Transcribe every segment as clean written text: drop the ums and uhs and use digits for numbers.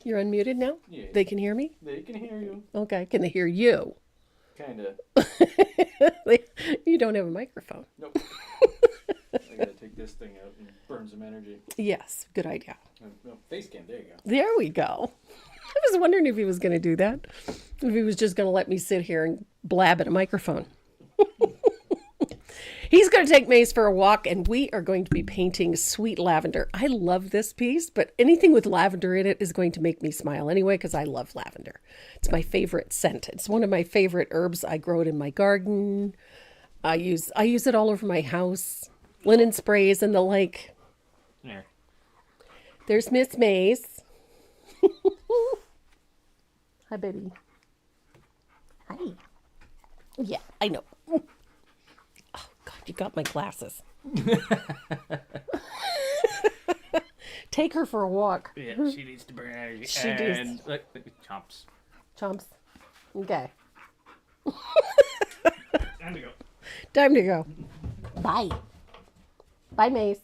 You're unmuted now? Yeah, They can hear me? they can hear you. Okay. Can they hear you? Kinda. You don't have a microphone. Nope. I gotta take this thing out and burn some energy. Yes, good idea. No, face cam, there you go. There we go. I was wondering if he was going to do that. If he was just going to let me sit here and blab at a microphone. He's going to take Maze for a walk, and we are going to be painting Sweet Lavender. I love this piece, but anything with lavender in it is going to make me smile anyway, because I love lavender. It's my favorite scent. It's one of my favorite herbs. I grow it in my garden. I use it all over my house. Linen sprays and the like. There. There's Miss Maze. Hi, baby. Hi. Yeah, I know. Oh, God, you got my glasses. Take her for a walk. Yeah, she needs to burn energy. She and look, chomps. Chomps. Okay. Time to go. Time to go. Bye. Bye, Maze.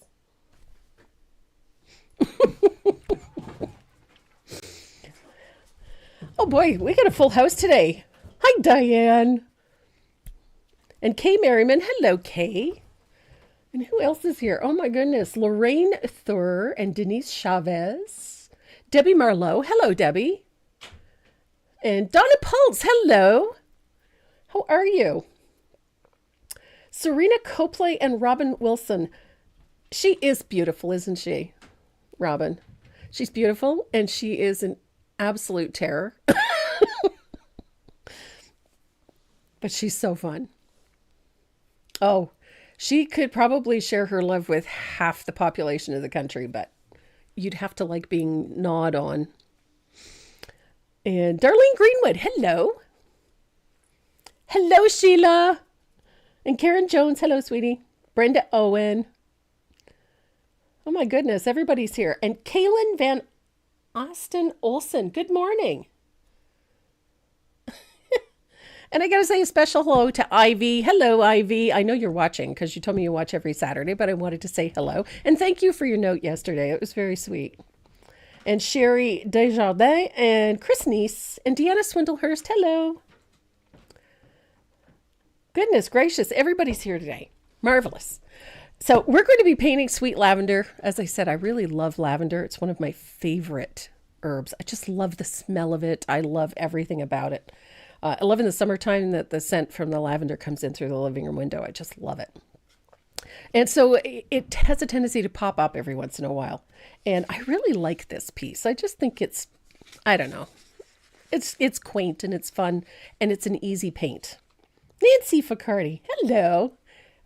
Oh boy, we got a full house today. Hi, Diane. And Kay Merriman. Hello, Kay. And who else is here? Oh my goodness. Lorraine Thur and Denise Chavez. Debbie Marlowe. Hello, Debbie. And Donna Pulse. Hello. How are you? Serena Copley and Robin Wilson. She is beautiful, isn't she, Robin? She's beautiful, and she is an absolute terror. But she's so fun. Oh, she could probably share her love with half the population of the country, but you'd have to like being gnawed on. And Darlene Greenwood, hello. Hello, Sheila. And Karen Jones, hello, sweetie. Brenda Owen. Oh my goodness, everybody's here. And Kaylin Van Austin Olson, good morning. And I got to say a special hello to Ivy. Hello, Ivy. I know you're watching because you told me you watch every Saturday, but I wanted to say hello. And thank you for your note yesterday. It was very sweet. And Sherry Desjardins and Chris Neese and Deanna Swindlehurst, hello. Goodness gracious, everybody's here today. Marvelous. So we're going to be painting Sweet Lavender. As I said, I really love lavender. It's one of my favorite herbs. I just love the smell of it. I love everything about it. I love in the summertime that the scent from the lavender comes in through the living room window. I just love it. And so it has a tendency to pop up every once in a while. And I really like this piece. I just think it's, I don't know, it's quaint and it's fun and it's an easy paint. Nancy Ficardi, hello.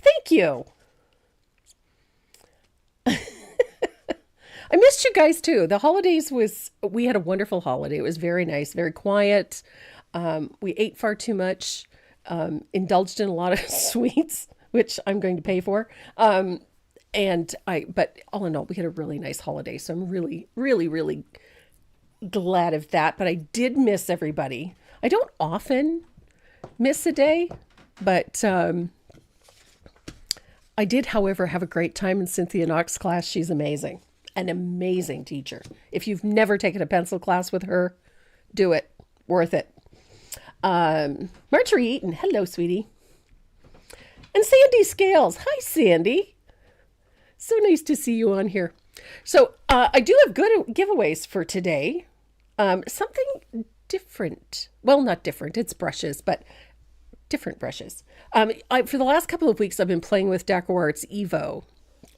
Thank you. I missed you guys too. The holidays we had a wonderful holiday. It was very nice, very quiet. We ate far too much, indulged in a lot of sweets, which I'm going to pay for. But all in all, we had a really nice holiday. So I'm really, really, really glad of that. But I did miss everybody. I don't often miss a day, but I did, however, have a great time in Cynthia Knox class. She's amazing, an amazing teacher. If you've never taken a pencil class with her, do it. Worth it. Marjorie Eaton, hello, sweetie. And Sandy Scales, hi, Sandy. So nice to see you on here. So I do have good giveaways for today. Something different. Well, not different. It's brushes, but different brushes. For the last couple of weeks, I've been playing with Deco Art's Evo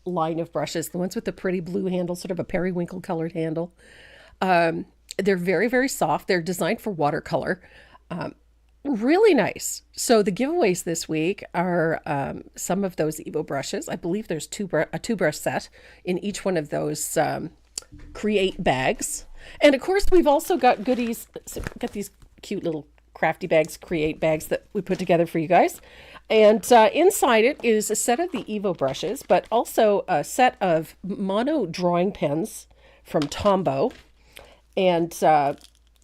line of brushes, the ones with the pretty blue handle, sort of a periwinkle colored handle. They're very, very soft. They're designed for watercolor. Really nice. So the giveaways this week are some of those Evo brushes. I believe there's a two brush set in each one of those create bags. And of course, we've also got goodies. So we've got these cute little crafty bags, create bags that we put together for you guys. And inside it is a set of the Evo brushes, but also a set of mono drawing pens from Tombow and a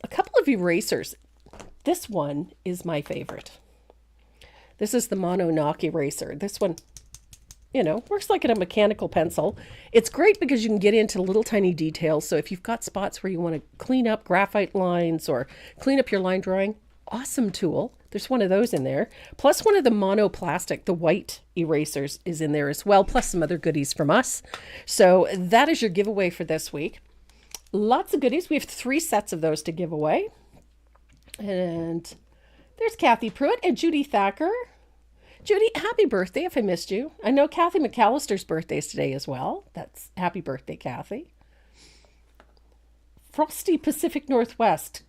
couple of erasers. This one is my favorite. This is the Mono Knock eraser. This one works like a mechanical pencil. It's great because you can get into little tiny details. So if you've got spots where you want to clean up graphite lines or clean up your line drawing, awesome tool. There's one of those in there. Plus one of the monoplastic, the white erasers is in there as well, plus some other goodies from us. So that is your giveaway for this week. Lots of goodies. We have 3 sets of those to give away. And there's Kathy Pruitt and Judy Thacker. Judy, happy birthday if I missed you. I know Kathy McAllister's birthday is today as well. That's happy birthday, Kathy. Frosty Pacific Northwest.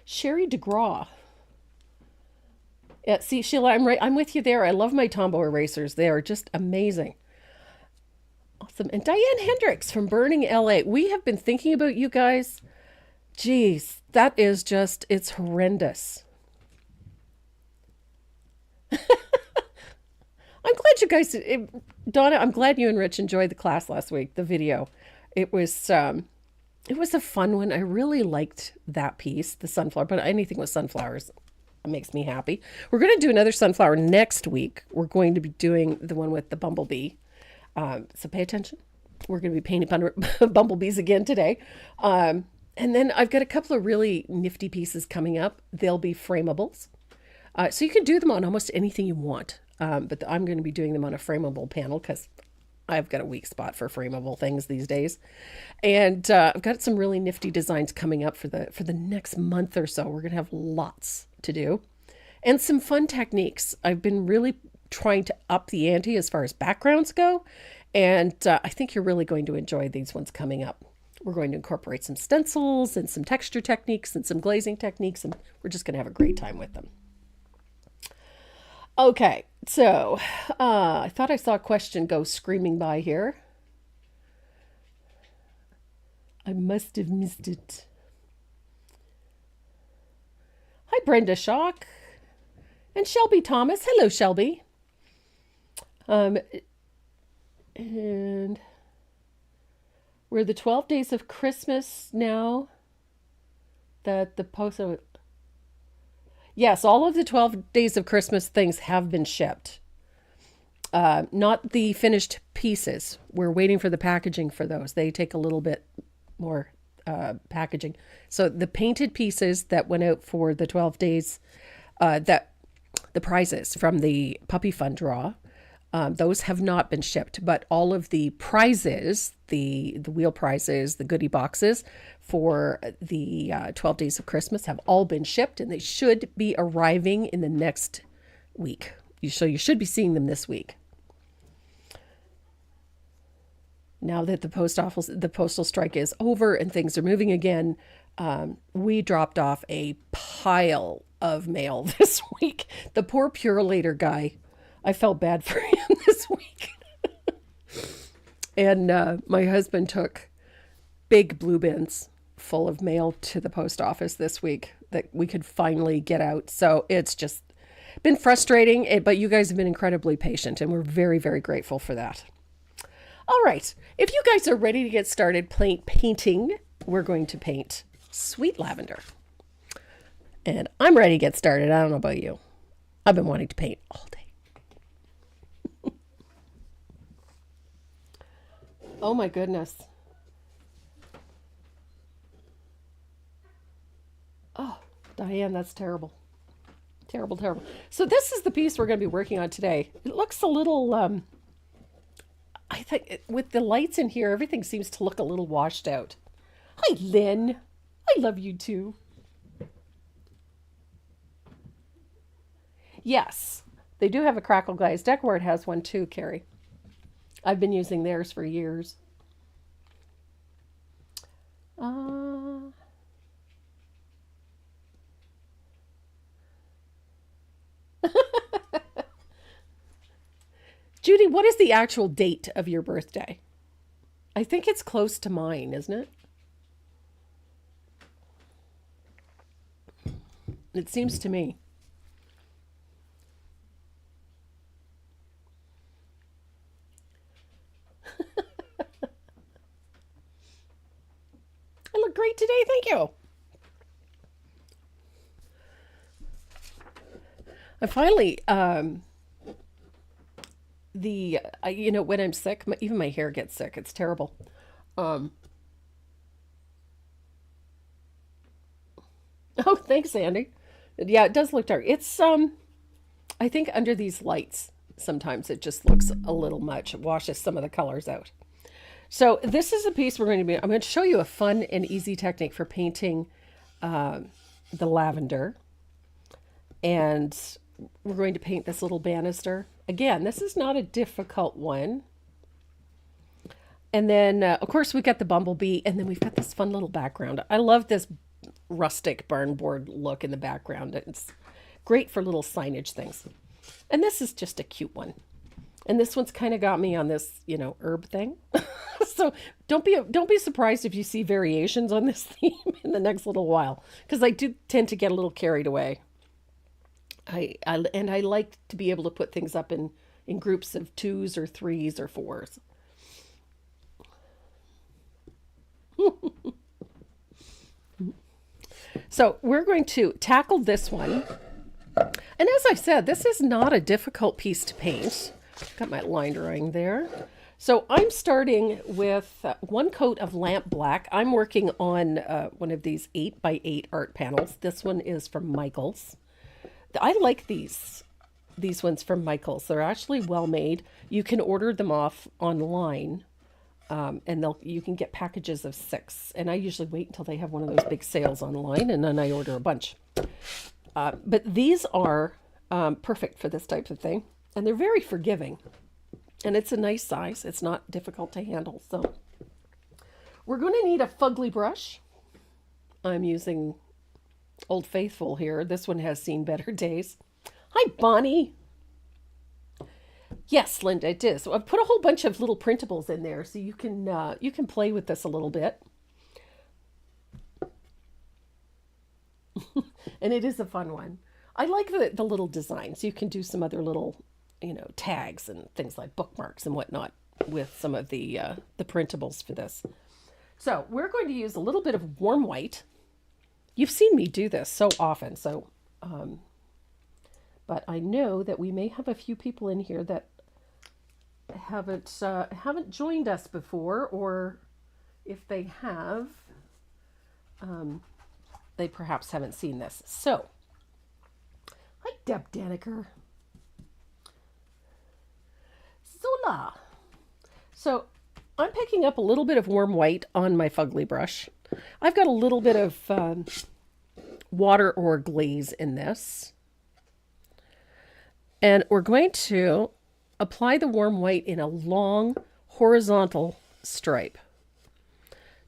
Sherry DeGraw. Yeah, see, Sheila, I'm with you there. I love my Tombow erasers. They are just amazing. Awesome. And Diane Hendricks from Burning LA. We have been thinking about you guys. Geez, that is just, it's horrendous. I'm glad you guys, Donna, I'm glad you and Rich enjoyed the class last week, the video. It was a fun one. I really liked that piece, the sunflower, but anything with sunflowers makes me happy. We're going to do another sunflower next week. We're going to be doing the one with the bumblebee. So pay attention. We're going to be painting bumblebees again today. And then I've got a couple of really nifty pieces coming up. They'll be framables. So you can do them on almost anything you want. But I'm going to be doing them on a frameable panel because I've got a weak spot for frameable things these days. And I've got some really nifty designs coming up for the next month or so. We're going to have lots to do. And some fun techniques. I've been really trying to up the ante as far as backgrounds go. And I think you're really going to enjoy these ones coming up. We're going to incorporate some stencils and some texture techniques and some glazing techniques. And we're just going to have a great time with them. Okay, so I thought I saw a question go screaming by here. I must have missed it. Hi, Brenda Schock and Shelby Thomas. Hello, Shelby. And we're the 12 days of Christmas now that the post... Yes, all of the 12 days of Christmas things have been shipped. Not the finished pieces. We're waiting for the packaging for those. They take a little bit more packaging. So the painted pieces that went out for the 12 days, that the prizes from the Puppy Fun draw, those have not been shipped. But all of the prizes, the wheel prizes, the goodie boxes for the 12 days of Christmas have all been shipped, and they should be arriving in the next week. So you should be seeing them this week. Now that the postal strike is over and things are moving again, we dropped off a pile of mail this week. The poor Purolator guy, I felt bad for him this week. And my husband took big blue bins full of mail to the post office this week that we could finally get out. So it's just been frustrating, but you guys have been incredibly patient, and we're very, very grateful for that. All right. If you guys are ready to get started painting, we're going to paint Sweet Lavender. And I'm ready to get started. I don't know about you. I've been wanting to paint all day. Oh my goodness. Oh, Diane, that's terrible. Terrible, terrible. So this is the piece we're going to be working on today. It looks a little, I think with the lights in here, everything seems to look a little washed out. Hi, Lynn. I love you too. Yes, they do have a crackle glaze. Deckward has one too, Carrie. I've been using theirs for years. Judy, what is the actual date of your birthday? I think it's close to mine, isn't it? It seems to me. I look great today, thank you. I finally, when I'm sick, even my hair gets sick. It's terrible. Um, oh, thanks, Andy. Yeah, it does look dark. I think under these lights, sometimes it just looks a little much. It washes some of the colors out. So this is a piece I'm going to show you a fun and easy technique for painting the lavender. And we're going to paint this little banister. Again, this is not a difficult one. And then, of course, we've got the bumblebee, and then we've got this fun little background. I love this rustic barn board look in the background. It's great for little signage things. And this is just a cute one. And this one's kind of got me on this, herb thing. So don't be surprised if you see variations on this theme in the next little while, because I do tend to get a little carried away. I like to be able to put things up in groups of twos or threes or fours. So we're going to tackle this one. And as I said, this is not a difficult piece to paint. Got my line drawing there. So I'm starting with one coat of lamp black. I'm working on one of these 8x8 art panels. This one is from Michaels. I like these ones from Michaels. They're actually well made. You can order them off online, and you can get packages of 6. And I usually wait until they have one of those big sales online, and then I order a bunch. But these are perfect for this type of thing, and they're very forgiving. And it's a nice size. It's not difficult to handle. So we're going to need a fugly brush. I'm using Old Faithful here. This one has seen better days. Hi, Bonnie. Yes, Linda, it is. So I've put a whole bunch of little printables in there, so you can play with this a little bit. And it is a fun one. I like the little designs. You can do some other little, tags and things like bookmarks and whatnot with some of the printables for this. So we're going to use a little bit of warm white. You've seen me do this so often, but I know that we may have a few people in here that haven't joined us before, or if they have, they perhaps haven't seen this. So, hi, Deb Daniker. Zola. So, I'm picking up a little bit of warm white on my fugly brush. I've got a little bit of water or glaze in this. And we're going to apply the warm white in a long horizontal stripe.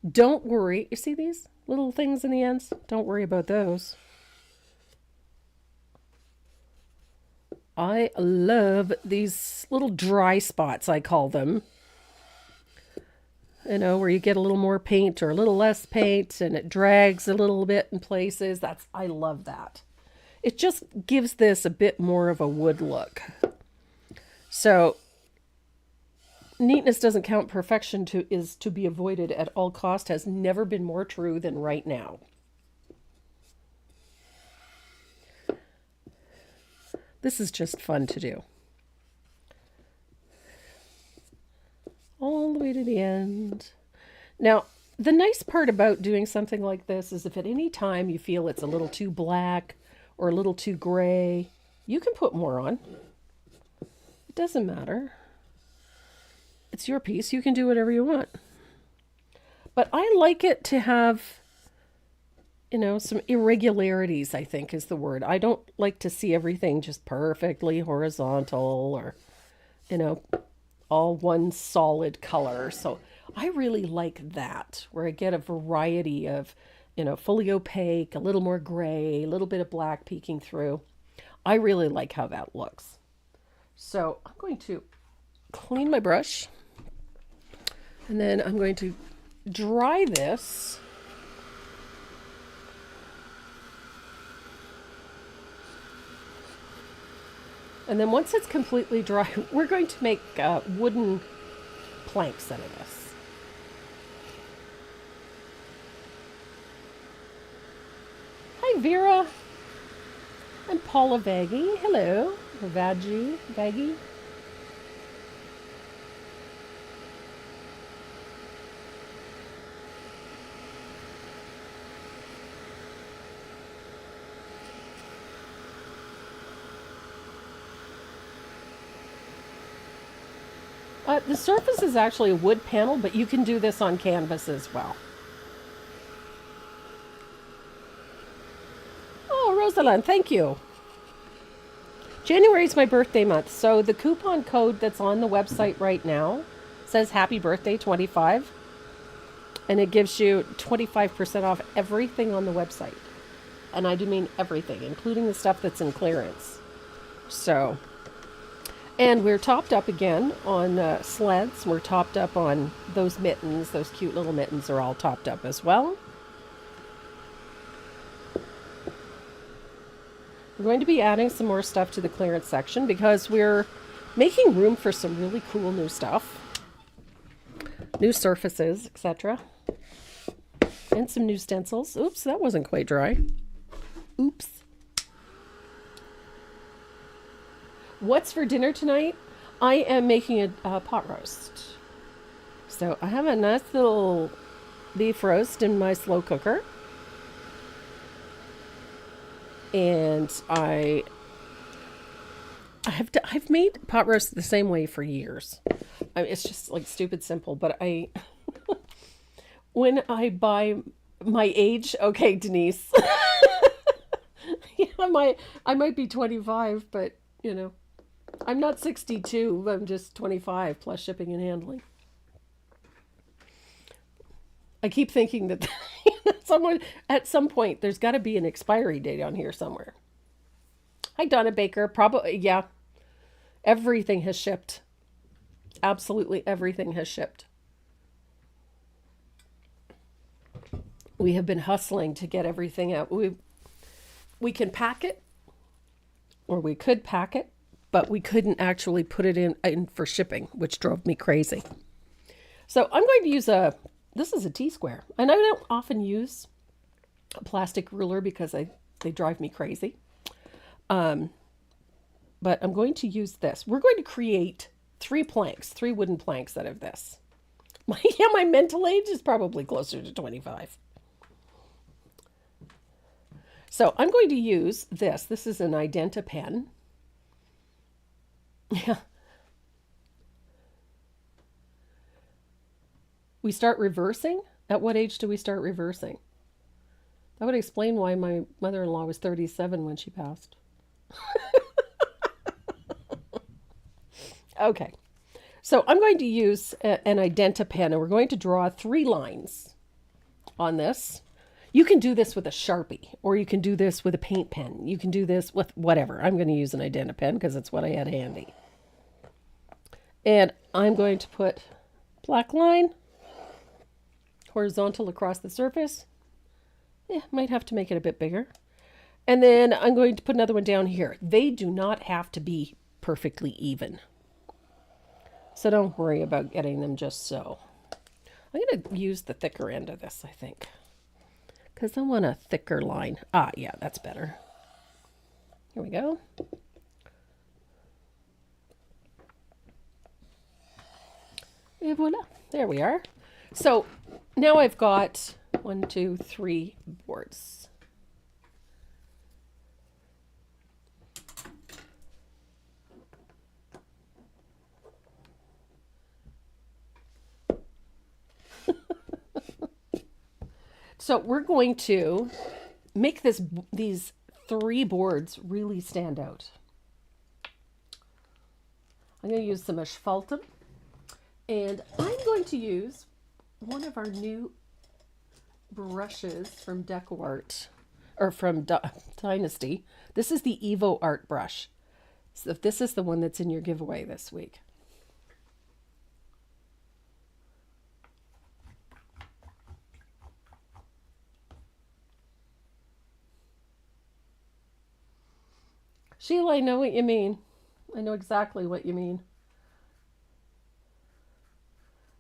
Don't worry. You see these little things in the ends? Don't worry about those. I love these little dry spots, I call them. Where you get a little more paint or a little less paint and it drags a little bit in places. I love that. It just gives this a bit more of a wood look. So, neatness doesn't count. Perfection is to be avoided at all cost has never been more true than right now. This is just fun to do. All the way to the end. Now, the nice part about doing something like this is if at any time you feel it's a little too black or a little too gray, you can put more on. It doesn't matter. It's your piece. You can do whatever you want. But I like it to have, some irregularities, I think is the word. I don't like to see everything just perfectly horizontal or, all one solid color. So I really like that, where I get a variety of, fully opaque, a little more gray, a little bit of black peeking through. I really like how that looks. So I'm going to clean my brush, and then I'm going to dry this. And then once it's completely dry, we're going to make wooden planks out of this. Hi, Vera. I'm Paula Vaggie. Hello. Vaggie. The surface is actually a wood panel, but you can do this on canvas as well. Oh, Rosalind, thank you. January is my birthday month, so the coupon code that's on the website right now says Happy Birthday 25, and it gives you 25% off everything on the website. And I do mean everything, including the stuff that's in clearance. So, and we're topped up again on sleds. We're topped up on those mittens. Those cute little mittens are all topped up as well. We're going to be adding some more stuff to the clearance section because we're making room for some really cool new stuff. New surfaces, etc. And some new stencils. Oops, that wasn't quite dry. Oops. What's for dinner tonight? I am making a pot roast. So I have a nice little beef roast in my slow cooker. And I've made pot roast the same way for years. I mean, it's just like stupid simple, but when I buy my age, okay, Denise, yeah, I might be 25, but you know, I'm not 62. I'm just 25 plus shipping and handling. I keep thinking that someone at some point there's got to be an expiry date on here somewhere. Hi, Donna Baker. Probably, yeah. Everything has shipped. Absolutely everything has shipped. We have been hustling to get everything out. We can pack it, or we could pack it, but we couldn't actually put it in for shipping, which drove me crazy. So I'm going to use this is a T-square, and I don't often use a plastic ruler because they drive me crazy. But I'm going to use this. We're going to create 3 wooden planks out of this. My mental age is probably closer to 25. So I'm going to use this. This is an Identa pen. Yeah. We start reversing? At what age do we start reversing? That would explain why my mother-in-law was 37 when she passed. Okay. So I'm going to use an Identa pen, and we're going to draw 3 lines on this. You can do this with a Sharpie, or you can do this with a paint pen. You can do this with whatever. I'm going to use an Identa pen because it's what I had handy. And I'm going to put black line horizontal across the surface. Yeah, might have to make it a bit bigger. And then I'm going to put another one down here. They do not have to be perfectly even. So don't worry about getting them just so. I'm going to use the thicker end of this, I think, because I want a thicker line. Ah, yeah, that's better. Here we go. Et voila. There we are. So now I've got 1, 2, 3 boards. So we're going to make these 3 boards really stand out. I'm going to use some asphaltum, and I'm going to use one of our new brushes from DecoArt, or from Dynasty. This is the Evo Art brush. So this is the one that's in your giveaway this week. Sheila, I know what you mean. I know exactly what you mean.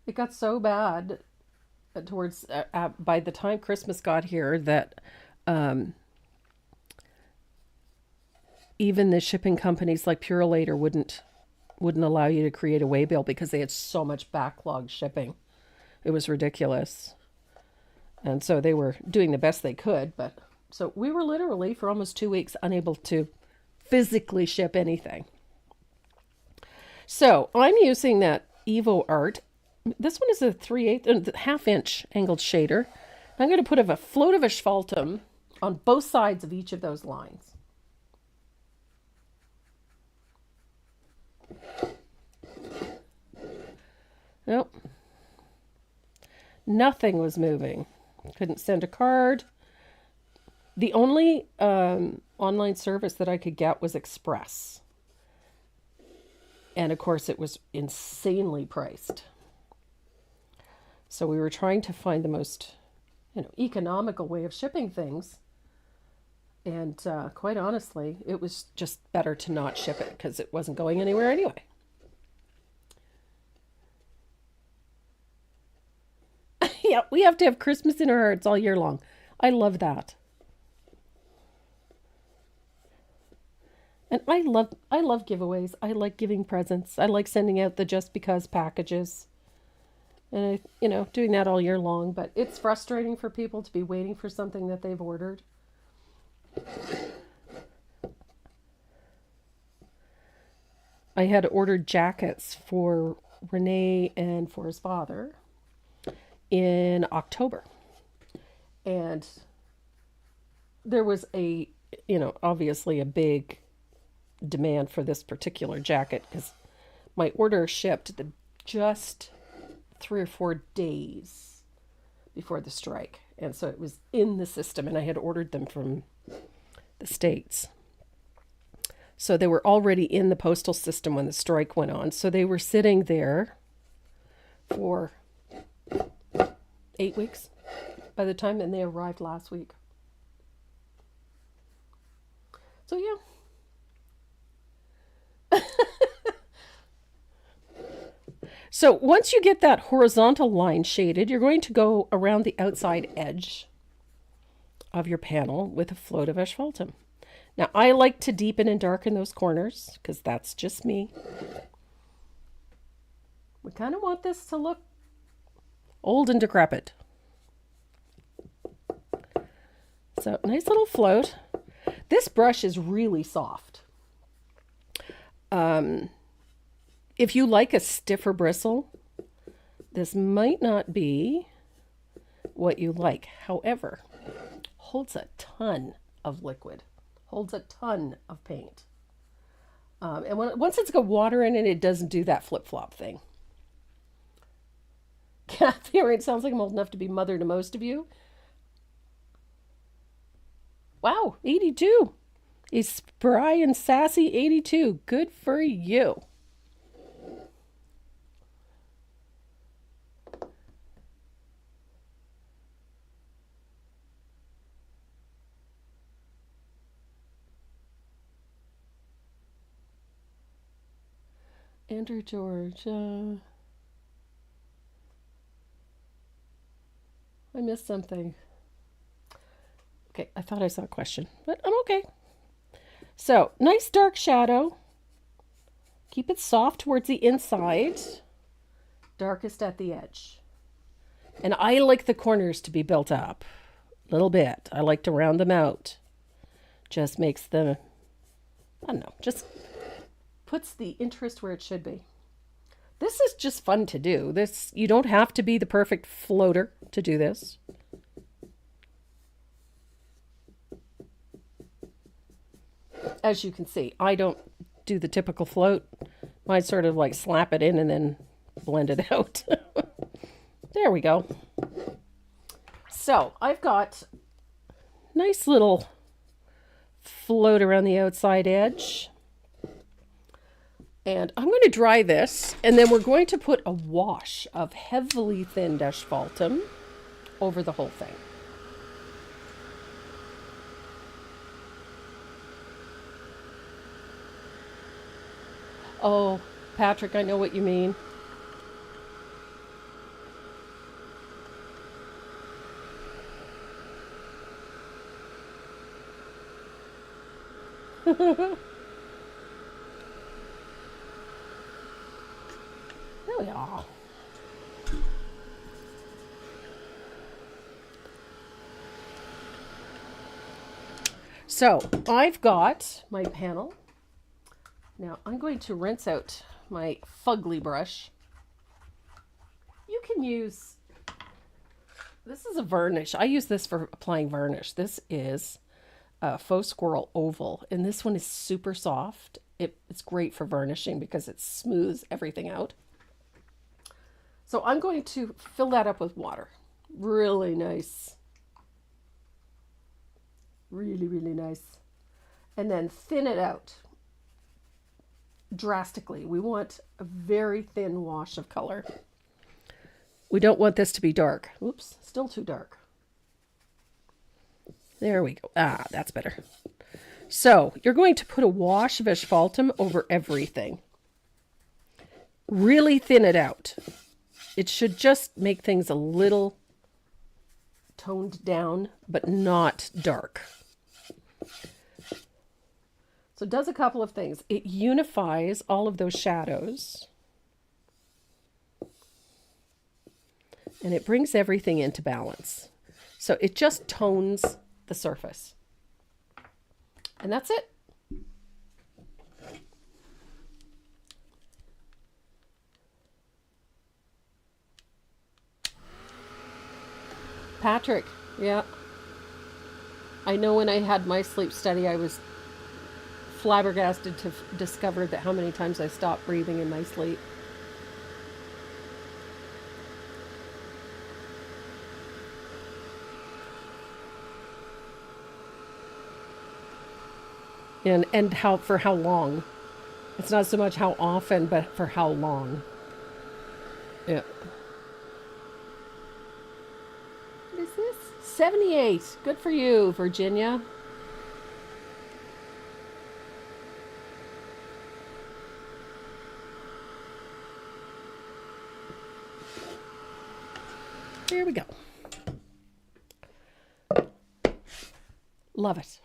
It got so bad towards by the time Christmas got here that even the shipping companies like Purolator wouldn't allow you to create a waybill because they had so much backlog shipping. It was ridiculous. And so they were doing the best they could, but so we were literally for almost 2 weeks unable to physically ship anything. So I'm using that Evo Art. This one is a 3/8, half-inch angled shader. I'm going to put a float of asphaltum on both sides of each of those lines. Nope. Nothing was moving. Couldn't send a card. The only online service that I could get was Express. And of course, it was insanely priced. So we were trying to find the most, economical way of shipping things. And quite honestly, it was just better to not ship it because it wasn't going anywhere anyway. Yeah, we have to have Christmas in our hearts all year long. I love that. And I love giveaways. I like giving presents. I like sending out the just because packages. And doing that all year long, but it's frustrating for people to be waiting for something that they've ordered. I had ordered jackets for Renee and for his father in October. And there was obviously a big demand for this particular jacket because my order shipped just 3 or 4 days before the strike. And so it was in the system, and I had ordered them from the States. So they were already in the postal system when the strike went on. So they were sitting there for 8 weeks by the time, and they arrived last week. So yeah. So once you get that horizontal line shaded, you're going to go around the outside edge of your panel with a float of asphaltum. Now, I like to deepen and darken those corners because that's just me. We kind of want this to look old and decrepit. So, nice little float. This brush is really soft. If you like a stiffer bristle, this might not be what you like. However, holds a ton of liquid, holds a ton of paint. And once it's got water in it, it doesn't do that flip-flop thing. Kathy, it sounds like I'm old enough to be mother to most of you. Wow, 82. A spry and sassy 82. Good for you. Andrew George. I missed something. Okay, I thought I saw a question, but I'm okay. So, nice dark shadow. Keep it soft towards the inside, darkest at the edge. And I like the corners to be built up a little bit. I like to round them out. Just makes them, I don't know, just puts the interest where it should be. This is just fun to do. You don't have to be the perfect floater to do this. As you can see, I don't do the typical float. I sort of like slap it in and then blend it out. There we go. So I've got nice little float around the outside edge. And I'm going to dry this, and then we're going to put a wash of heavily thinned asphaltum over the whole thing. Oh, Patrick, I know what you mean. There we are. So I've got my panel. Now I'm going to rinse out my fugly brush can use, this is a varnish. I use this for applying varnish. This is a Faux Squirrel Oval, and this one is super soft. It's great for varnishing because it smooths everything out. So I'm going to fill that up with water. Really nice. Really, really nice. And then thin it out drastically. We want a very thin wash of color. We don't want this to be dark. Oops, still too dark. There we go. Ah, that's better. So you're going to put a wash of asphaltum over everything. Really thin it out. It should just make things a little toned down, but not dark. So it does a couple of things. It unifies all of those shadows. And it brings everything into balance. So it just tones the surface. And that's it. Patrick, yeah. I know when I had my sleep study, I was flabbergasted to discover that how many times I stopped breathing in my sleep. And how, for how long. It's not so much how often, but for how long. Yeah. What is this? 78. Good for you, Virginia. There we go. Love it.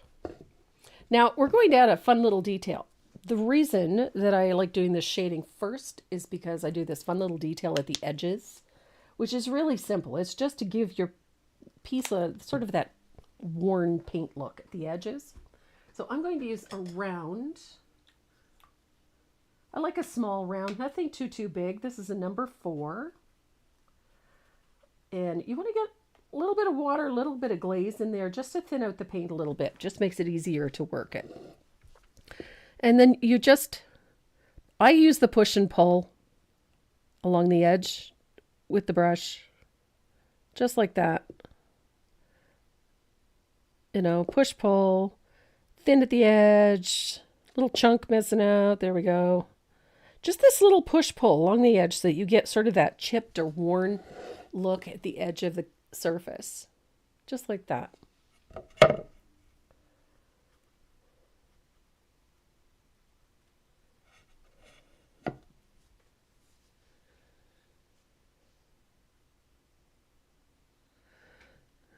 Now, we're going to add a fun little detail. The reason that I like doing this shading first is because I do this fun little detail at the edges, which is really simple. It's just to give your piece a sort of that worn paint look at the edges. So I'm going to use a round. I like a small round, nothing too big. This is a number 4. And you want to get a little bit of water, a little bit of glaze in there just to thin out the paint a little bit. Just makes it easier to work it. And then I use the push and pull along the edge with the brush. Just like that. You know, push, pull, thin at the edge, little chunk missing out. There we go. Just this little push pull along the edge so that you get sort of that chipped or worn look at the edge of the surface. Just like that.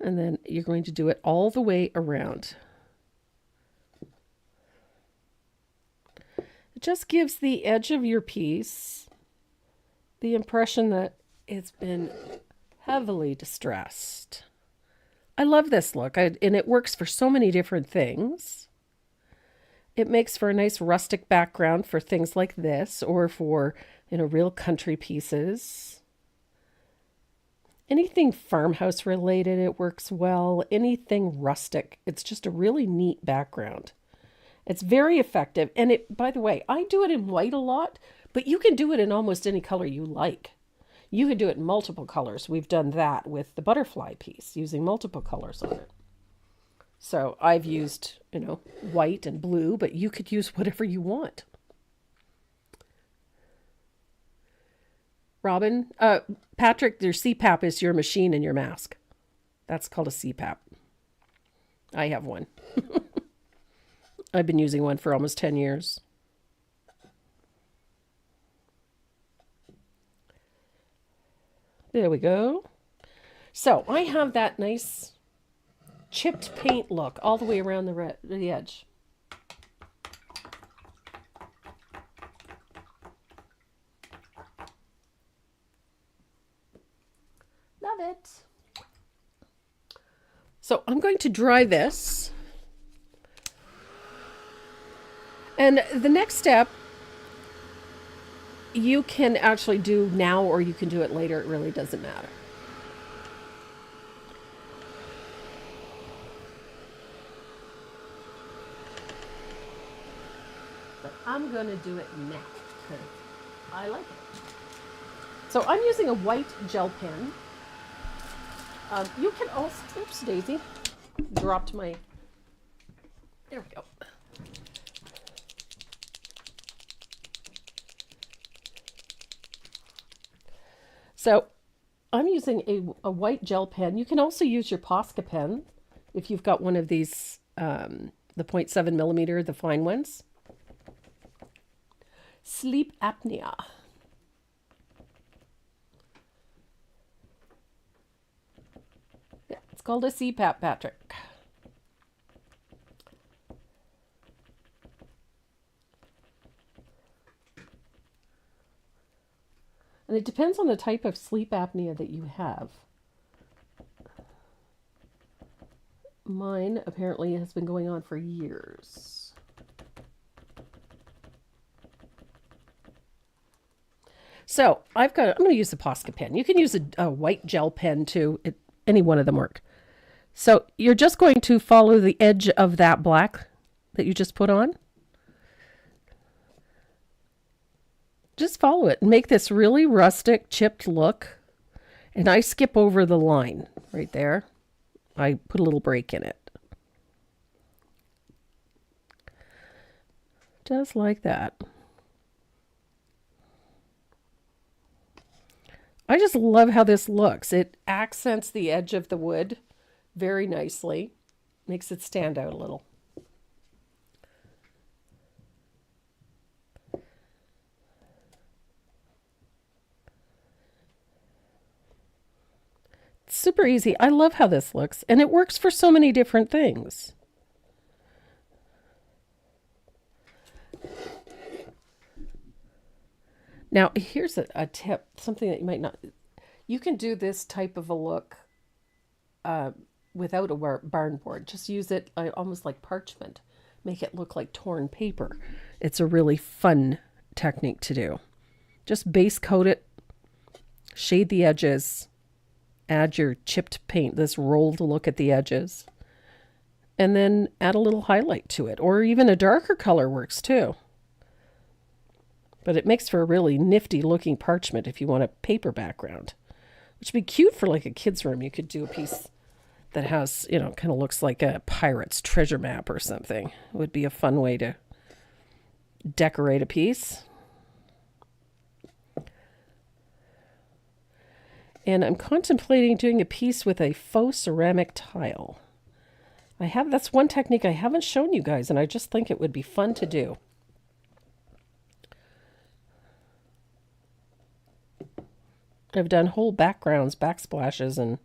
And then you're going to do it all the way around. It just gives the edge of your piece the impression that it's been heavily distressed. I love this look, and it works for so many different things. It makes for a nice rustic background for things like this, or for, real country pieces. Anything farmhouse related, it works well. Anything rustic, it's just a really neat background. It's very effective. And by the way, I do it in white a lot, but you can do it in almost any color you like. You can do it in multiple colors. We've done that with the butterfly piece, using multiple colors on it. So I've used, white and blue, but you could use whatever you want. Robin, Patrick, your CPAP is your machine in your mask. That's called a CPAP. I have one. I've been using one for almost 10 years. There we go. So I have that nice chipped paint look all the way around the edge. Love it. So I'm going to dry this. And the next step you can actually do now or you can do it later. It really doesn't matter. But I'm going to do it now because I like it. So I'm using a white gel pen. You can also, oops, Daisy, dropped my, there we go. So I'm using a white gel pen. You can also use your Posca pen if you've got one of these, the 0.7 millimeter, the fine ones. Sleep apnea. Yeah, it's called a CPAP, Patrick. And it depends on the type of sleep apnea that you have. Mine apparently has been going on for years. So I'm going to use the Posca pen. You can use a white gel pen too. Any one of them work. So you're just going to follow the edge of that black that you just put on. Just follow it and make this really rustic, chipped look. And I skip over the line right there. I put a little break in it. Just like that. I just love how this looks. It accents the edge of the wood very nicely. Makes it stand out a little. Super easy. I love how this looks, and it works for so many different things. Now, here's a tip, something that you might not... You can do this type of a look without a barn board. Just use it almost like parchment. Make it look like torn paper. It's a really fun technique to do. Just base coat it, shade the edges, add your chipped paint, this rolled look at the edges, and then add a little highlight to it, or even a darker color works too. But it makes for a really nifty looking parchment if you want a paper background, which would be cute for like a kid's room. You could do a piece that has, you know, kind of looks like a pirate's treasure map or something. It would be a fun way to decorate a piece. And I'm contemplating doing a piece with a faux ceramic tile. That's one technique I haven't shown you guys, and I just think it would be fun to do. I've done whole backgrounds, backsplashes, and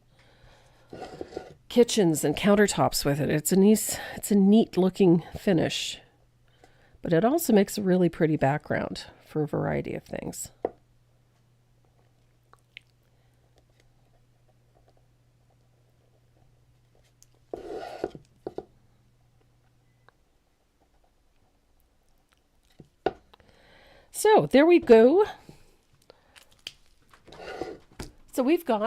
kitchens and countertops with it. It's a neat looking finish, but it also makes a really pretty background for a variety of things. So there we go. So we've got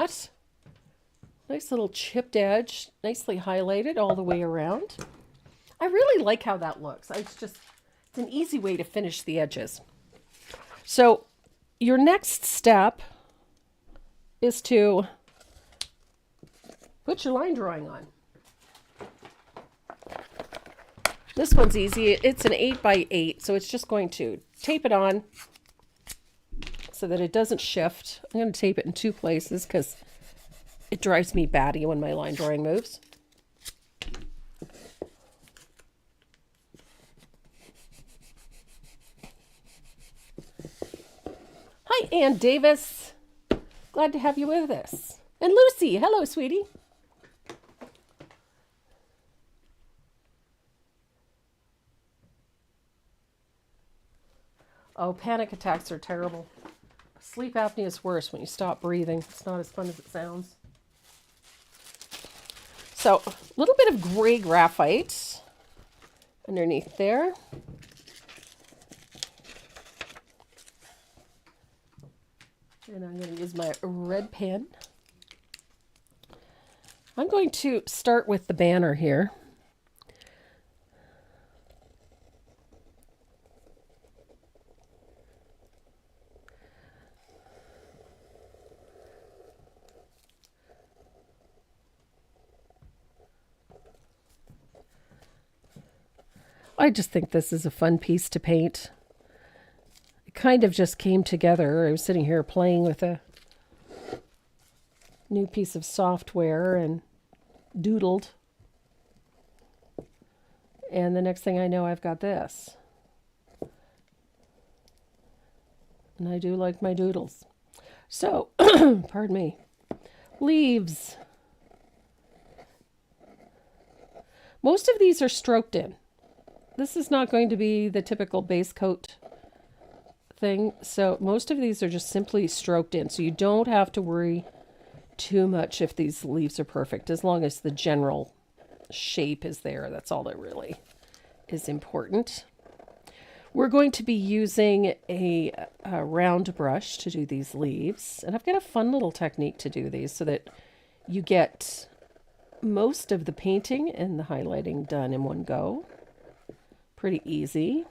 nice little chipped edge, nicely highlighted all the way around. I really like how that looks. It's an easy way to finish the edges. So your next step is to put your line drawing on. This one's easy. It's an 8x8, so it's just going to tape it on so that it doesn't shift. I'm going to tape it in two places because it drives me batty when my line drawing moves. Hi, Ann Davis. Glad to have you with us. And Lucy. Hello, sweetie. Oh, panic attacks are terrible. Sleep apnea is worse when you stop breathing. It's not as fun as it sounds. So, a little bit of gray graphite underneath there. And I'm going to use my red pen. I'm going to start with the banner here. I just think this is a fun piece to paint. It kind of just came together. I was sitting here playing with a new piece of software and doodled. And the next thing I know, I've got this. And I do like my doodles. So, pardon me. Leaves. Most of these are stroked in. This is not going to be the typical base coat thing. So most of these are just simply stroked in. So you don't have to worry too much if these leaves are perfect, as long as the general shape is there. That's all that really is important. We're going to be using a round brush to do these leaves. And I've got a fun little technique to do these so that you get most of the painting and the highlighting done in one go. Pretty easy.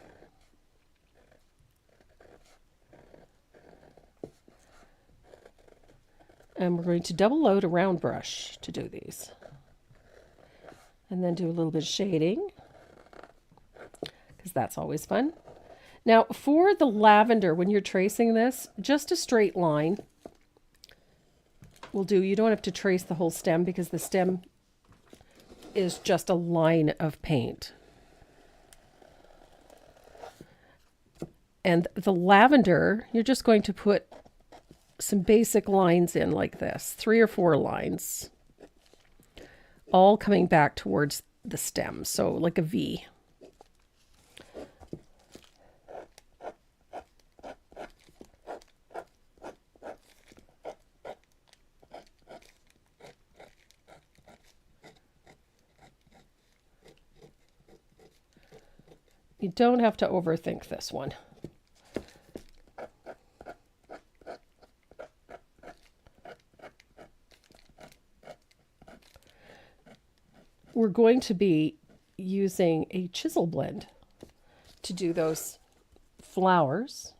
And we're going to double load a round brush to do these. And then do a little bit of shading, because that's always fun. Now, for the lavender, when you're tracing this, just a straight line will do. You don't have to trace the whole stem, because the stem is just a line of paint. And the lavender, you're just going to put some basic lines in like this, 3 or 4 lines, all coming back towards the stem, so like a V. You don't have to overthink this one. We're going to be using a chisel blend to do those flowers.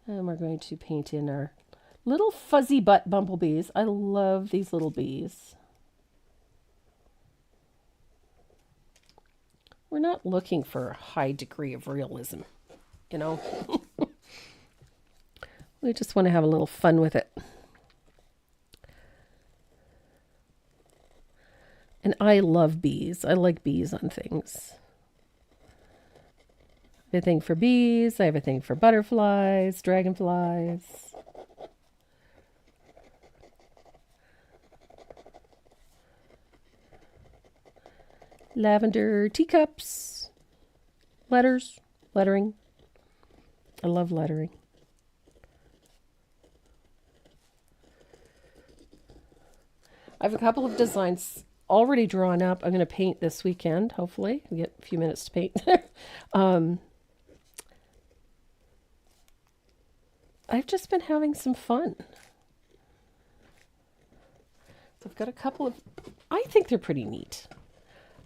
And we're going to paint in our little fuzzy butt bumblebees. I love these little bees. We're not looking for a high degree of realism, you know. We just want to have a little fun with it. And I love bees. I like bees on things. I have a thing for bees. I have a thing for butterflies, dragonflies. Lavender teacups. Letters. Lettering. I love lettering. I have a couple of designs already drawn up. I'm going to paint this weekend, hopefully. We get a few minutes to paint. I've just been having some fun. So I've got a couple of, I think they're pretty neat.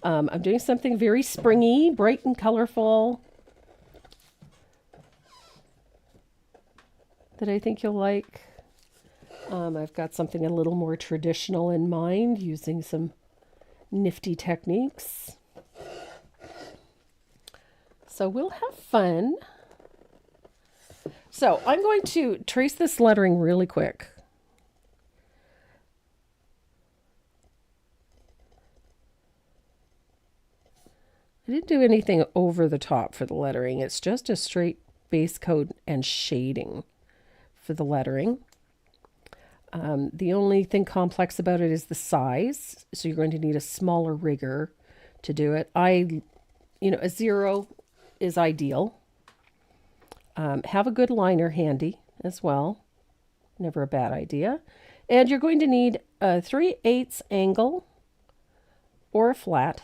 I'm doing something very springy, bright and colorful, that I think you'll like. I've got something a little more traditional in mind, using some nifty techniques. So we'll have fun. So I'm going to trace this lettering really quick. I didn't do anything over the top for the lettering. It's just a straight base coat and shading for the lettering. The only thing complex about it is the size. So you're going to need a smaller rigger to do it. A 0 is ideal. Have a good liner handy as well. Never a bad idea. And you're going to need a 3/8 angle or a flat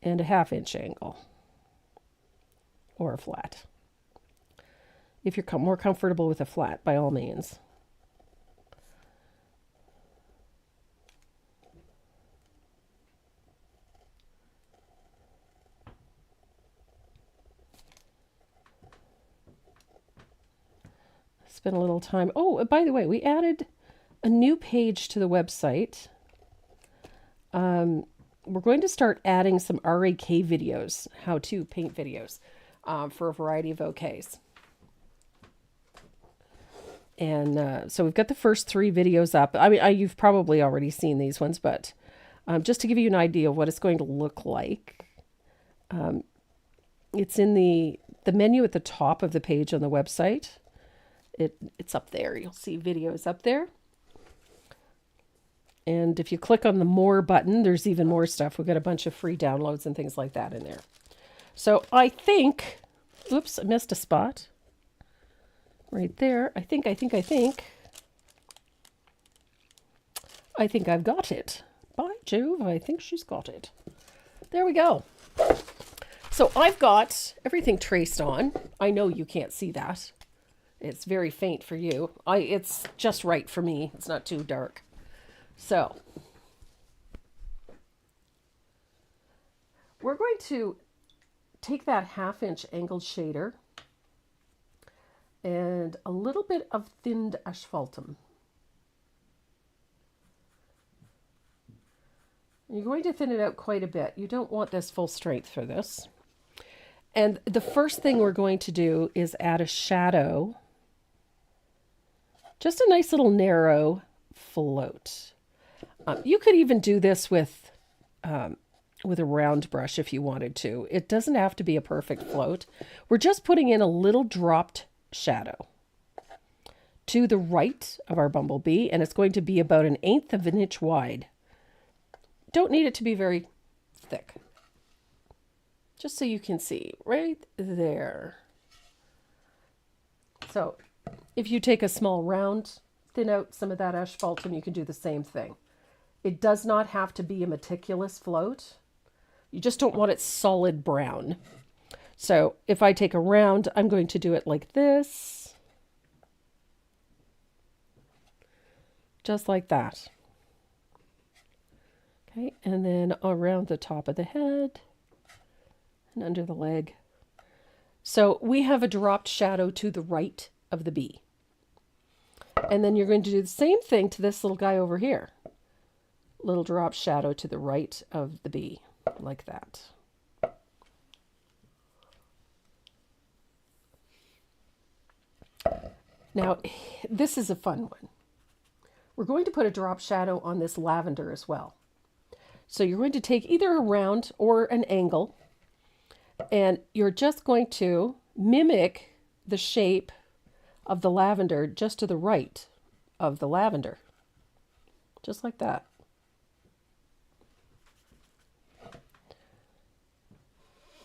and a 1/2 inch angle. or a flat. If you're more comfortable with a flat, by all means. Spend a little time. Oh, by the way, we added a new page to the website. We're going to start adding some RAK videos, how-to paint videos, for a variety of OKs. And so we've got the first 3 videos up. I mean, you've probably already seen these ones, but just to give you an idea of what it's going to look like, it's in the menu at the top of the page on the website. It's up there. You'll see videos up there. And if you click on the more button, there's even more stuff. We've got a bunch of free downloads and things like that in there. So I think, oops, I missed a spot right there. I think I've got it. By Jove, I think she's got it. There we go. So I've got everything traced on. I know you can't see that. It's very faint for you. It's just right for me. It's not too dark. So we're going to take that 1/2-inch angled shader and a little bit of thinned asphaltum. You're going to thin it out quite a bit. You don't want this full strength for this. And the first thing we're going to do is add a shadow. Just a nice little narrow float. You could even do this with a round brush if you wanted to. It doesn't have to be a perfect float. We're just putting in a little dropped shadow to the right of our bumblebee, and it's going to be about 1/8 of an inch wide. Don't need it to be very thick. Just so you can see right there. So if you take a small round, thin out some of that asphaltum, you can do the same thing. It does not have to be a meticulous float. You just don't want it solid brown. So if I take a round, I'm going to do it like this. Just like that. Okay, and then around the top of the head and under the leg. So we have a dropped shadow to the right of the bee. And then you're going to do the same thing to this little guy over here. Little drop shadow to the right of the bee, like that. Now, this is a fun one. We're going to put a drop shadow on this lavender as well. So you're going to take either a round or an angle, and you're just going to mimic the shape of the lavender just to the right of the lavender. Just like that.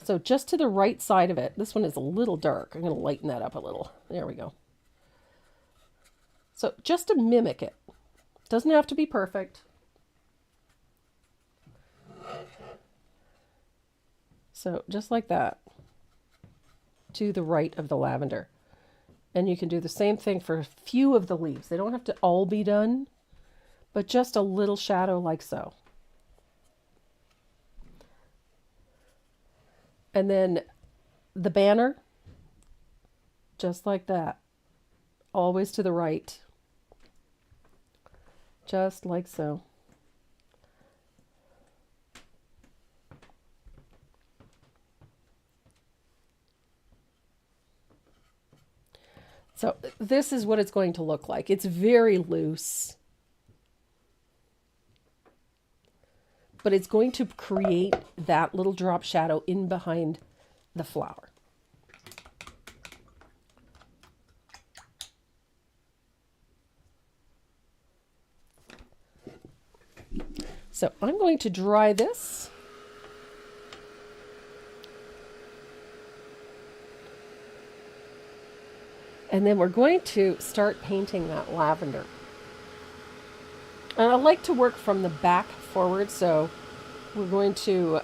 So just to the right side of it. This one is a little dark. I'm going to lighten that up a little. There we go. So just to mimic it. Doesn't have to be perfect. So just like that. To the right of the lavender. And you can do the same thing for a few of the leaves. They don't have to all be done, but just a little shadow like so. And then the banner, just like that, always to the right, just like so. So this is what it's going to look like. It's very loose, but it's going to create that little drop shadow in behind the flower. So I'm going to dry this. And then we're going to start painting that lavender. And I like to work from the back forward, so we're going to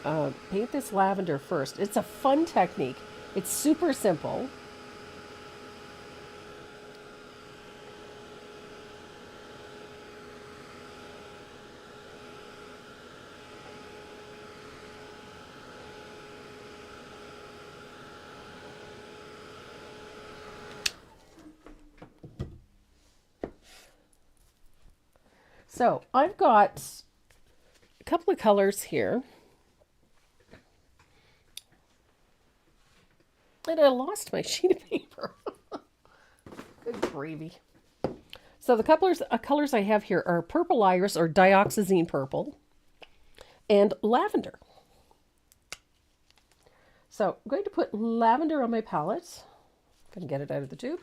paint this lavender first. It's a fun technique. It's super simple. So I've got a couple of colors here. And I lost my sheet of paper. Good gravy. So the colors I have here are purple iris or dioxazine purple and lavender. So I'm going to put lavender on my palette. I'm going to get it out of the tube.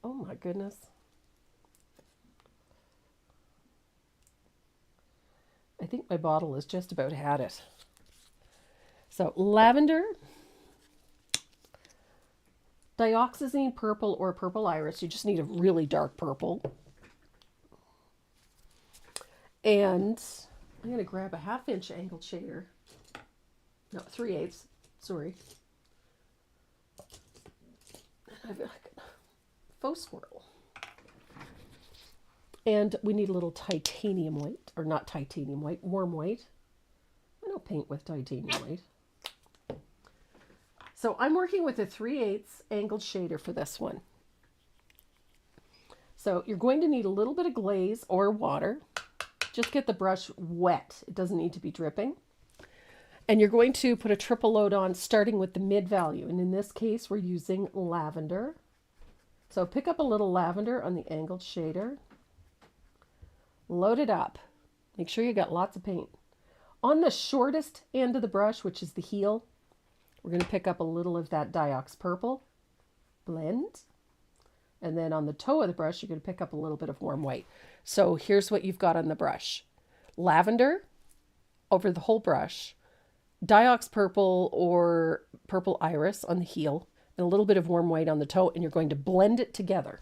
Oh my goodness. I think my bottle has just about had it. So lavender, dioxazine purple or purple iris. You just need a really dark purple. And I'm going to grab a 1/2 inch angled shader. No, 3/8. Sorry. I've got faux squirrel. And we need a little titanium white, or not titanium white, warm white. I don't paint with titanium white. So I'm working with a 3/8 angled shader for this one. So you're going to need a little bit of glaze or water. Just get the brush wet. It doesn't need to be dripping. And you're going to put a triple load on starting with the mid value. And in this case, we're using lavender. So pick up a little lavender on the angled shader. Load it up. Make sure you got lots of paint. On the shortest end of the brush, which is the heel, we're going to pick up a little of that Diox purple. Blend. And then on the toe of the brush, you're going to pick up a little bit of warm white. So here's what you've got on the brush. Lavender over the whole brush. Diox purple or purple iris on the heel. And a little bit of warm white on the toe. And you're going to blend it together.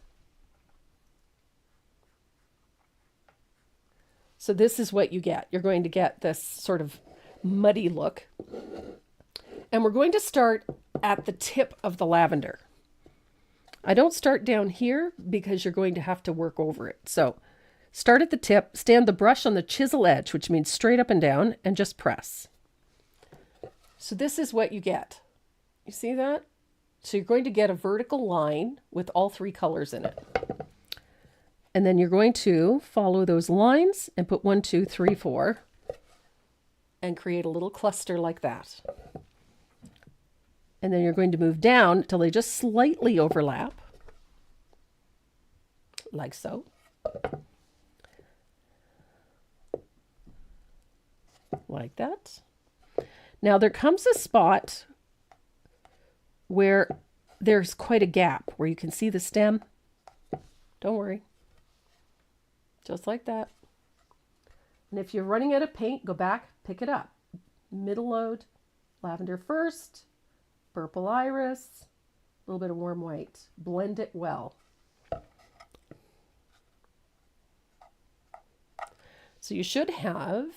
So this is what you get. You're going to get this sort of muddy look. And we're going to start at the tip of the lavender. I don't start down here because you're going to have to work over it. So start at the tip, stand the brush on the chisel edge, which means straight up and down, and just press. So this is what you get. You see that? So you're going to get a vertical line with all 3 colors in it. And then you're going to follow those lines and put 1, 2, 3, 4 and create a little cluster like that. And then you're going to move down until they just slightly overlap, like so. Like that. Now there comes a spot where there's quite a gap where you can see the stem. Don't worry. Just like that. And if you're running out of paint, go back, pick it up. Middle load, lavender first, purple iris, a little bit of warm white. Blend it well. So you should have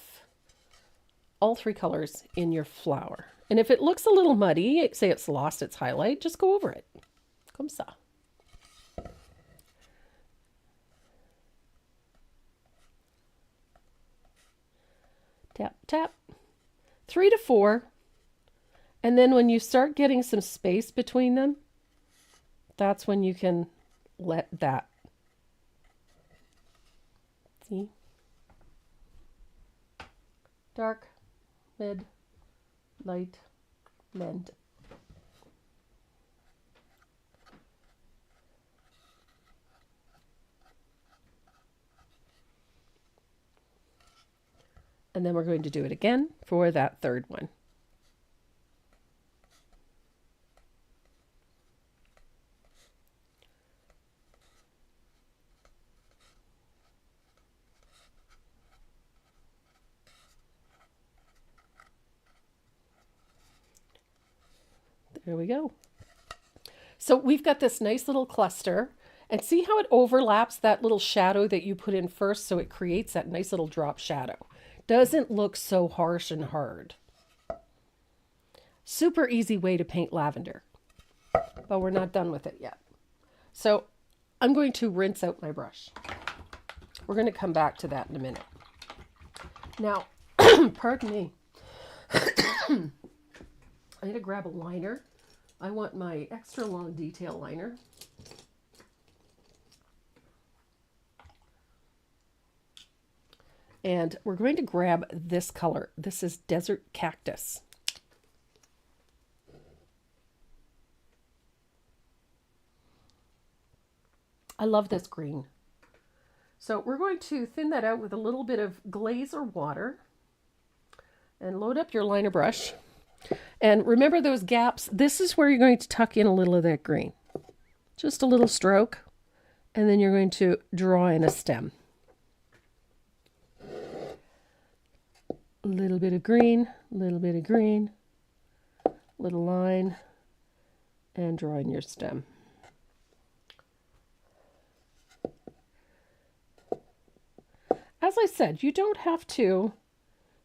all 3 colors in your flower. And if it looks a little muddy, say it's lost its highlight, just go over it. Comme ça. Tap, tap. 3 to 4. And then when you start getting some space between them, that's when you can let that. See? Dark, mid, light, blend. And then we're going to do it again for that 3rd one. There we go. So we've got this nice little cluster, and see how it overlaps that little shadow that you put in first, so it creates that nice little drop shadow. Doesn't look so harsh and hard. Super easy way to paint lavender. But we're not done with it yet. So I'm going to rinse out my brush. We're going to come back to that in a minute. Now, pardon me. I need to grab a liner. I want my extra long detail liner. And we're going to grab this color. This is Desert Cactus. I love this green. So we're going to thin that out with a little bit of glaze or water and load up your liner brush. And remember those gaps. This is where you're going to tuck in a little of that green. Just a little stroke. And then you're going to draw in a stem. A little bit of green, a little bit of green, little line, and draw in your stem. As I said, you don't have to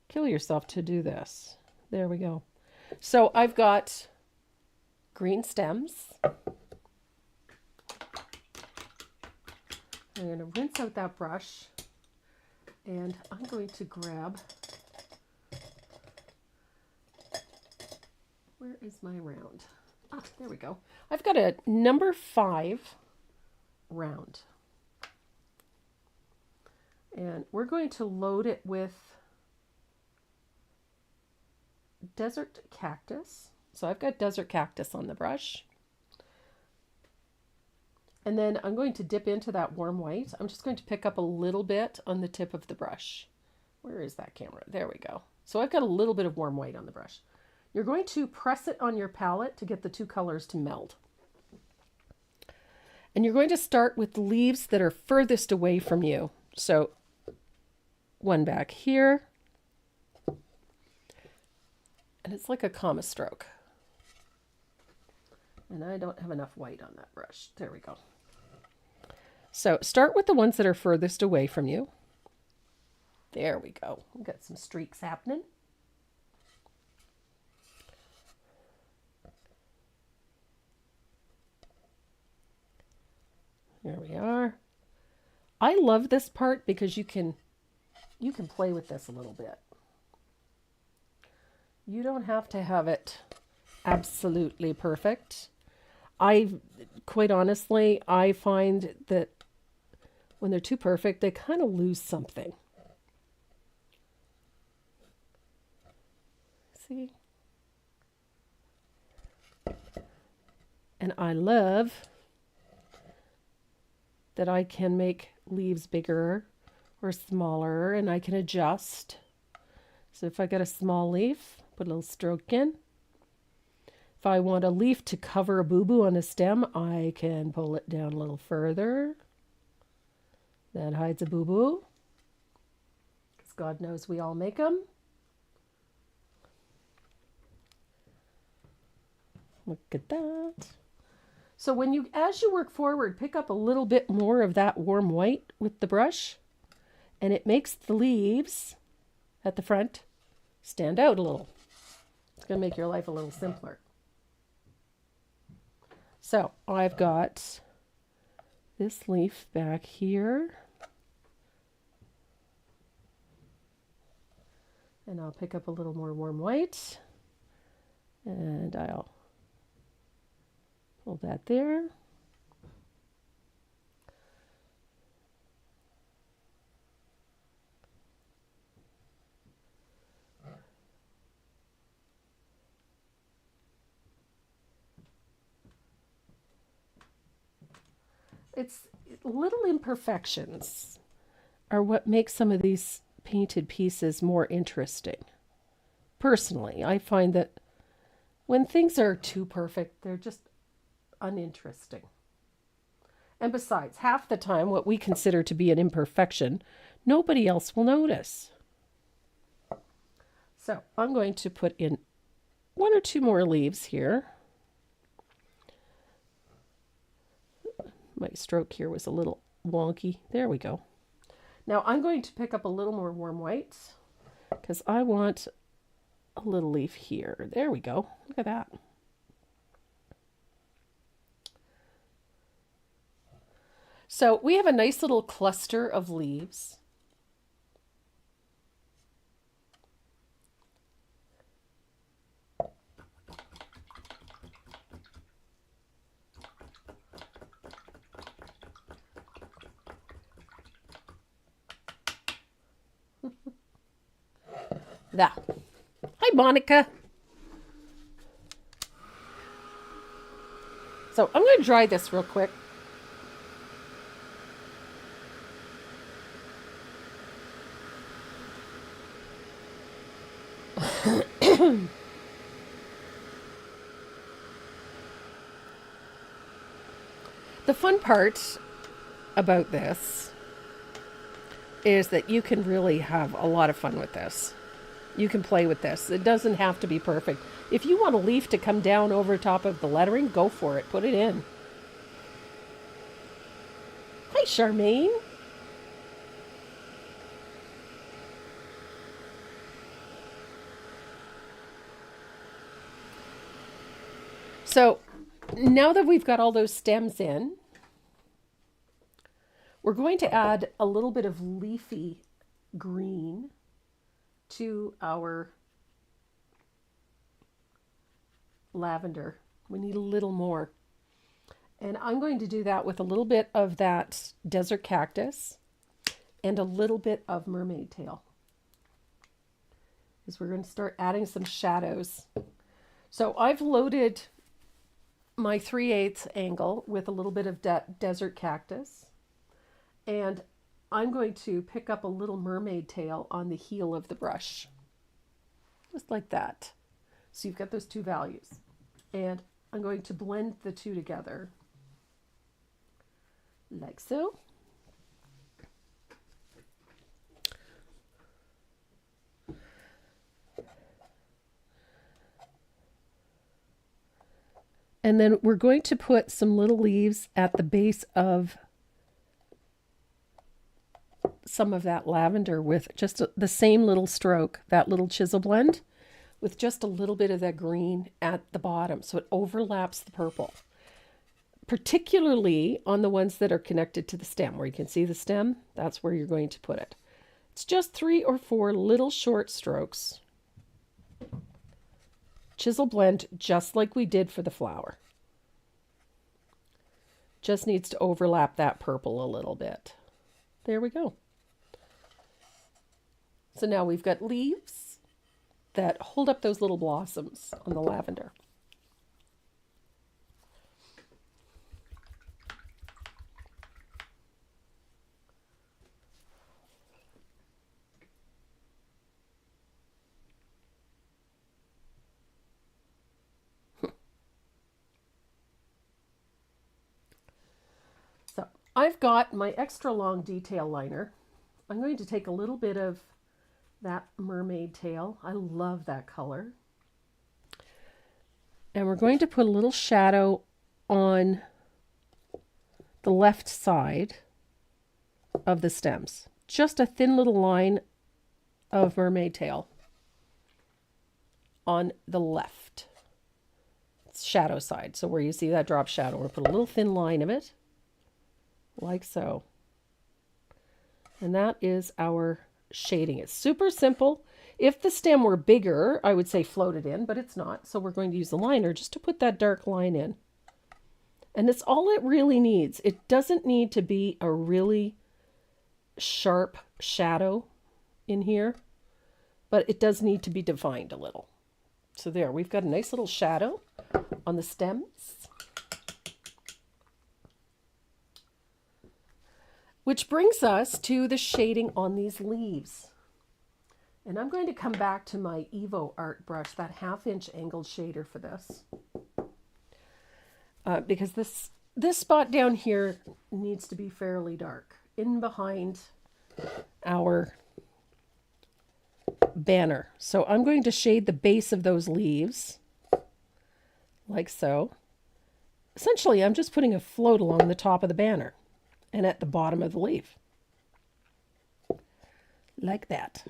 kill yourself to do this. There we go. So I've got green stems. I'm going to rinse out that brush, and I'm going to grab, where is my round? Ah, there we go. I've got a number 5 round. And we're going to load it with Desert Cactus. So I've got Desert Cactus on the brush. And then I'm going to dip into that warm white. I'm just going to pick up a little bit on the tip of the brush. Where is that camera? There we go. So I've got a little bit of warm white on the brush. You're going to press it on your palette to get the two colors to meld. And you're going to start with the leaves that are furthest away from you. So one back here. And it's like a comma stroke. And I don't have enough white on that brush. There we go. So start with the ones that are furthest away from you. There we go. We've got some streaks happening. There we are. I love this part because you can play with this a little bit. You don't have to have it absolutely perfect. Quite honestly, I find that when they're too perfect, they kind of lose something. See? And I love that I can make leaves bigger or smaller, and I can adjust. So if I got a small leaf, put a little stroke in. If I want a leaf to cover a boo-boo on a stem, I can pull it down a little further. That hides a boo-boo, because God knows we all make them. Look at that. So as you work forward, pick up a little bit more of that warm white with the brush, and it makes the leaves at the front stand out a little. It's going to make your life a little simpler. So I've got this leaf back here, and I'll pick up a little more warm white, and I'll pull that there. It's little imperfections are what makes some of these painted pieces more interesting. Personally, I find that when things are too perfect, they're just uninteresting. And besides, half the time, what we consider to be an imperfection, nobody else will notice. So I'm going to put in 1 or 2 more leaves here. My stroke here was a little wonky. There we go. Now I'm going to pick up a little more warm white because I want a little leaf here. There we go. Look at that. So we have a nice little cluster of leaves. That. Hi, Monica. So I'm going to dry this real quick. The fun part about this is that you can really have a lot of fun with this. You can play with this. It doesn't have to be perfect. If you want a leaf to come down over top of the lettering, go for it. Put it in. Hi, Charmaine. So now that we've got all those stems in, we're going to add a little bit of leafy green to our lavender. We need a little more. And I'm going to do that with a little bit of that desert cactus and a little bit of mermaid tail. Because we're going to start adding some shadows. So I've loaded my 3/8 angle with a little bit of desert cactus. And I'm going to pick up a little mermaid tail on the heel of the brush. Just like that. So you've got those two values. And I'm going to blend the two together. Like so. And then we're going to put some little leaves at the base of some of that lavender with just the same little stroke, that little chisel blend, with just a little bit of that green at the bottom so it overlaps the purple. Particularly on the ones that are connected to the stem, where you can see the stem, that's where you're going to put it. It's just 3 or 4 little short strokes. Chisel blend just like we did for the flower. Just needs to overlap that purple a little bit. There we go. So now we've got leaves that hold up those little blossoms on the lavender. So I've got my extra long detail liner. I'm going to take a little bit of that mermaid tail. I love that color. And we're going to put a little shadow on the left side of the stems. Just a thin little line of mermaid tail on the left shadow side. So where you see that drop shadow, we'll put a little thin line of it, like so. And that is our shading. It's super simple. If the stem were bigger, I would say float it in, but it's not. So we're going to use the liner just to put that dark line in. And it's all it really needs. It doesn't need to be a really sharp shadow in here, but it does need to be defined a little. So there, we've got a nice little shadow on the stems. Which brings us to the shading on these leaves. And I'm going to come back to my Evo art brush, that 1/2" angled shader for this. Because this spot down here needs to be fairly dark, in behind our banner. So I'm going to shade the base of those leaves, like so. Essentially, I'm just putting a float along the top of the banner and at the bottom of the leaf, like that.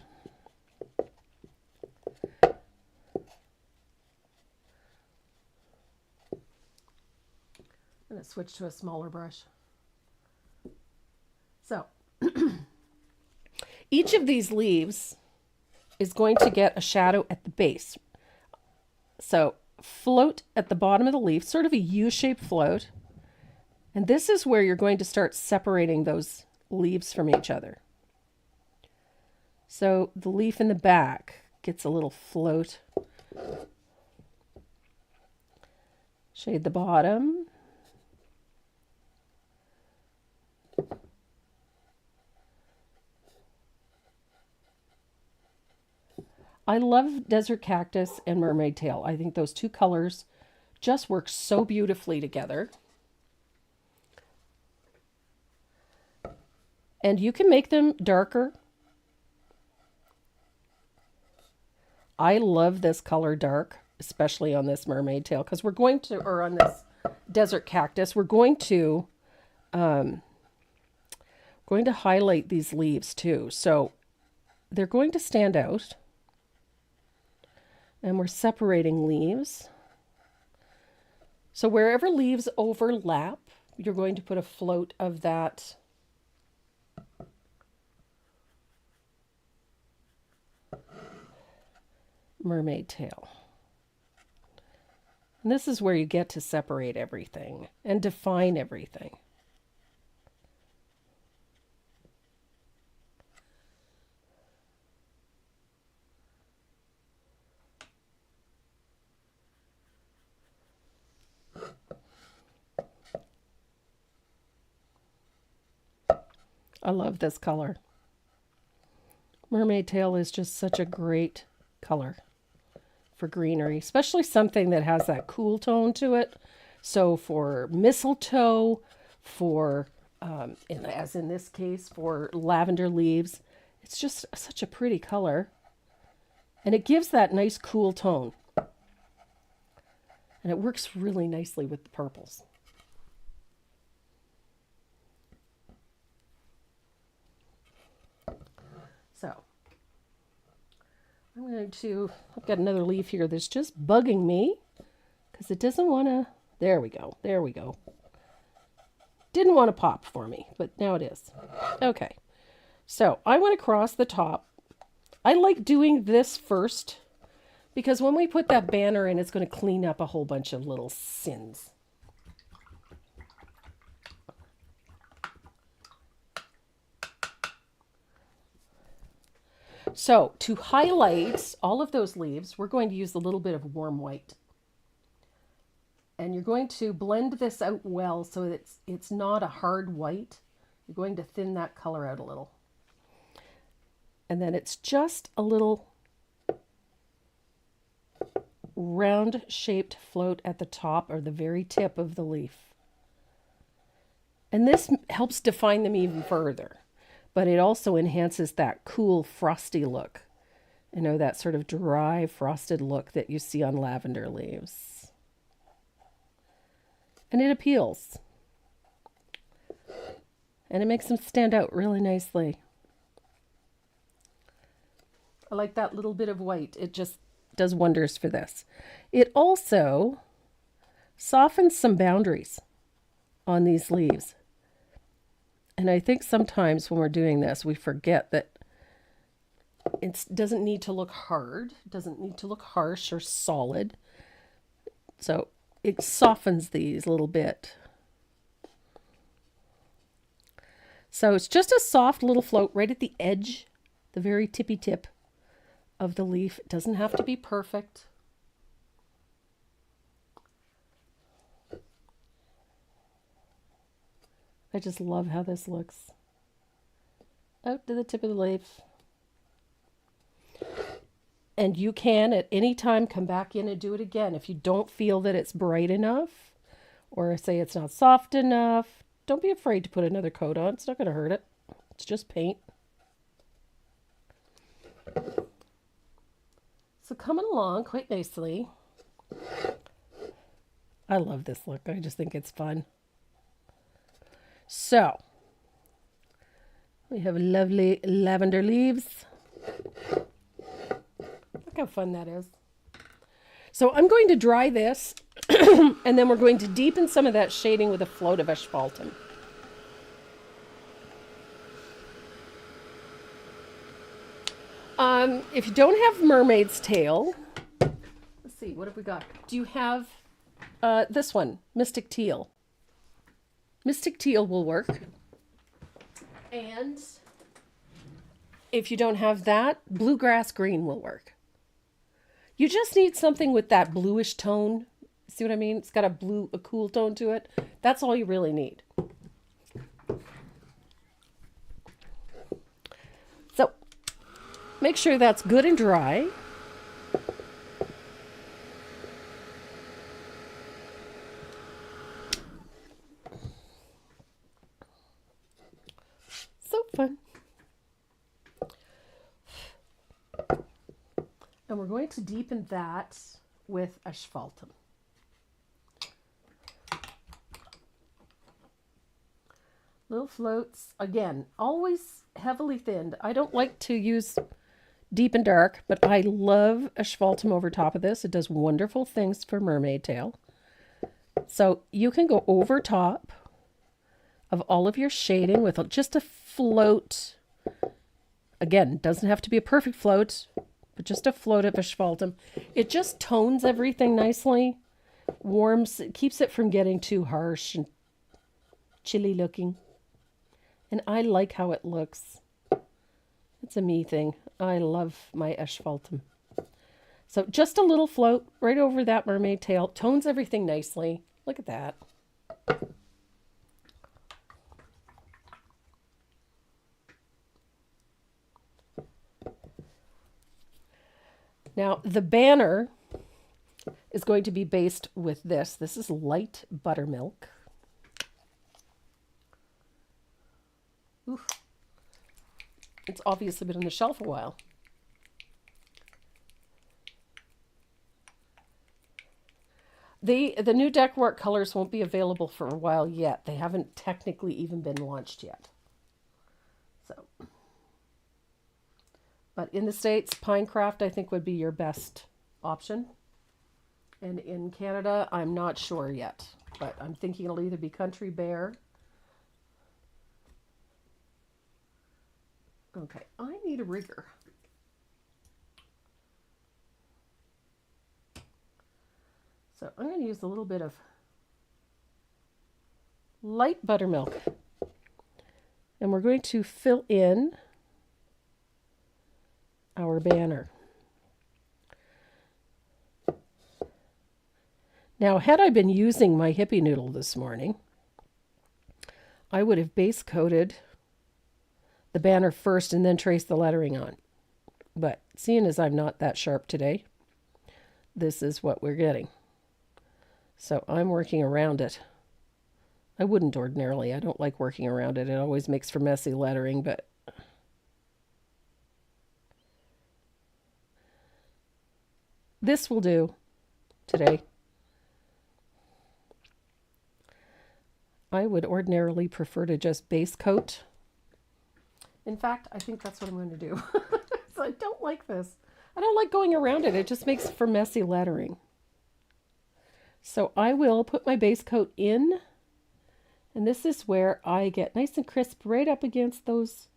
I'm going to switch to a smaller brush. So each of these leaves is going to get a shadow at the base. So float at the bottom of the leaf, sort of a U-shaped float. And this is where you're going to start separating those leaves from each other. So the leaf in the back gets a little float. Shade the bottom. I love desert cactus and mermaid tail. I think those two colors just work so beautifully together. And you can make them darker. I love this color dark, especially on this mermaid tail, because we're going to, or on this desert cactus, we're going to highlight these leaves too. So they're going to stand out. And we're separating leaves. So wherever leaves overlap, you're going to put a float of that mermaid tail. And this is where you get to separate everything and define everything. I love this color. Mermaid tail is just such a great color for greenery, especially something that has that cool tone to it. So for mistletoe, for, as in this case, for lavender leaves, it's just such a pretty color. And it gives that nice cool tone. And it works really nicely with the purples. So I've got another leaf here that's just bugging me because it doesn't want to, there we go. Didn't want to pop for me, but now it is. Okay, so I want to cross the top. I like doing this first because when we put that banner in, it's going to clean up a whole bunch of little sins. So to highlight all of those leaves, we're going to use a little bit of warm white. And you're going to blend this out well so that it's not a hard white. You're going to thin that color out a little. And then it's just a little round shaped float at the top or the very tip of the leaf. And this helps define them even further. But it also enhances that cool, frosty look. You know, that sort of dry, frosted look that you see on lavender leaves. And it appeals. And it makes them stand out really nicely. I like that little bit of white. It just does wonders for this. It also softens some boundaries on these leaves. And I think sometimes when we're doing this, we forget that it doesn't need to look hard. It doesn't need to look harsh or solid. So it softens these a little bit. So it's just a soft little float right at the edge, the very tippy tip of the leaf. It doesn't have to be perfect. I just love how this looks. Out to the tip of the leaf. And you can at any time come back in and do it again. If you don't feel that it's bright enough or say it's not soft enough, don't be afraid to put another coat on. It's not going to hurt it. It's just paint. So coming along quite nicely. I love this look. I just think it's fun. So, we have lovely lavender leaves. Look how fun that is. So I'm going to dry this And then we're going to deepen some of that shading with a float of asphaltum. If you don't have mermaid's tail, let's see, what have we got? Do you have this one, Mystic Teal? Mystic Teal will work. And if you don't have that, Bluegrass Green will work. You just need something with that bluish tone. See what I mean? It's got a cool tone to it. That's all you really need. So, make sure that's good and dry. So fun. And we're going to deepen that with asphaltum. Little floats. Again, always heavily thinned. I don't like to use deep and dark, but I love asphaltum over top of this. It does wonderful things for mermaid tail. So you can go over top of all of your shading with just a float. Again, doesn't have to be a perfect float, but just a float of asphaltum. It just tones everything nicely, warms, it keeps it from getting too harsh and chilly looking. And I like how it looks. It's a me thing. I love my asphaltum. So just a little float right over that mermaid tail. Tones everything nicely. Look at that. Now, the banner is going to be based with this. This is light buttermilk. Oof. It's obviously been on the shelf a while. The new Decor colors won't be available for a while yet. They haven't technically even been launched yet. So, but in the States, Pinecraft I think would be your best option. And in Canada, I'm not sure yet, but I'm thinking it'll either be Country Bear. Okay, I need a rigger. So I'm going to use a little bit of light buttermilk. And we're going to fill in our banner. Now, had I been using my hippie noodle this morning, I would have base coated the banner first and then trace the lettering on. But seeing as I'm not that sharp today, this is what we're getting. So I'm working around it. I wouldn't ordinarily. I don't like working around it. It always makes for messy lettering, but this will do today. I would ordinarily prefer to just base coat. In fact, I think that's what I'm going to do. So I don't like this. I don't like going around it. It just makes for messy lettering. So I will put my base coat in. And this is where I get nice and crisp right up against those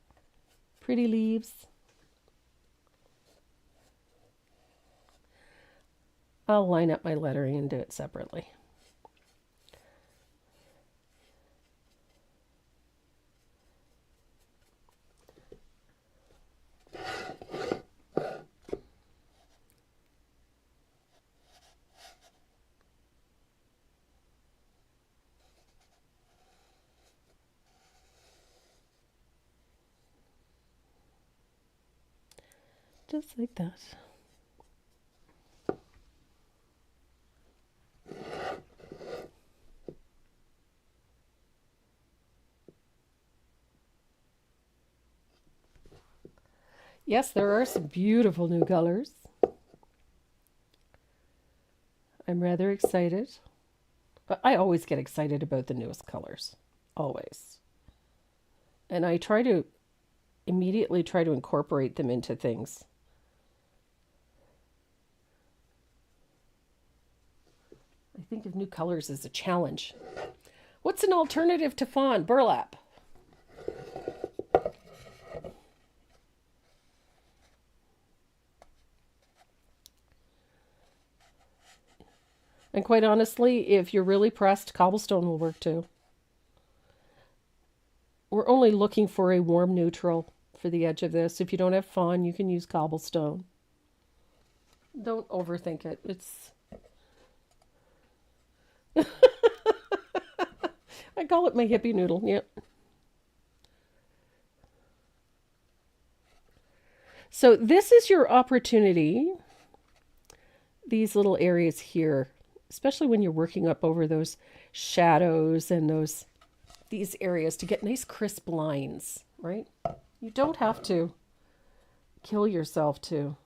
pretty leaves. I'll line up my lettering and do it separately. Just like that. Yes, there are some beautiful new colors. I'm rather excited. But I always get excited about the newest colors. Always. And I immediately try to incorporate them into things. I think of new colors as a challenge. What's an alternative to fawn? Burlap. And quite honestly, if you're really pressed, cobblestone will work too. We're only looking for a warm neutral for the edge of this. If you don't have fawn, you can use cobblestone. Don't overthink it. It's... I call it my hippie noodle. Yep. So this is your opportunity. These little areas here, especially when you're working up over those shadows and these areas, to get nice crisp lines, right? You don't have to kill yourself to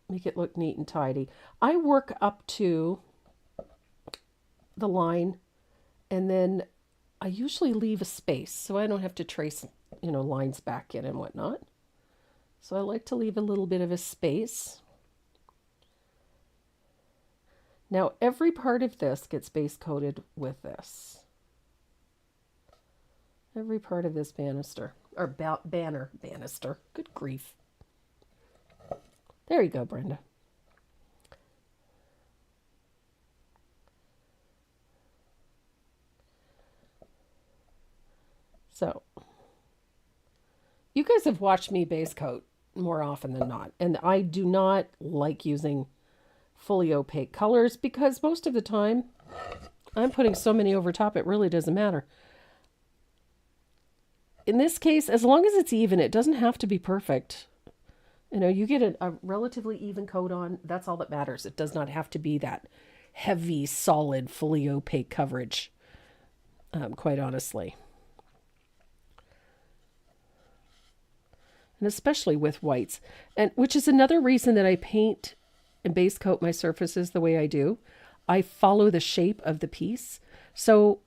make it look neat and tidy. I work up to the line, and then I usually leave a space so I don't have to trace, lines back in and whatnot. So I like to leave a little bit of a space. Now every part of this gets base coated with this. Every part of this banister, or banister. Good grief. There you go, Brenda. So, you guys have watched me base coat more often than not, and I do not like using fully opaque colors because most of the time I'm putting so many over top it really doesn't matter. In this case, as long as it's even, it doesn't have to be perfect. You get a relatively even coat on, that's all that matters. It does not have to be that heavy, solid, fully opaque coverage, quite honestly. And especially with whites, and which is another reason that I paint and base coat my surfaces the way I do. I follow the shape of the piece. So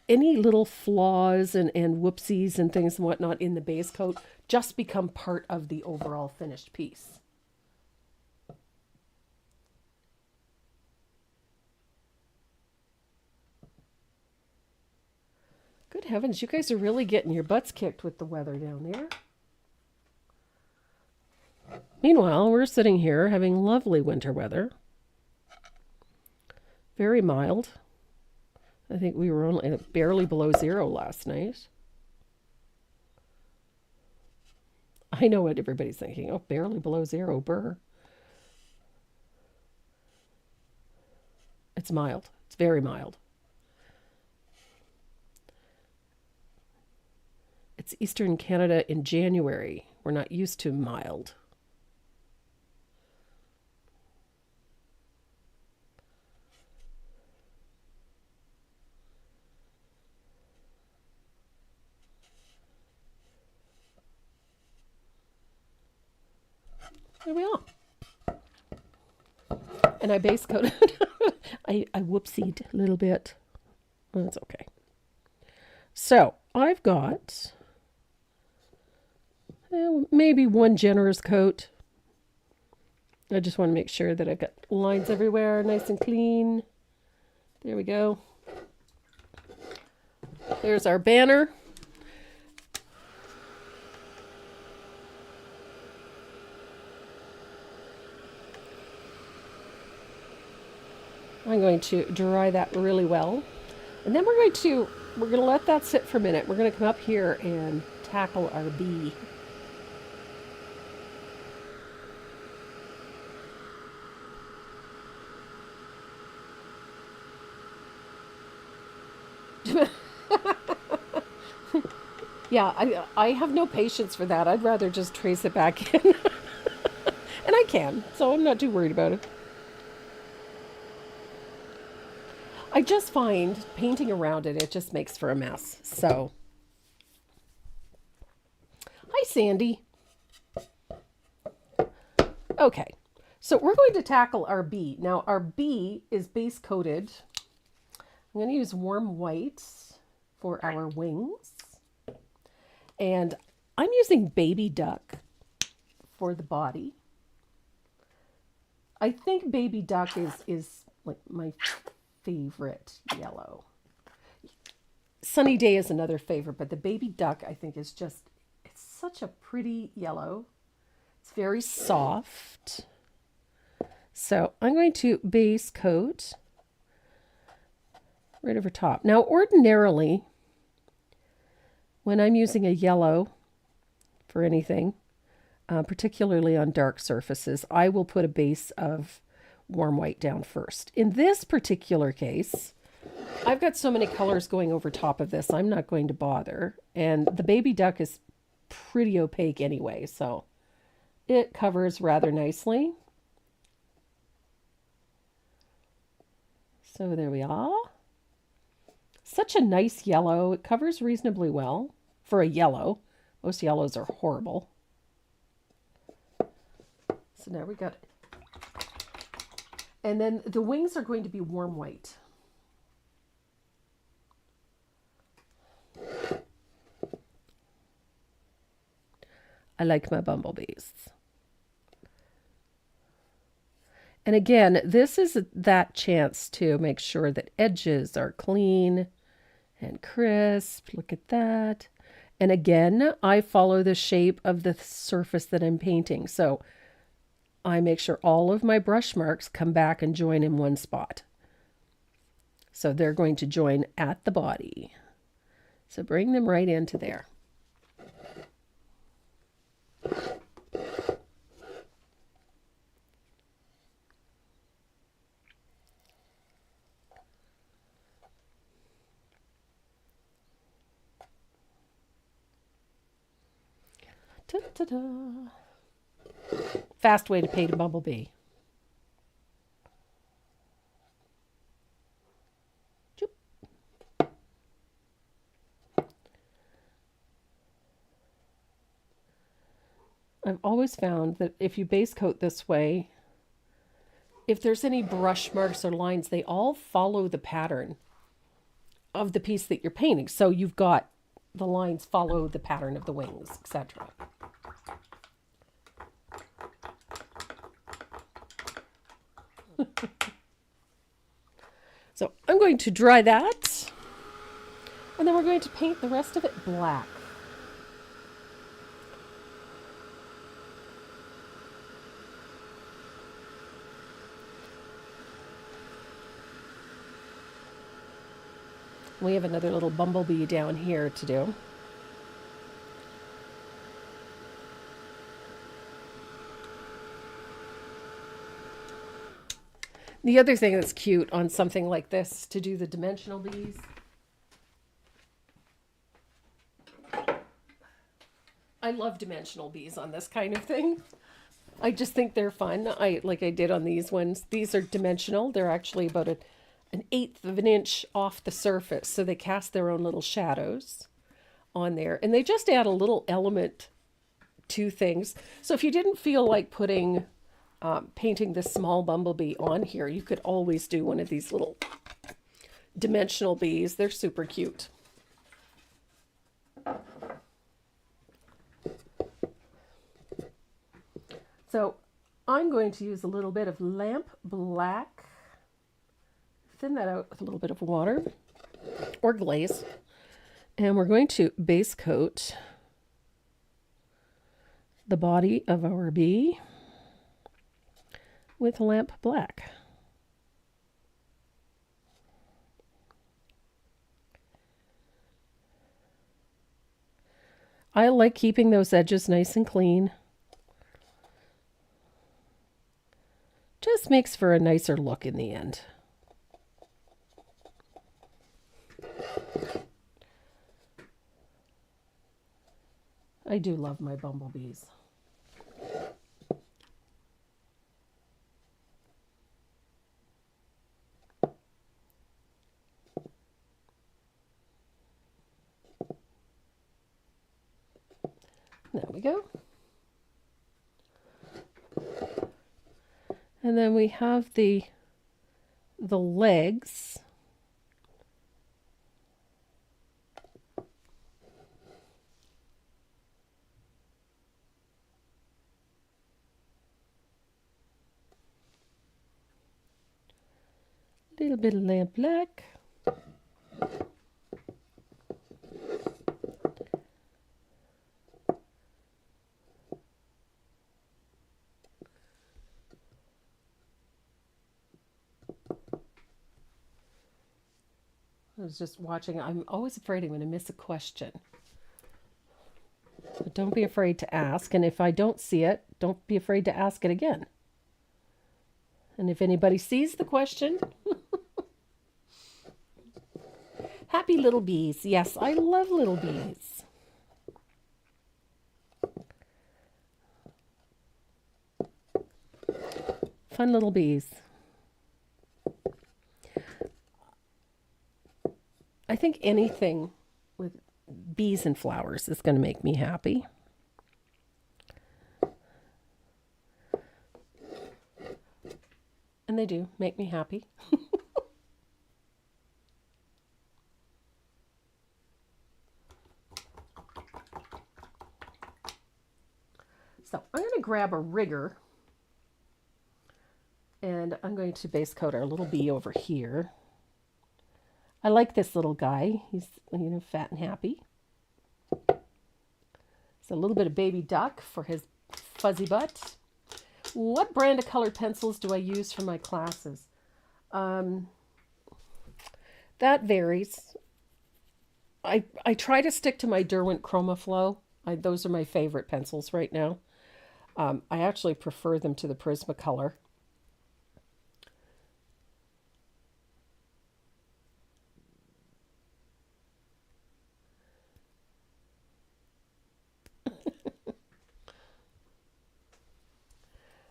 any little flaws and whoopsies and things and whatnot in the base coat just become part of the overall finished piece. Good heavens, you guys are really getting your butts kicked with the weather down there. Meanwhile, we're sitting here having lovely winter weather. Very mild. I think we were only barely below zero last night. I know what everybody's thinking. Oh, barely below zero, brr. It's mild. It's very mild. It's Eastern Canada in January. We're not used to mild. There we are. And I base coated. I whoopsied a little bit. Well, that's okay. So I've got maybe one generous coat. I just want to make sure that I've got lines everywhere, nice and clean. There we go. There's our banner. I'm going to dry that really well. And then we're going to let that sit for a minute. We're going to come up here and tackle our bee. Yeah, I have no patience for that. I'd rather just trace it back in. And I can, so I'm not too worried about it. I just find painting around it just makes for a mess. So, hi, Sandy. Okay, so we're going to tackle our bee. Now, our bee is base coated. I'm going to use warm white for our wings. And I'm using baby duck for the body. I think baby duck is like my favorite yellow. Sunny Day is another favorite, but the baby duck I think is just, it's such a pretty yellow. It's very soft. So I'm going to base coat right over top. Now ordinarily, when I'm using a yellow for anything, particularly on dark surfaces, I will put a base of warm white down first. In this particular case, I've got so many colors going over top of this, I'm not going to bother. And the baby duck is pretty opaque anyway, so it covers rather nicely. So there we are. Such a nice yellow. It covers reasonably well for a yellow. Most yellows are horrible. So now we got it. And then the wings are going to be warm white. I like my bumblebees. And again, this is that chance to make sure that edges are clean and crisp. Look at that. And again, I follow the shape of the surface that I'm painting. So I make sure all of my brush marks come back and join in one spot. So they're going to join at the body. So bring them right into there. Ta-da-da. Fast way to paint a bumblebee. I've always found that if you base coat this way, if there's any brush marks or lines, they all follow the pattern of the piece that you're painting. So you've got the lines follow the pattern of the wings, etc. So I'm going to dry that, and then we're going to paint the rest of it black. We have another little bumblebee down here to do. The other thing that's cute on something like this to do the dimensional bees, I love dimensional bees on this kind of thing. I just think they're fun. Like I did on these ones. These are dimensional. They're actually about an eighth of an inch off the surface. So they cast their own little shadows on there. And they just add a little element to things. So if you didn't feel like putting painting this small bumblebee on here, you could always do one of these little dimensional bees. They're super cute. So I'm going to use a little bit of lamp black, thin that out with a little bit of water or glaze, and we're going to base coat the body of our bee with lamp black. I like keeping those edges nice and clean. Just makes for a nicer look in the end. I do love my bumblebees. There we go. And then we have the legs. little bit of lamp black. I was just watching. I'm always afraid I'm going to miss a question. But don't be afraid to ask. And if I don't see it, don't be afraid to ask it again. And if anybody sees the question, happy little bees. Yes, I love little bees. Fun little bees. I think anything with bees and flowers is going to make me happy. And they do make me happy. So I'm going to grab a rigger and I'm going to base coat our little bee over here. I like this little guy. He's, fat and happy. So a little bit of baby duck for his fuzzy butt. What brand of colored pencils do I use for my classes? That varies. I try to stick to my Derwent Chroma Flow. Those are my favorite pencils right now. I actually prefer them to the Prismacolor.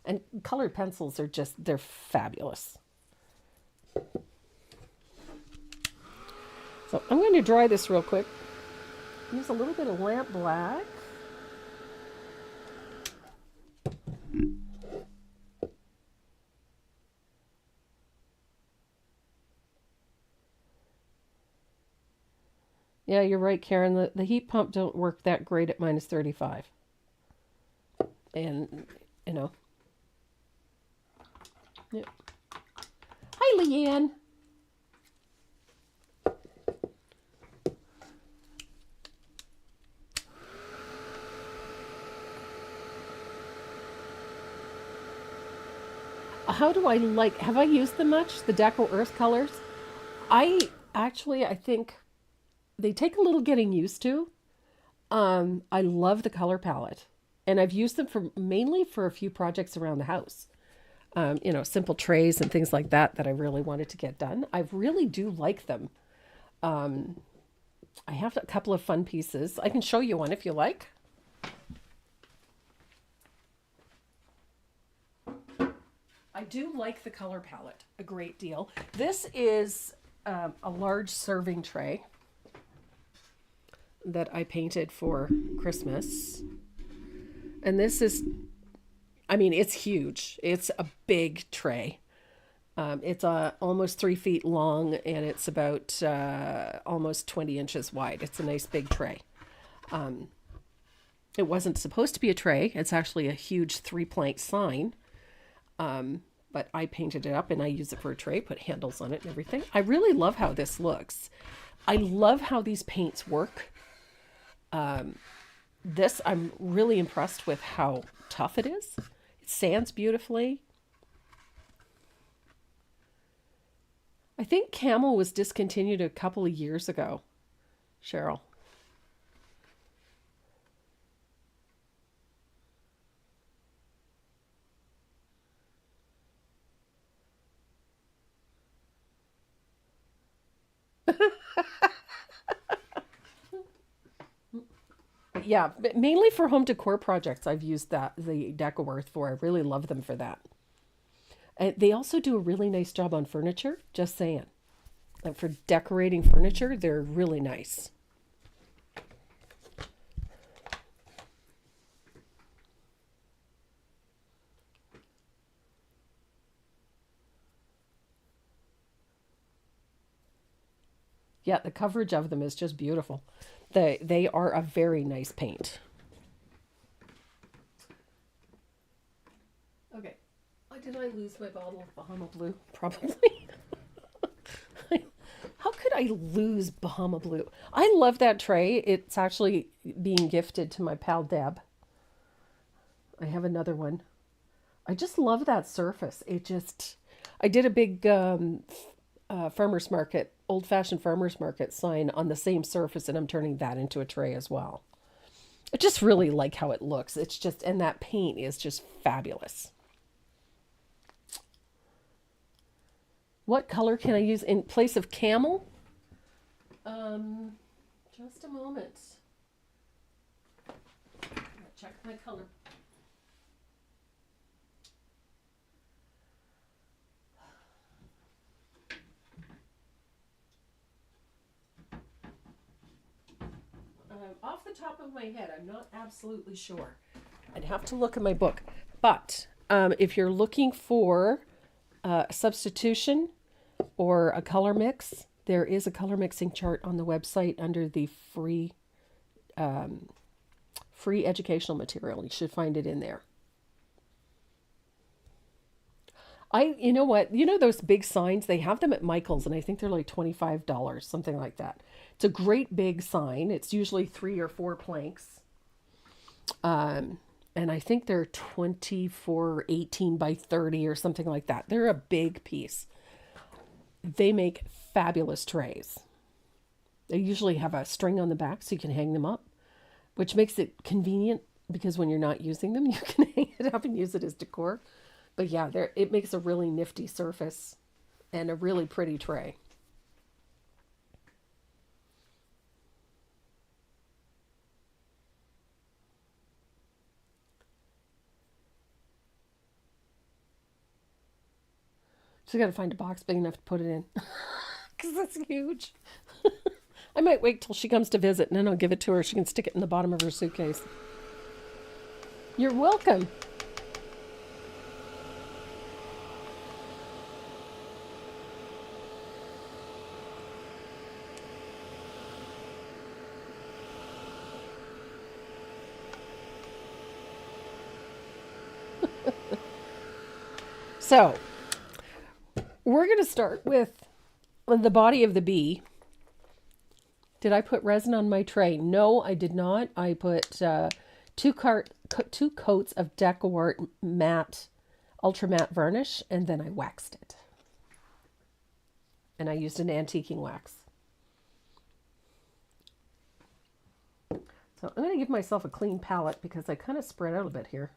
And colored pencils are they're fabulous. So I'm going to dry this real quick. Use a little bit of lamp black. Yeah, you're right, Karen. The heat pump don't work that great at minus 35. And, Yep. Hi, Leanne. How do I have I used them much? The Deco Earth colors? I think they take a little getting used to. I love the color palette. And I've used them mainly for a few projects around the house. Simple trays and things like that I really wanted to get done. I really do like them. I have a couple of fun pieces. I can show you one if you like. I do like the color palette a great deal. This is a large serving tray that I painted for Christmas. And this is, it's huge. It's a big tray. It's almost 3 feet long and it's about almost 20 inches wide. It's a nice big tray. It wasn't supposed to be a tray. It's actually a huge 3-plank sign. But I painted it up and I use it for a tray, put handles on it and everything. I really love how this looks. I love how these paints work. This, I'm really impressed with how tough it is. It sands beautifully. I think Camel was discontinued a couple of years ago, Cheryl. Yeah, but mainly for home decor projects, I've used the Deco Earth for. I really love them for that. They also do a really nice job on furniture, just saying. Like for decorating furniture, they're really nice. Yeah, the coverage of them is just beautiful. They are a very nice paint. Okay. Did I lose my bottle of Bahama Blue? Probably. I lose Bahama Blue? I love that tray. It's actually being gifted to my pal Deb. I have another one. I just love that surface. I did a big farmer's market, old fashioned farmer's market sign on the same surface, and I'm turning that into a tray as well. I just really like how it looks. And that paint is just fabulous. What color can I use in place of camel? Just a moment. I'm gonna check my color. Off the top of my head, I'm not absolutely sure. I'd have to look at my book. But if you're looking for a substitution or a color mix, there is a color mixing chart on the website under the free educational material. You should find it in there. You know what? You know those big signs? They have them at Michael's, and I think they're like $25, something like that. It's a great big sign. It's usually 3 or 4 planks. And I think they're 24/18 by 30 or something like that. They're a big piece. They make fabulous trays. They usually have a string on the back so you can hang them up, which makes it convenient because when you're not using them, you can hang it up and use it as decor. But yeah, it makes a really nifty surface and a really pretty tray. Just got to find a box big enough to put it in because that's huge. I might wait till she comes to visit and then I'll give it to her. She can stick it in the bottom of her suitcase. You're welcome. So, we're going to start with the body of the bee. Did I put resin on my tray? No, I did not. I put two coats of Decawart matte, ultra matte varnish, and then I waxed it. And I used an antiquing wax. So I'm going to give myself a clean palette because I kind of spread out a bit here.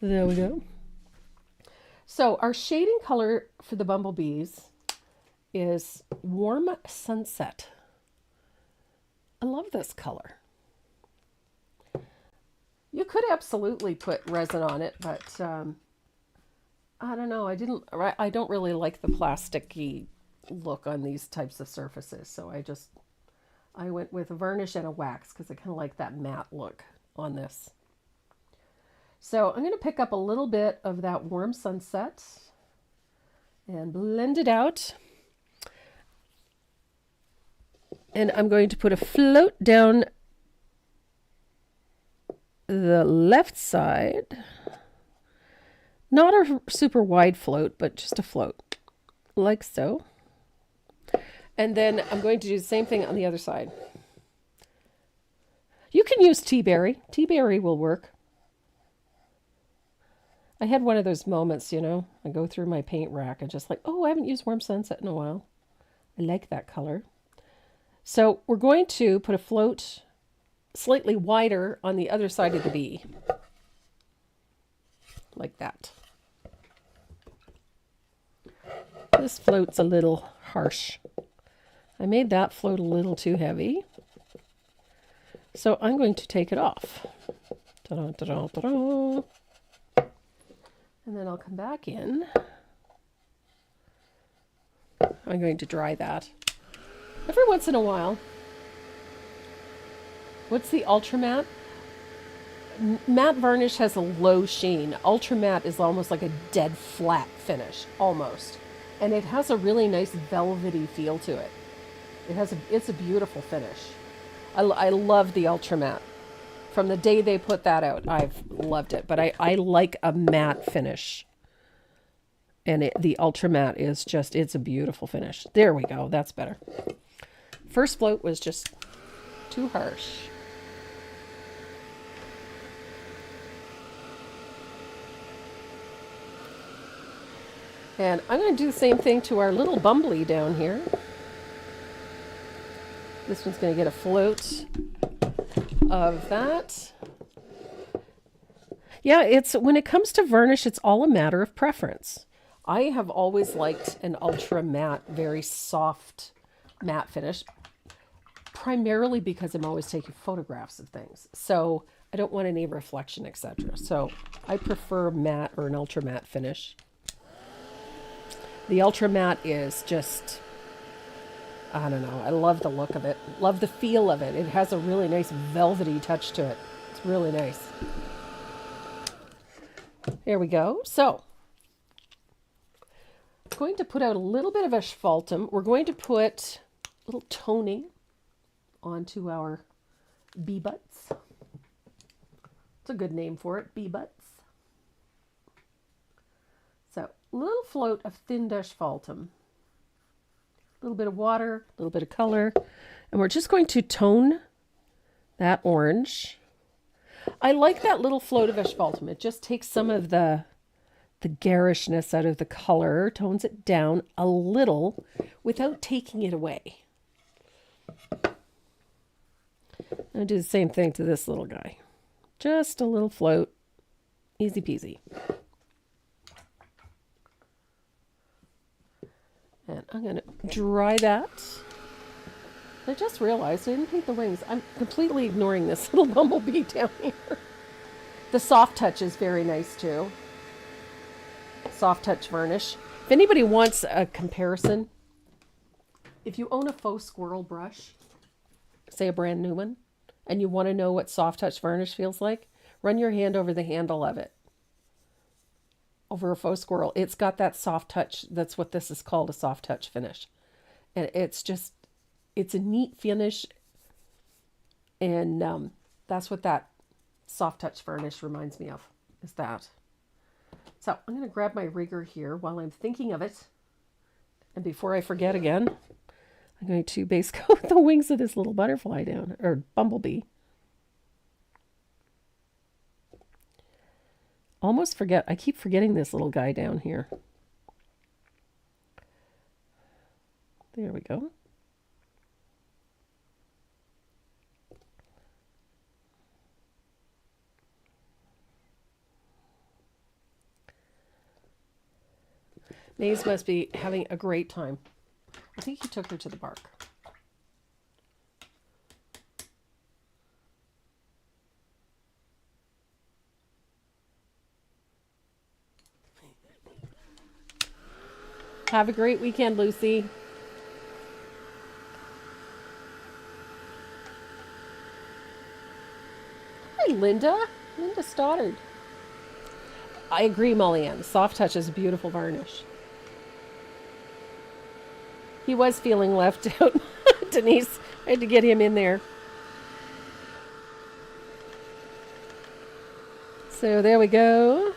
There we go. So our shading color for the bumblebees is Warm Sunset. I love this color. You could absolutely put resin on it, but I don't know. I don't really like the plasticky look on these types of surfaces. So I went with a varnish and a wax because I kind of like that matte look on this. So I'm going to pick up a little bit of that Warm Sunset and blend it out. And I'm going to put a float down the left side. Not a super wide float, but just a float, like so. And then I'm going to do the same thing on the other side. You can use tea berry. Tea berry will work. I had one of those moments, I go through my paint rack and just like, oh, I haven't used Warm Sunset in a while. I like that color. So we're going to put a float slightly wider on the other side of the bee. Like that. This float's a little harsh. I made that float a little too heavy. So I'm going to take it off. Ta-da, ta-da, ta-da. And then I'll come back in. I'm going to dry that. Every once in a while. What's the Ultra Matte? Matte varnish has a low sheen. Ultra Matte is almost like a dead flat finish, almost. And it has a really nice velvety feel to it. It's a beautiful finish. I love the Ultra Matte. From the day they put that out, I've loved it. But I like a matte finish. And the ultra matte is just, it's a beautiful finish. There we go. That's better. First float was just too harsh. And I'm going to do the same thing to our little bumblebee down here. This one's going to get a float of that. Yeah, it's when it comes to varnish, it's all a matter of preference. I have always liked an ultra matte, very soft matte finish, primarily because I'm always taking photographs of things. So I don't want any reflection, etc. So I prefer matte or an ultra matte finish. The ultra matte is just, I don't know, I love the look of it. Love the feel of it. It has a really nice velvety touch to it. It's really nice. There we go. So I'm going to put out a little bit of asphaltum. We're going to put a little toning onto our bee butts. It's a good name for it, bee butts. So a little float of thinned asphaltum. A little bit of water, a little bit of color. And we're just going to tone that orange. I like that little float of asphaltum. It just takes some of the garishness out of the color, tones it down a little without taking it away. I'll do the same thing to this little guy. Just a little float. Easy peasy. And I'm going to dry that. I just realized I didn't paint the wings. I'm completely ignoring this little bumblebee down here. The soft touch is very nice too. Soft touch varnish. If anybody wants a comparison, if you own a faux squirrel brush, say a brand new one, and you want to know what soft touch varnish feels like, run your hand over the handle of it. Over a faux squirrel. It's got that soft touch. That's what this is called, a soft touch finish. And it's just, it's a neat finish. And that's what that soft touch varnish reminds me of, is that. So I'm going to grab my rigger here while I'm thinking of it. And before I forget again, I'm going to base coat the wings of this little butterfly down, or bumblebee. Almost forget. I keep forgetting this little guy down here. There we go. Maze must be having a great time. I think he took her to the park. Have a great weekend, Lucy. Hi, Linda. Linda Stoddard. I agree, Molly-Ann. Soft touch is a beautiful varnish. He was feeling left out, Denise. I had to get him in there. So there we go.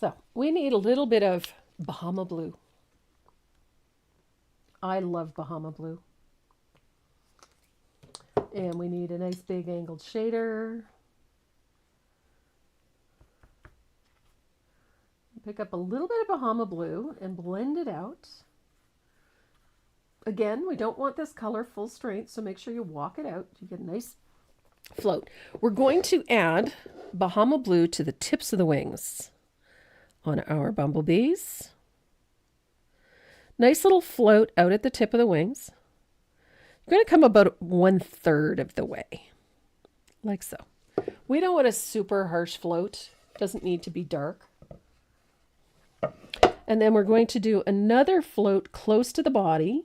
So we need a little bit of Bahama blue. I love Bahama blue. And we need a nice big angled shader. Pick up a little bit of Bahama blue and blend it out. Again, we don't want this color full strength, so make sure you walk it out. You get a nice float. We're going to add Bahama blue to the tips of the wings on our bumblebees. Nice little float out at the tip of the wings. You're going to come about 1/3 of the way, like so. We don't want a super harsh float. It doesn't need to be dark. And then we're going to do another float close to the body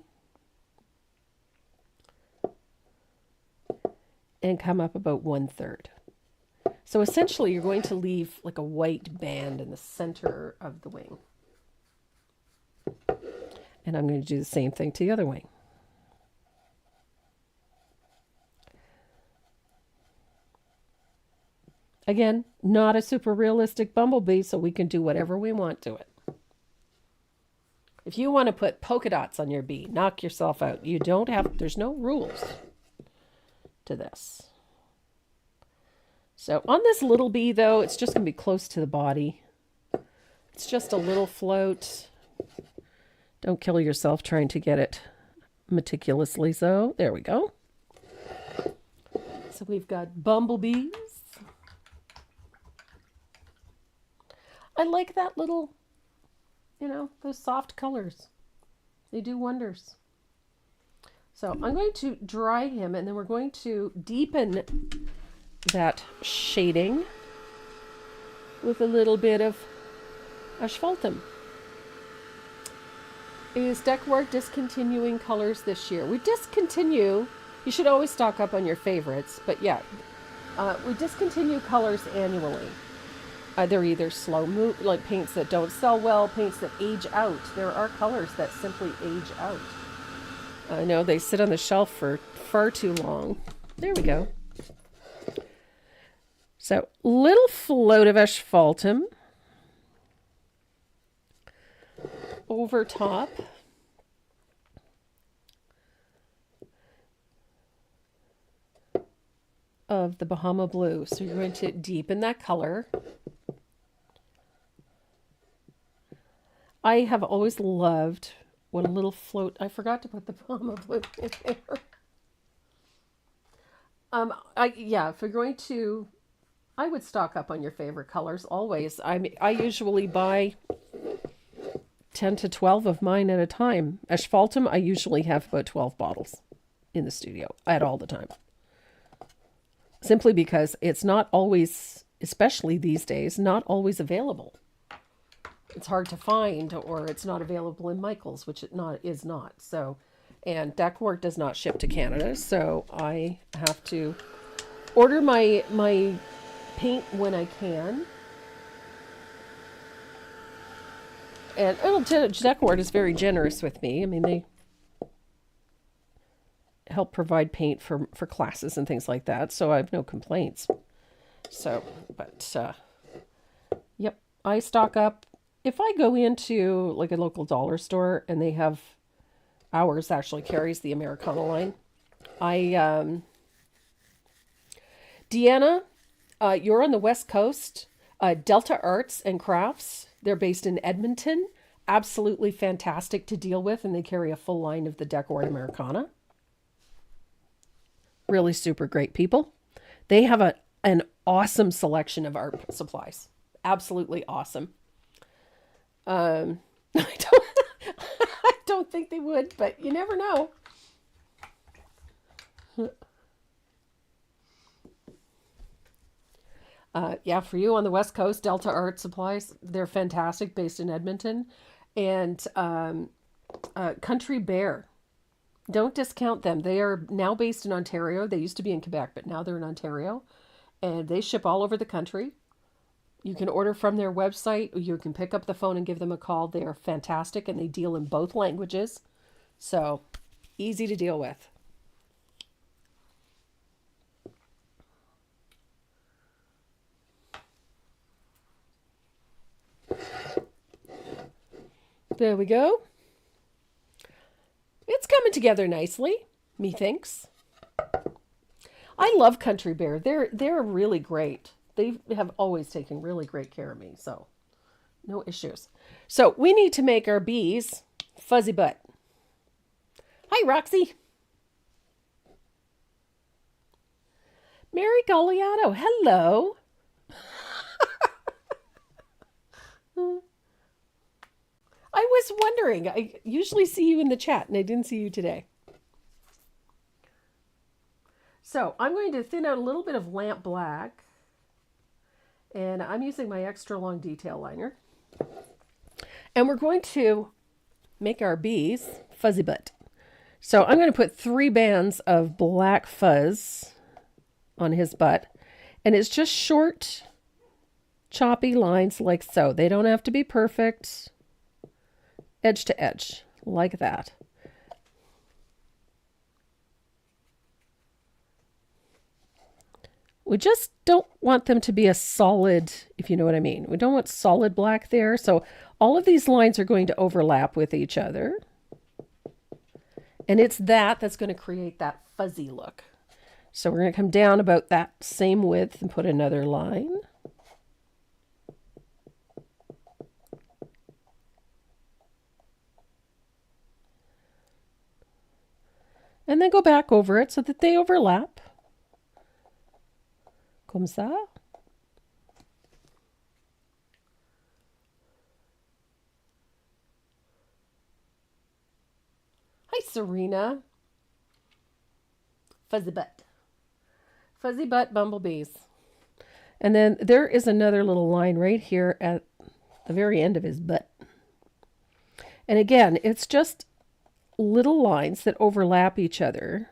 and come up about 1/3. So essentially you're going to leave like a white band in the center of the wing. And I'm going to do the same thing to the other wing. Again, not a super realistic bumblebee, so we can do whatever we want to it. If you want to put polka dots on your bee, knock yourself out. You don't have, there's no rules to this. So on this little bee, though, it's just going to be close to the body. It's just a little float. Don't kill yourself trying to get it meticulously. So there we go. So we've got bumblebees. I like that little, you know, those soft colors. They do wonders. So I'm going to dry him, and then we're going to deepen that shading with a little bit of asphaltum. Is Decor discontinuing colors this year? We discontinue. You should always stock up on your favorites, but yeah, we discontinue colors annually. They're either slow move, like paints that don't sell well, paints that age out. There are colors that simply age out. I know they sit on the shelf for far too long. There we go. So, little float of asphaltum over top. Of the Bahama blue. So you're going to deepen that color. I have always loved what a little float. I forgot to put the Bahama blue in there. If you're going to, I would stock up on your favorite colors always. I usually buy 10 to 12 of mine at a time. Asphaltum, I usually have about 12 bottles in the studio at all the time. Simply because it's not always, especially these days, not always available. It's hard to find, or it's not available in Michael's, which it is not. So, and Decor does not ship to Canada, so I have to order my paint when I can. And Decor is very generous with me. I mean, they help provide paint for classes and things like that, so I have no complaints. So, but yep, I stock up. If I go into like a local dollar store and they have, ours actually carries the Americana line. Deanna, you're on the West Coast. Delta Arts and Crafts, they're based in Edmonton. Absolutely fantastic to deal with, and they carry a full line of the Decor Americana. Really super great people. They have an awesome selection of art supplies. Absolutely awesome. I don't think they would, but you never know. For you on the West Coast, Delta Art Supplies, they're fantastic, based in Edmonton. And Country Bear. Don't discount them. They are now based in Ontario. They used to be in Quebec, but now they're in Ontario. And they ship all over the country. You can order from their website. Or you can pick up the phone and give them a call. They are fantastic, and they deal in both languages. So, easy to deal with. There we go. It's coming together nicely, methinks. I love Country Bear. They're really great. They have always taken really great care of me, so no issues. So we need to make our bees fuzzy butt. Hi, Roxy. Mary Galliano, hello. I was wondering. I usually see you in the chat, and I didn't see you today. So I'm going to thin out a little bit of lamp black. And I'm using my extra long detail liner. And we're going to make our bees fuzzy butt. So I'm going to put 3 bands of black fuzz on his butt. And it's just short, choppy lines like so. They don't have to be perfect. Edge to edge, like that. We just don't want them to be a solid, if you know what I mean. We don't want solid black there. So all of these lines are going to overlap with each other. And it's that's going to create that fuzzy look. So we're going to come down about that same width and put another line. And then go back over it so that they overlap. Comme ça. Hi, Serena. Fuzzy butt. Fuzzy butt bumblebees. And then there is another little line right here at the very end of his butt. And again, it's just little lines that overlap each other,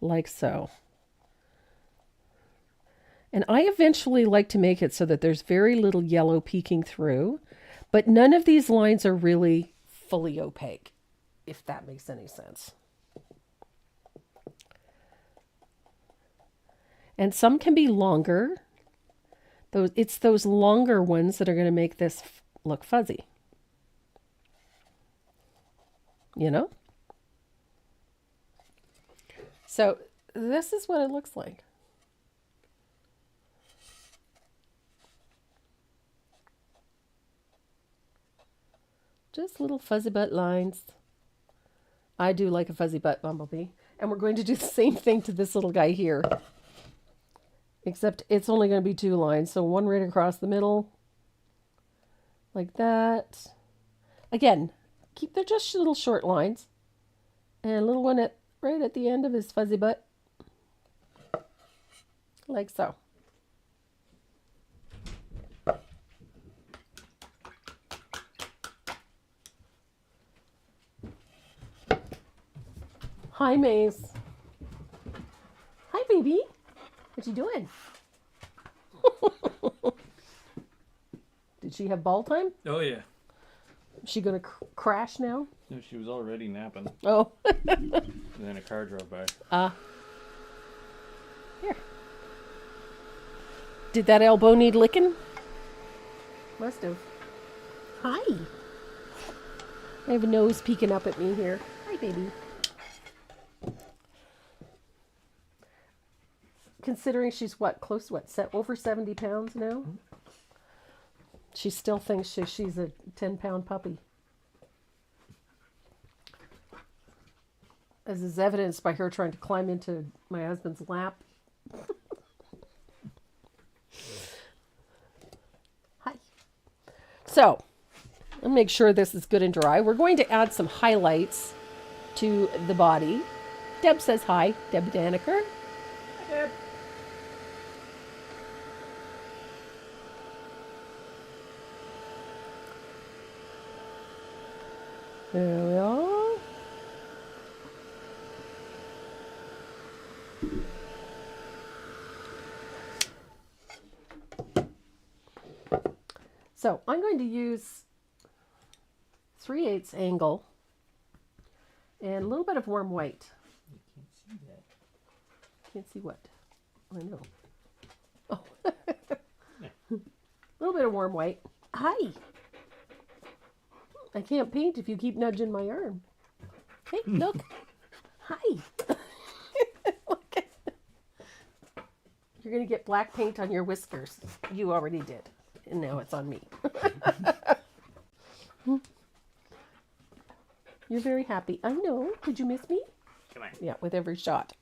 like so. And I eventually like to make it so that there's very little yellow peeking through, but none of these lines are really fully opaque, if that makes any sense. And some can be longer. It's those longer ones that are going to make this look fuzzy. You know? So this is what it looks like. Just little fuzzy butt lines. I do like a fuzzy butt bumblebee. And we're going to do the same thing to this little guy here. Except it's only going to be 2 lines. So one right across the middle. Like that. Again, they're just little short lines. And a little one right at the end of his fuzzy butt. Like so. Hi, Maze. Hi, baby. What you doing? Did she have ball time? Oh, yeah. Is she going to crash now? No, she was already napping. Oh. And then a car drove by. Here. Did that elbow need licking? Must have. Hi. I have a nose peeking up at me here. Hi, baby. Considering she's over 70 pounds now? She still thinks she's a 10-pound puppy. As is evidenced by her trying to climb into my husband's lap. Hi. So, I'll make sure this is good and dry. We're going to add some highlights to the body. Deb says hi. Deb Daniker. Hi, Deb. There we are. So I'm going to use 3/8 angle and a little bit of warm white. You can't see that. Can't see what? I know. Oh. A little bit of warm white. Hi. I can't paint if you keep nudging my arm. Hey, look. Hi. Look. You're going to get black paint on your whiskers. You already did. And now it's on me. You're very happy. I know. Did you miss me? Come on. Yeah, with every shot.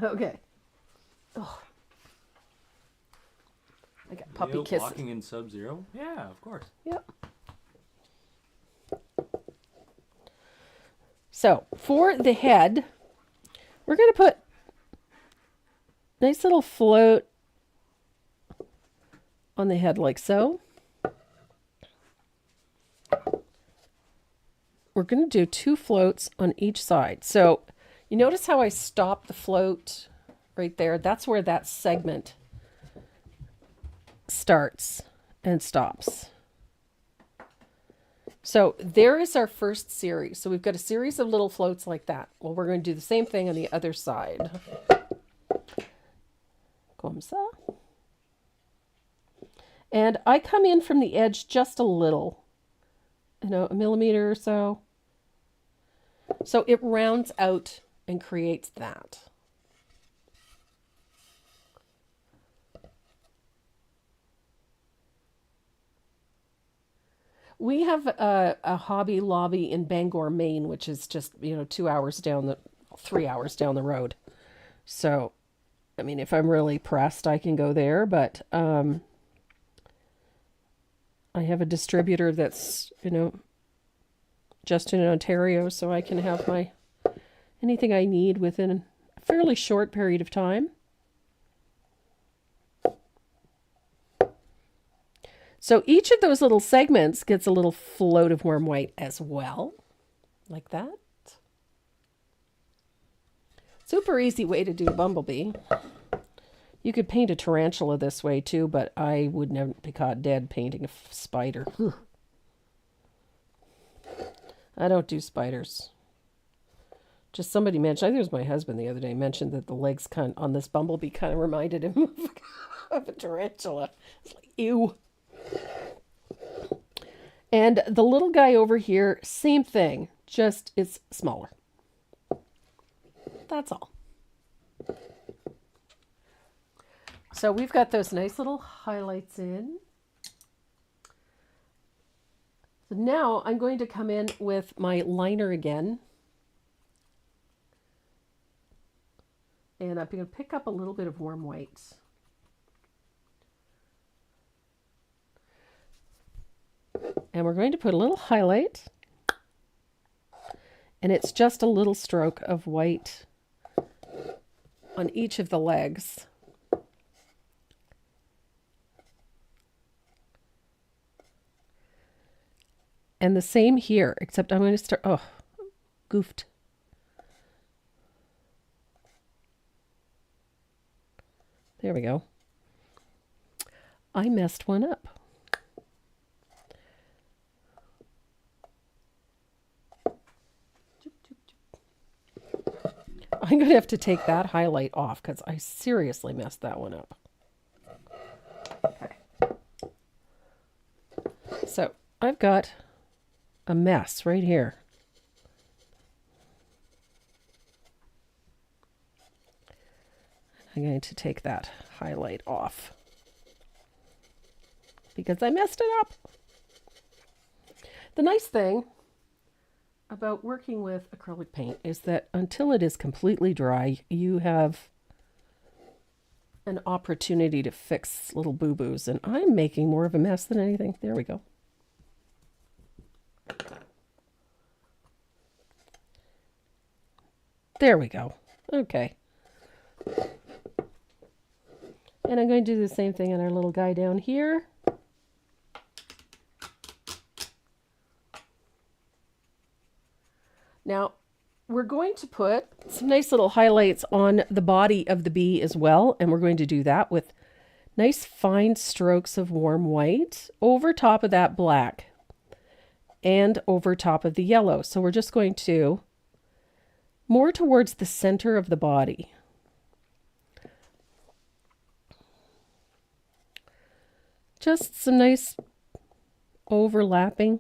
Okay. Oh. I got puppy kisses. Walking in Sub-Zero? Yeah, of course. Yep. So, for the head, we're going to put nice little float on the head like so. We're going to do 2 floats on each side. So, you notice how I stopped the float right there? That's where that segment starts and stops. So there is our first series. So we've got a series of little floats like that. Well, we're going to do the same thing on the other side. Comme ça. And I come in from the edge just a little, a millimeter or so. So it rounds out and creates that. We have a Hobby Lobby in Bangor, Maine, which is just, 3 hours down the road. So, I mean, if I'm really pressed, I can go there, but I have a distributor that's, just in Ontario, so I can have anything I need within a fairly short period of time. So each of those little segments gets a little float of warm white as well, like that. Super easy way to do a bumblebee. You could paint a tarantula this way too, but I would never be caught dead painting a spider. I don't do spiders. Just somebody mentioned, I think it was my husband the other day, mentioned that the legs on this bumblebee kind of reminded him of a tarantula. It's like, ew. And the little guy over here, same thing, just it's smaller. That's all. So we've got those nice little highlights in. So now I'm going to come in with my liner again. And I'm going to pick up a little bit of warm white. And we're going to put a little highlight. And it's just a little stroke of white on each of the legs. And the same here, except I'm going to start, goofed. There we go. I messed one up. I'm going to have to take that highlight off because I seriously messed that one up. Okay. So I've got a mess right here. I'm going to take that highlight off because I messed it up. The nice thing about working with acrylic paint is that until it is completely dry, you have an opportunity to fix little boo-boos, and I'm making more of a mess than anything. There we go. There we go. Okay. And I'm going to do the same thing on our little guy down here. Now, we're going to put some nice little highlights on the body of the bee as well, and we're going to do that with nice fine strokes of warm white over top of that black and over top of the yellow. So we're just going to more towards the center of the body. Just some nice overlapping.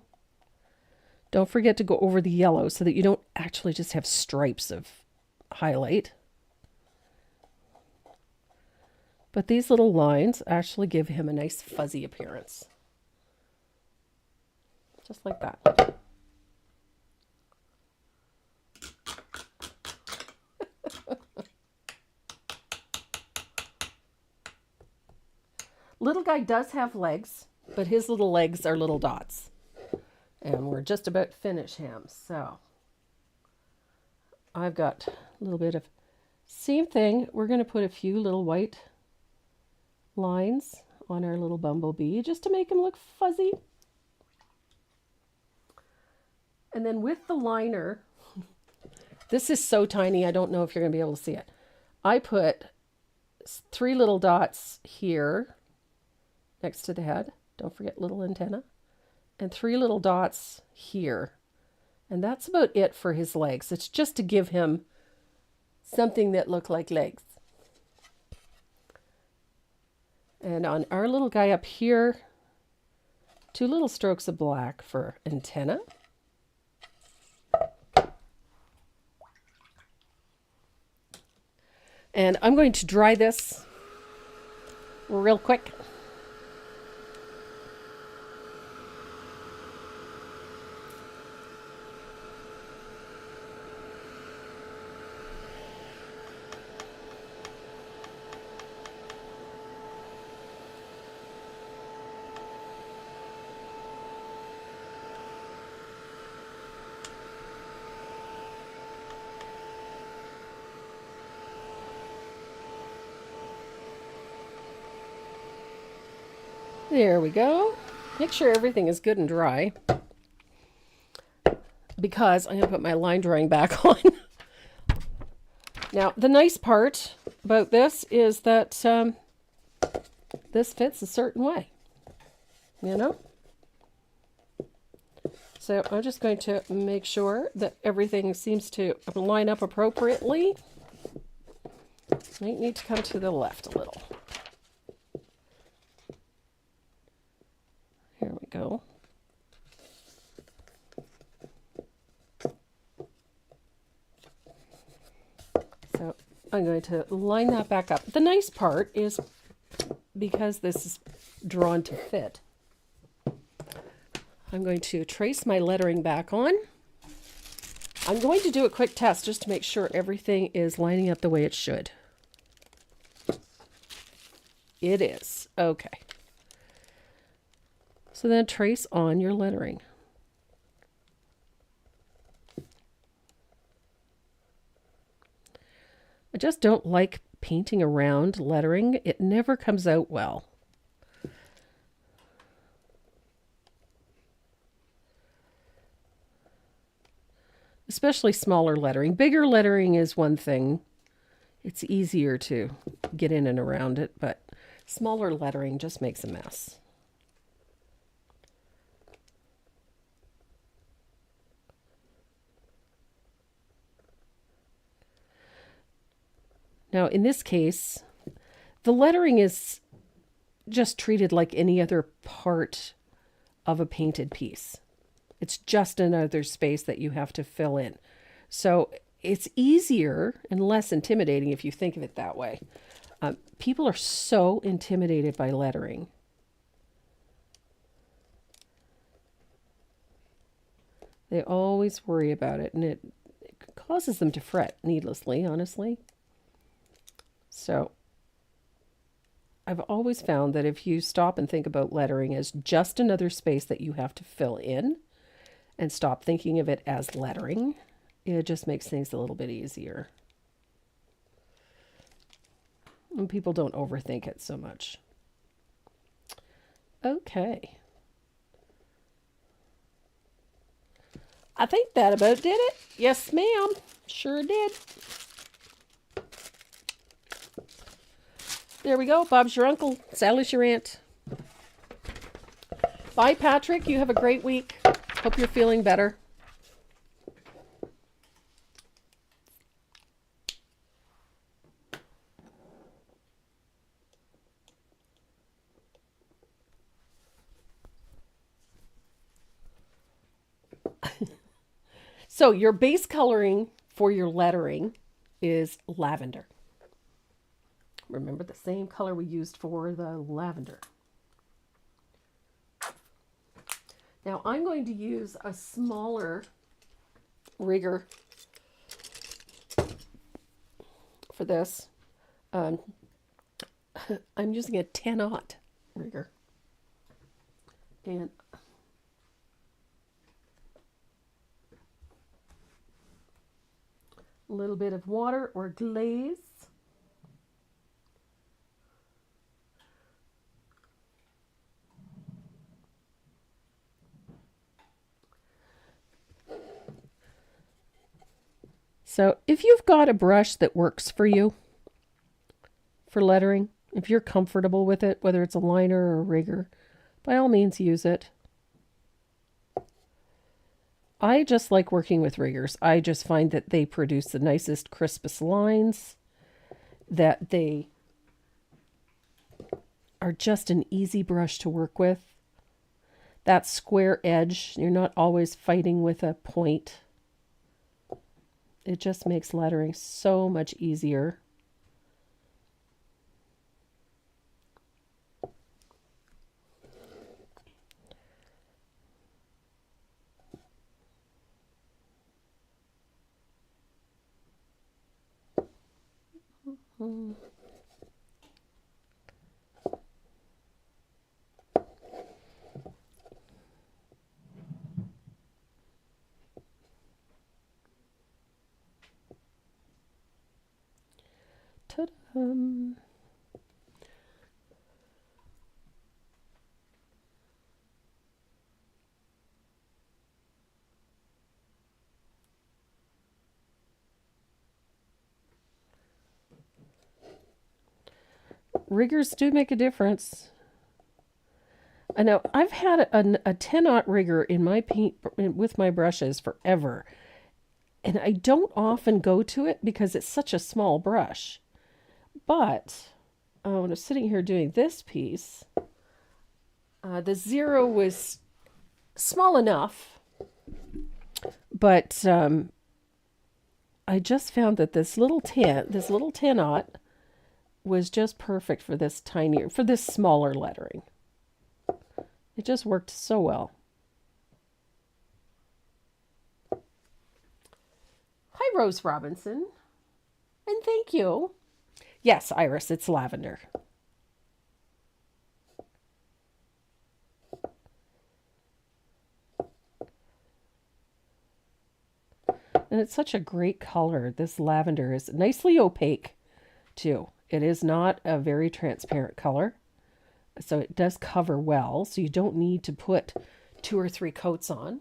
Don't forget to go over the yellow so that you don't actually just have stripes of highlight. But these little lines actually give him a nice fuzzy appearance. Just like that. Little guy does have legs, but his little legs are little dots. And we're just about finished him. So I've got a little bit of same thing. We're going to put a few little white lines on our little bumblebee just to make him look fuzzy. And then with the liner, this is so tiny, I don't know if you're going to be able to see it. I put 3 little dots here next to the head. Don't forget little antenna. and 3 little dots here. And that's about it for his legs. It's just to give him something that look like legs. And on our little guy up here, 2 little strokes of black for antenna. And I'm going to dry this real quick. There we go. Make sure everything is good and dry, because I'm going to put my line drawing back on. Now, the nice part about this is that this fits a certain way, you know? So I'm just going to make sure that everything seems to line up appropriately. Might need to come to the left a little. Here we go. So I'm going to line that back up. The nice part is, because this is drawn to fit, I'm going to trace my lettering back on. I'm going to do a quick test just to make sure everything is lining up the way it should. It is. Okay. So then trace on your lettering. I just don't like painting around lettering. It never comes out well. Especially smaller lettering. Bigger lettering is one thing. It's easier to get in and around it, but smaller lettering just makes a mess. Now, in this case, the lettering is just treated like any other part of a painted piece. It's just another space that you have to fill in. So it's easier and less intimidating if you think of it that way. People are so intimidated by lettering. They always worry about it, and it causes them to fret needlessly, honestly. So I've always found that if you stop and think about lettering as just another space that you have to fill in, and stop thinking of it as lettering, it just makes things a little bit easier. And people don't overthink it so much. Okay. I think that about did it. Yes, ma'am. Sure did. There we go. Bob's your uncle. Sally's your aunt. Bye, Patrick. You have a great week. Hope you're feeling better. So your base coloring for your lettering is lavender. Remember the same color we used for the lavender. Now I'm going to use a smaller rigger for this. I'm using a 10-aught rigger. And a little bit of water or glaze. So if you've got a brush that works for you for lettering, if you're comfortable with it, whether it's a liner or a rigger, by all means use it. I just like working with riggers. I just find that they produce the nicest, crispest lines, that they are just an easy brush to work with. That square edge, you're not always fighting with a point. It just makes lettering so much easier. Ta-da. Riggers do make a difference. I know I've had a 10-aught rigger in my paint with my brushes forever, and I don't often go to it because it's such a small brush. But when I'm sitting here doing this piece, the 0 was small enough, but I just found that this little 10-aught was just perfect for this smaller lettering. It just worked so well. Hi, Rose Robinson. And thank you. Yes, Iris, it's lavender. And it's such a great color. This lavender is nicely opaque, too. It is not a very transparent color, so it does cover well, so you don't need to put 2 or 3 coats on.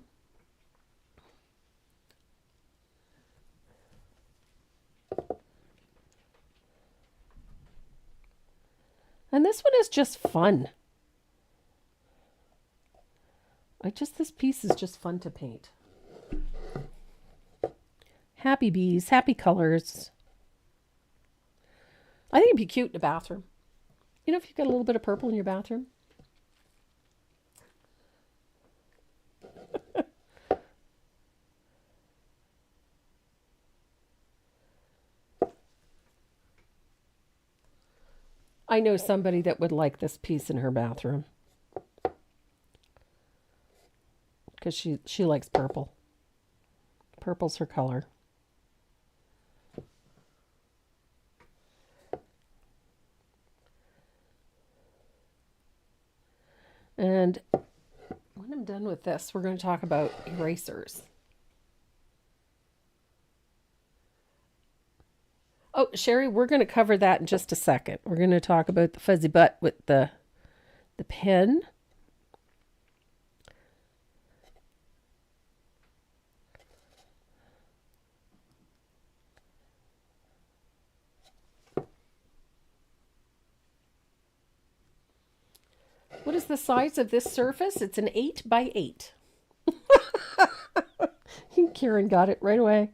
And this one is just fun. This piece is just fun to paint. Happy bees, happy colors. I think it'd be cute in a bathroom. You know, if you've got a little bit of purple in your bathroom. I know somebody that would like this piece in her bathroom. Because she likes purple. Purple's her color. And when I'm done with this, we're going to talk about erasers. Oh, Sherry, we're going to cover that in just a second. We're going to talk about the fuzzy butt with the pen. What is the size of this surface? It's an 8 by 8. Karen got it right away.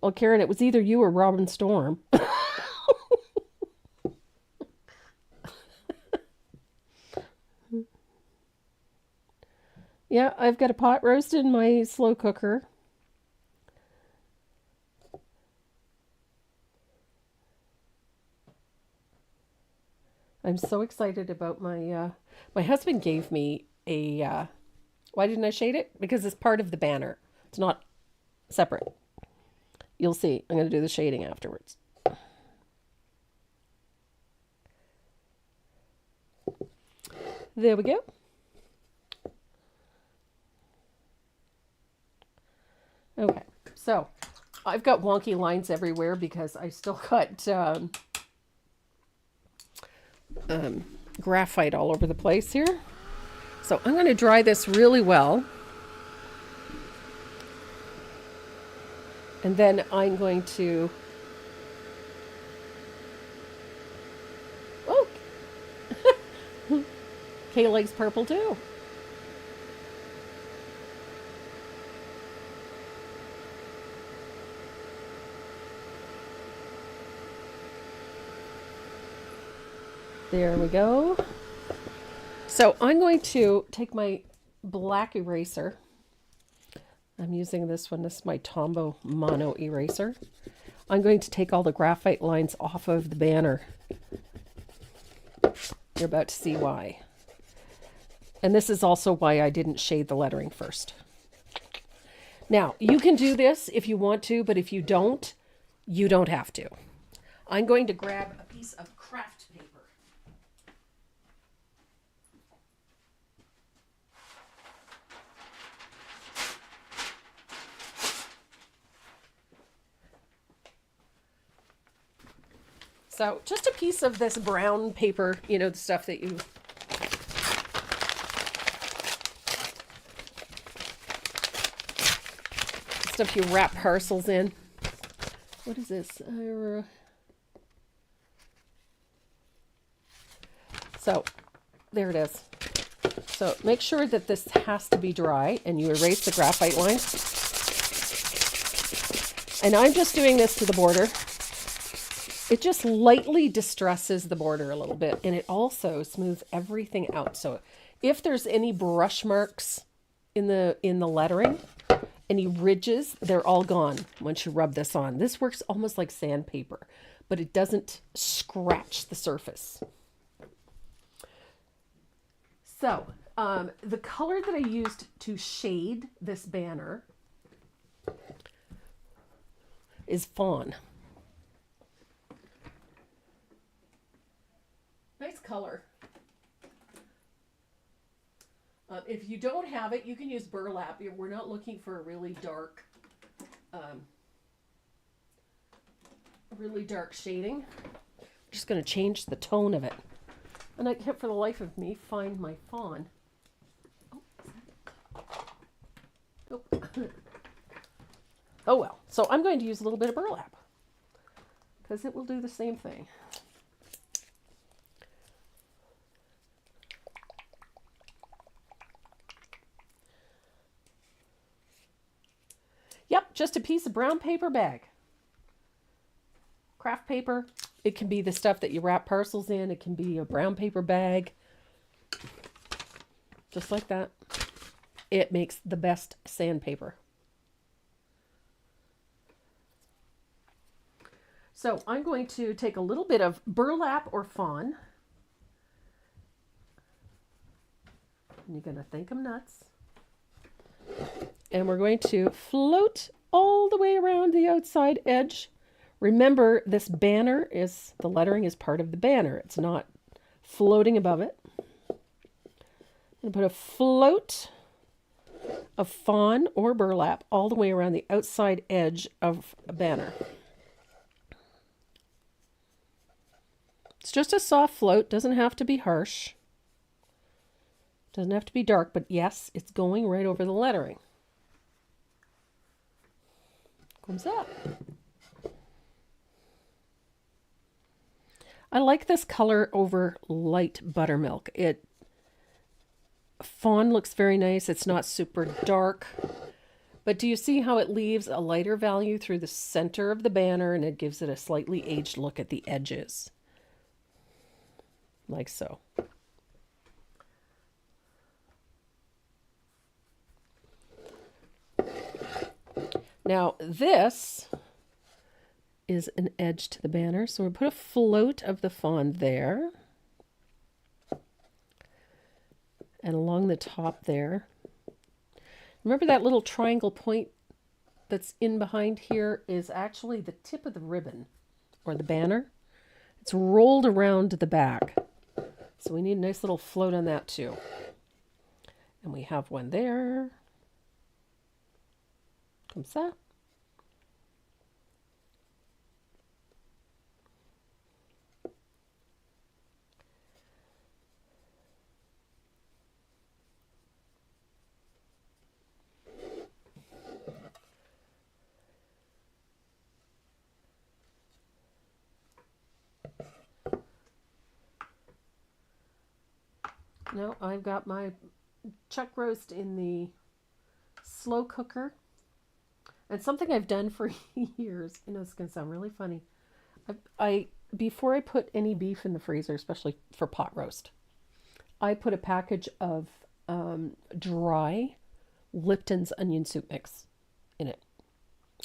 Well, Karen, it was either you or Robin Storm. Yeah, I've got a pot roast in my slow cooker. I'm so excited about my husband gave me a, why didn't I shade it? Because it's part of the banner. It's not separate. You'll see. I'm going to do the shading afterwards. There we go. Okay, so I've got wonky lines everywhere because I still got graphite all over the place here. So I'm going to dry this really well. And then I'm going to... Oh! Kay likes purple too. There we go. So I'm going to take my black eraser. I'm using this one. This is my Tombow Mono eraser. I'm going to take all the graphite lines off of the banner. You're about to see why. And this is also why I didn't shade the lettering first. Now, you can do this if you want to, but if you don't have to. I'm going to grab a piece of craft paper. So just a piece of this brown paper, you know, the stuff that you... stuff you wrap parcels in. What is this? So there it is. So make sure that this has to be dry and you erase the graphite lines. And I'm just doing this to the border. It just lightly distresses the border a little bit, and it also smooths everything out. So if there's any brush marks in the lettering, any ridges, they're all gone once you rub this on. This works almost like sandpaper, but it doesn't scratch the surface. So the color that I used to shade this banner is fawn. Nice color. If you don't have it, you can use burlap. We're not looking for a really dark shading. I'm just going to change the tone of it. And I can't for the life of me find my fawn. Oh, oh well. So I'm going to use a little bit of burlap because it will do the same thing. Yep, just a piece of brown paper bag. Craft paper. It can be the stuff that you wrap parcels in. It can be a brown paper bag. Just like that. It makes the best sandpaper. So I'm going to take a little bit of burlap or fawn. And you're going to think I'm nuts. And we're going to float all the way around the outside edge. Remember, this banner is, the lettering is part of the banner. It's not floating above it. I'm going to put a float of fawn or burlap all the way around the outside edge of a banner. It's just a soft float. Doesn't have to be harsh. Doesn't have to be dark, but yes, it's going right over the lettering. Comes up. I like this color over light buttermilk. Fawn looks very nice. It's not super dark. But do you see how it leaves a lighter value through the center of the banner and it gives it a slightly aged look at the edges? Like so. Now this is an edge to the banner, so we'll put a float of the fawn there. And along the top there. Remember that little triangle point that's in behind here is actually the tip of the ribbon or the banner. It's rolled around the back. So we need a nice little float on that too. And we have one there. Comme ça. No, I've got my chuck roast in the slow cooker. And something I've done for years, you know, it's going to sound really funny. I before I put any beef in the freezer, especially for pot roast, I put a package of dry Lipton's onion soup mix in it.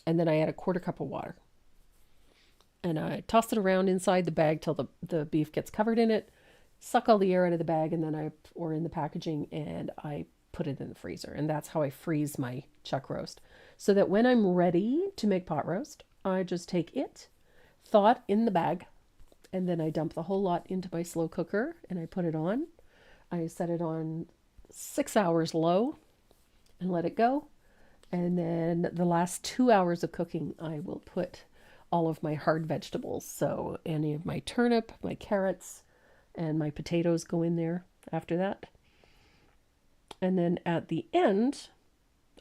And then I add a quarter cup of water. And I toss it around inside the bag till the beef gets covered in it, suck all the air out of the bag, and then or in the packaging, and I put it in the freezer. And that's how I freeze my chuck roast. So that when I'm ready to make pot roast, I just take it, thaw it in the bag, and then I dump the whole lot into my slow cooker and I put it on. I set it on 6 hours low and let it go. And then the last 2 hours of cooking, I will put all of my hard vegetables. So any of my turnip, my carrots, and my potatoes go in there after that. And then at the end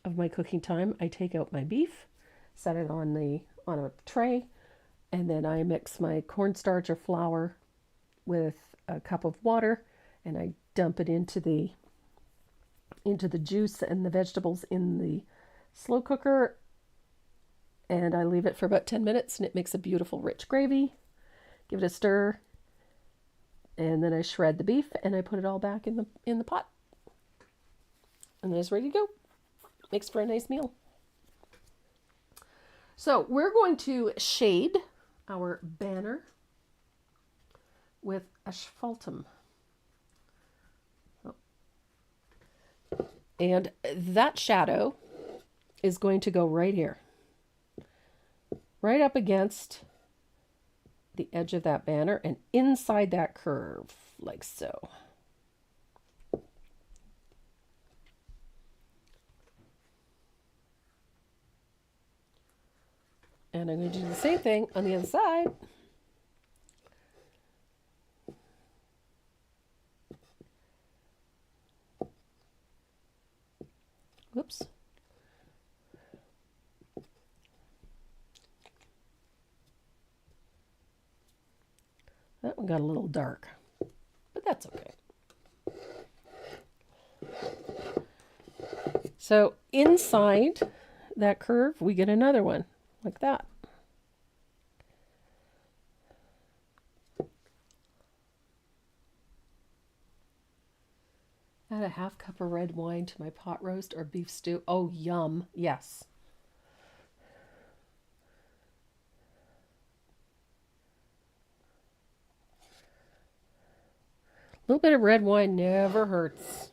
of my cooking time, I take out my beef, set it on a tray, and then I mix my cornstarch or flour with a cup of water, and I dump it into the juice and the vegetables in the slow cooker, and I leave it for about 10 minutes, and it makes a beautiful rich gravy. Give it a stir, and then I shred the beef and I put it all back in the pot, and then it's ready to go. Makes for a nice meal. So we're going to shade our banner with asphaltum. And that shadow is going to go right here, right up against the edge of that banner and inside that curve, like so. And I'm going to do the same thing on the other side. Whoops. That one got a little dark, but that's okay. So inside that curve, we get another one like that. Add a half cup of red wine to my pot roast or beef stew. Oh, yum. Yes. A little bit of red wine never hurts.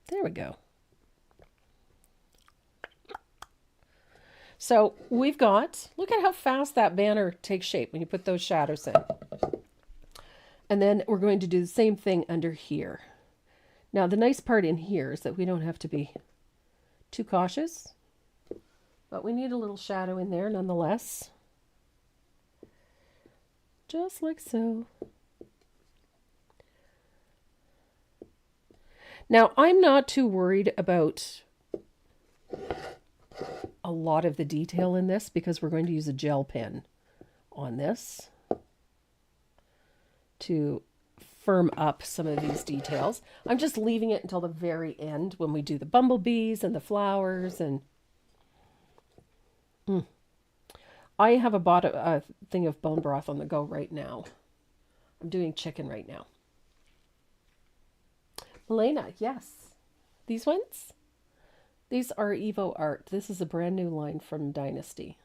There we go. So we've got, look at how fast that banner takes shape when you put those shadows in. And then we're going to do the same thing under here. Now the nice part in here is that we don't have to be too cautious, but we need a little shadow in there nonetheless. Just like so. Now I'm not too worried about a lot of the detail in this because we're going to use a gel pen on this to firm up some of these details. I'm just leaving it until the very end when we do the bumblebees and the flowers and I have bought a thing of bone broth on the go right now. I'm doing chicken right now. Elena, yes. These ones? These are Evo Art. This is a brand new line from Dynasty.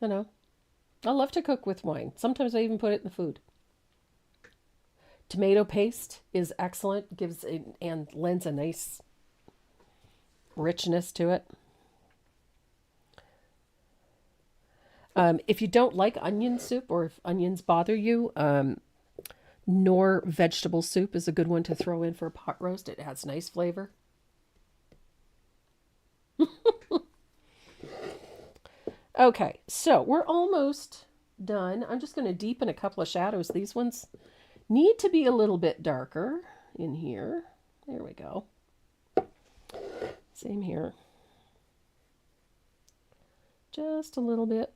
I know. I love to cook with wine. Sometimes I even put it in the food. Tomato paste is excellent. Gives it and lends a nice richness to it. If you don't like onion soup or if onions bother you, Nor vegetable soup is a good one to throw in for a pot roast. It has nice flavor. Okay, so we're almost done. I'm just going to deepen a couple of shadows. These ones need to be a little bit darker in here. There we go. Same here. Just a little bit.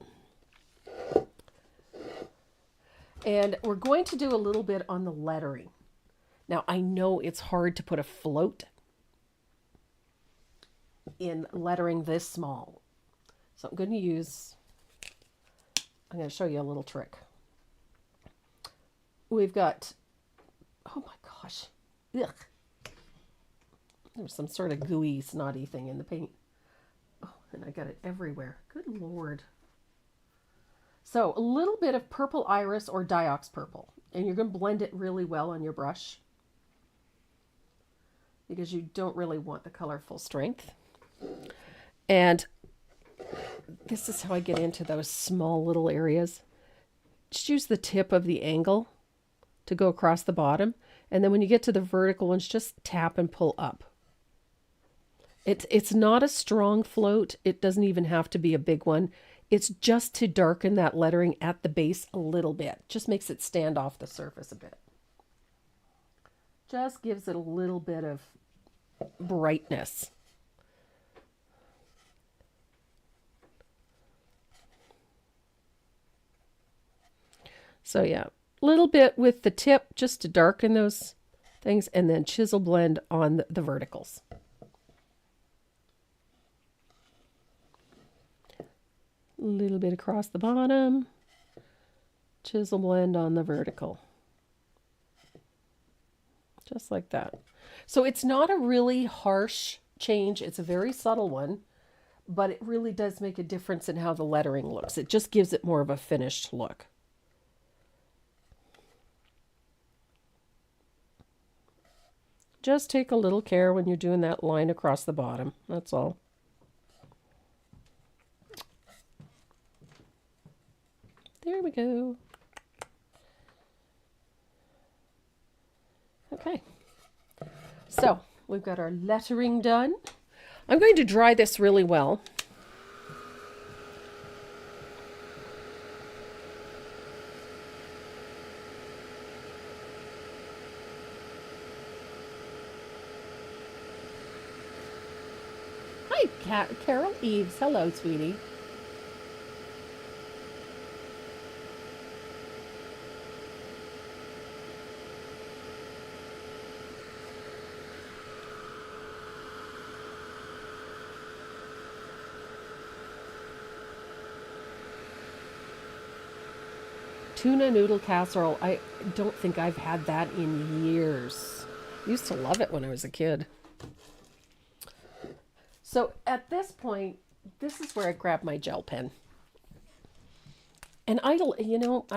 And we're going to do a little bit on the lettering. Now, I know it's hard to put a float in lettering this small. So I'm going to show you a little trick. We've got, oh my gosh, ugh. There's some sort of gooey, snotty thing in the paint. Oh, and I got it everywhere. Good Lord. So a little bit of purple iris or Diox purple. And you're going to blend it really well on your brush, because you don't really want the colorful strength. And this is how I get into those small little areas. Just use the tip of the angle to go across the bottom. And then when you get to the vertical ones, just tap and pull up. It's not a strong float. It doesn't even have to be a big one. It's just to darken that lettering at the base a little bit. Just makes it stand off the surface a bit. Just gives it a little bit of brightness. So yeah, a little bit with the tip just to darken those things, and then chisel blend on the verticals. A little bit across the bottom, chisel blend on the vertical. Just like that. So it's not a really harsh change. It's a very subtle one, but it really does make a difference in how the lettering looks. It just gives it more of a finished look. Just take a little care when you're doing that line across the bottom. That's all. There we go. Okay. So we've got our lettering done. I'm going to dry this really well. Hi, Carol Eves. Hello, sweetie. Tuna noodle casserole. I don't think I've had that in years. I used to love it when I was a kid. So at this point, this is where I grab my gel pen. And I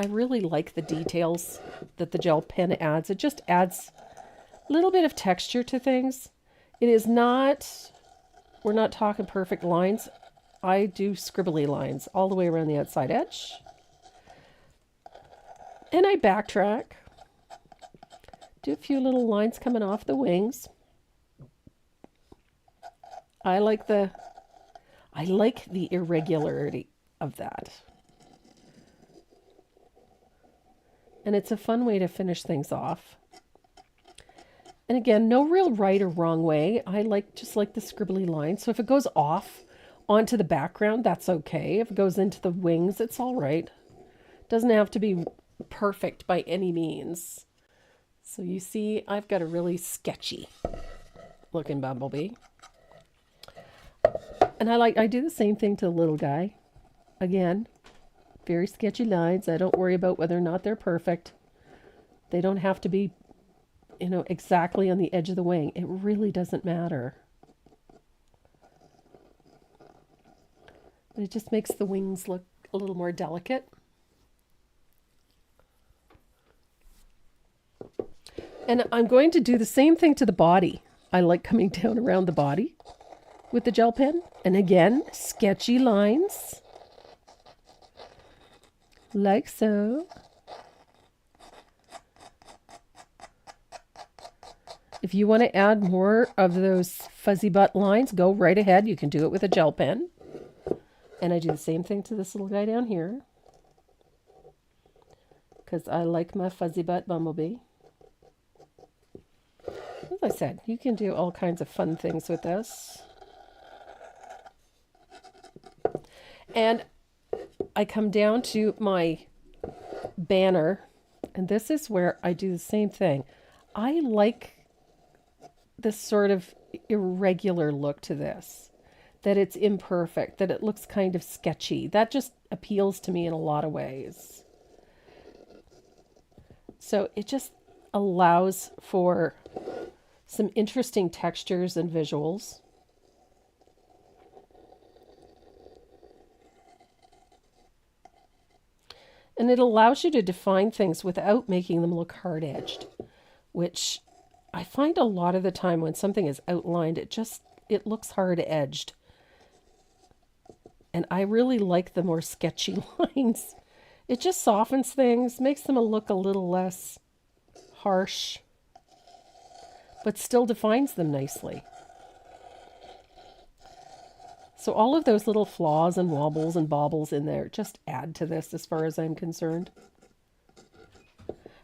really like the details that the gel pen adds. It just adds a little bit of texture to things. It is not, we're not talking perfect lines. I do scribbly lines all the way around the outside edge. And I backtrack. Do a few little lines coming off the wings. I like the irregularity of that. And it's a fun way to finish things off. And again, no real right or wrong way. I just like the scribbly lines. So if it goes off onto the background, that's okay. If it goes into the wings, it's all right. Doesn't have to be perfect by any means. So you see, I've got a really sketchy looking bumblebee. And I do the same thing to the little guy. Again, very sketchy lines. I don't worry about whether or not they're perfect. They don't have to be, exactly on the edge of the wing. It really doesn't matter. But it just makes the wings look a little more delicate. And I'm going to do the same thing to the body. I like coming down around the body with the gel pen. And again, sketchy lines. Like so. If you want to add more of those fuzzy butt lines, go right ahead. You can do it with a gel pen. And I do the same thing to this little guy down here, because I like my fuzzy butt bumblebee. As I said, you can do all kinds of fun things with this. And I come down to my banner, and this is where I do the same thing. I like this sort of irregular look to this, that it's imperfect, that it looks kind of sketchy. That just appeals to me in a lot of ways. So it just allows for some interesting textures and visuals. And it allows you to define things without making them look hard-edged, which I find a lot of the time when something is outlined, it looks hard-edged. And I really like the more sketchy lines. It just softens things, makes them look a little less harsh, but still defines them nicely. So all of those little flaws and wobbles and bobbles in there just add to this as far as I'm concerned.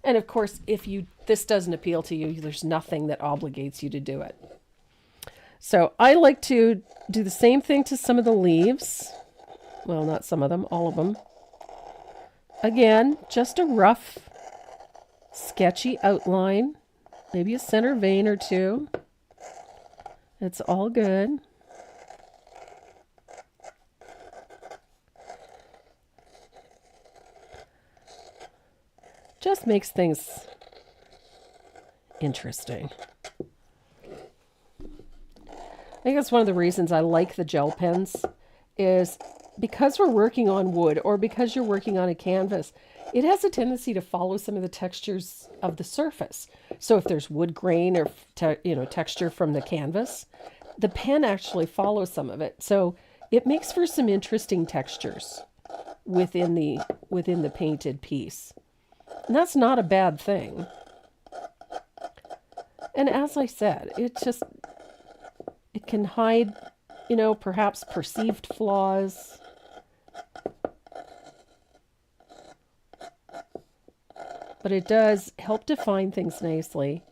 And of course, if this doesn't appeal to you, there's nothing that obligates you to do it. So I like to do the same thing to some of the leaves. Well, not some of them, all of them. Again, just a rough, sketchy outline. Maybe a center vein or two. It's all good. Just makes things interesting. I think that's one of the reasons I like the gel pens, is because we're working on wood or because you're working on a canvas, it has a tendency to follow some of the textures of the surface. So if there's wood grain or texture from the canvas, the pen actually follows some of it. So it makes for some interesting textures within the painted piece. And that's not a bad thing. And as I said, it can hide, perhaps perceived flaws. But it does help define things nicely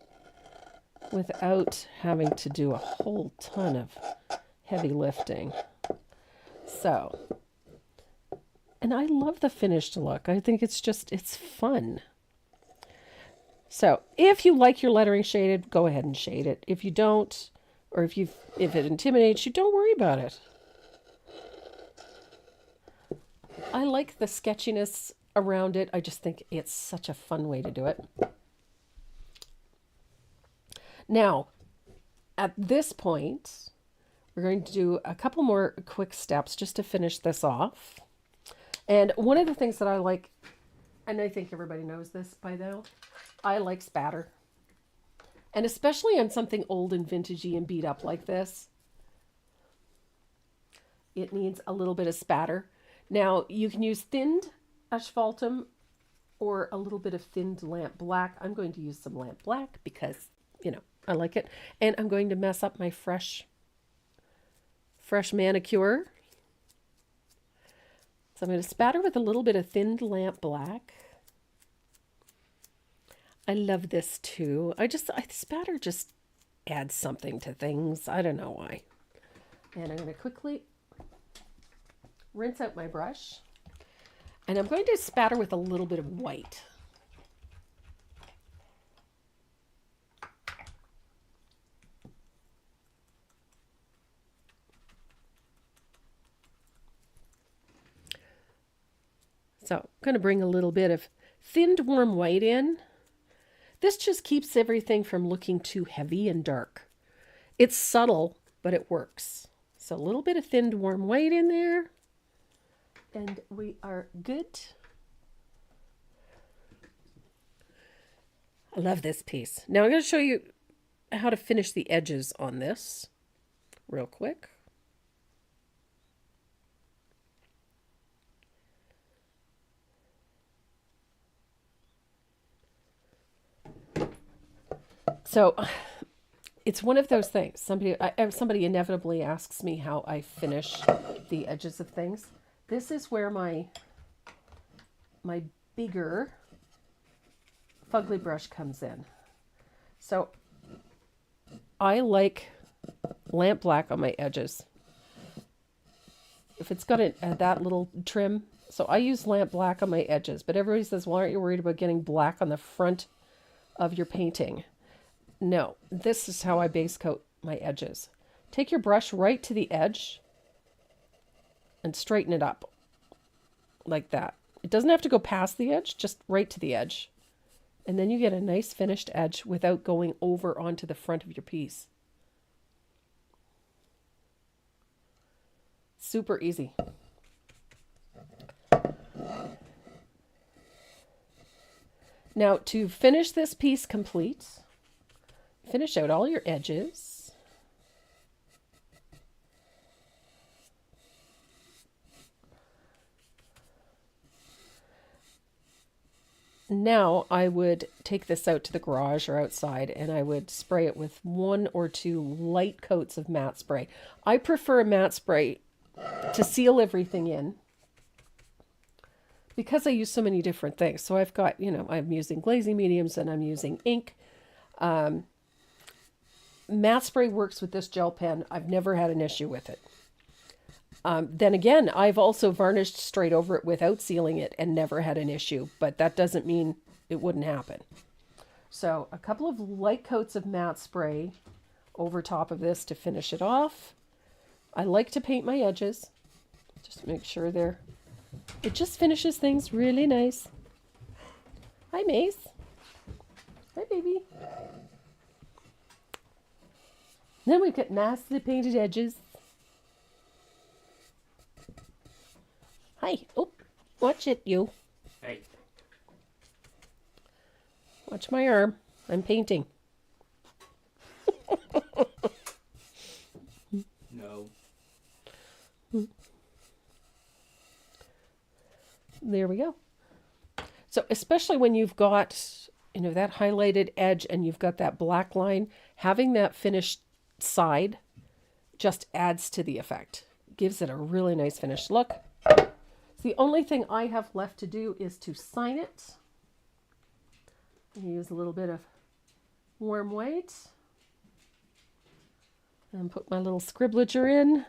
without having to do a whole ton of heavy lifting. So, and I love the finished look. I think it's fun. So if you like your lettering shaded, go ahead and shade it. If you don't, or if it intimidates you, don't worry about it. I like the sketchiness around it. I just think it's such a fun way to do it. Now, at this point, we're going to do a couple more quick steps just to finish this off. And one of the things that I like, and I think everybody knows this by now, I like spatter. And especially on something old and vintagey and beat up like this, it needs a little bit of spatter. Now, you can use thinned asphaltum or a little bit of thinned lamp black. I'm going to use some lamp black because, I like it. And I'm going to mess up my fresh manicure. So I'm going to spatter with a little bit of thinned lamp black. I love this too. Spatter just adds something to things. I don't know why. And I'm going to quickly rinse out my brush. And I'm going to spatter with a little bit of white. So I'm going to bring a little bit of thinned warm white in. This just keeps everything from looking too heavy and dark. It's subtle, but it works. So a little bit of thinned warm white in there. And we are good. I love this piece. Now I'm going to show you how to finish the edges on this real quick. So it's one of those things. Somebody inevitably asks me how I finish the edges of things. This is where my bigger fugly brush comes in. So I like lamp black on my edges. If it's got that little trim, So I use lamp black on my edges, but everybody says, well, aren't you worried about getting black on the front of your painting? No, this is how I base coat my edges. Take your brush right to the edge and straighten it up like that. It doesn't have to go past the edge, just right to the edge. And then you get a nice finished edge without going over onto the front of your piece. Super easy. Now, to finish this piece complete, finish out all your edges. Now I would take this out to the garage or outside and I would spray it with 1 or 2 light coats of matte spray. I prefer matte spray to seal everything in because I use so many different things. So I've got, I'm using glazing mediums and I'm using ink. Matte spray works with this gel pen. I've never had an issue with it. Then again, I've also varnished straight over it without sealing it and never had an issue, but that doesn't mean it wouldn't happen. So a couple of light coats of matte spray over top of this to finish it off. I like to paint my edges, just make sure it just finishes things really nice. Hi, Mace. Hi, baby. Then we've got nicely painted edges. Hi. Oh, watch it, you. Hey. Watch my arm. I'm painting. No. There we go. So especially when you've got, that highlighted edge and you've got that black line, having that finished side just adds to the effect. Gives it a really nice finished look. The only thing I have left to do is to sign it. Use a little bit of warm white and put my little scribblature in.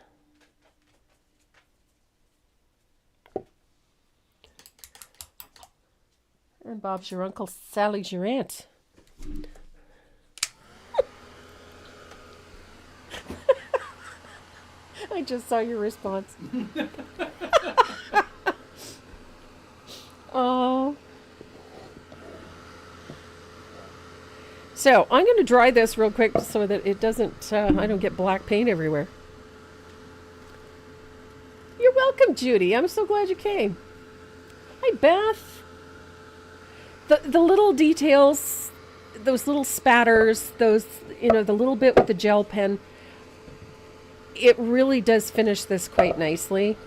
And Bob's your uncle, Sally's your aunt. I just saw your response. Oh. So I'm going to dry this real quick so that it doesn't, I don't get black paint everywhere. You're welcome, Judy. I'm so glad you came. Hi, Beth. The little details, those little spatters, those, the little bit with the gel pen, it really does finish this quite nicely.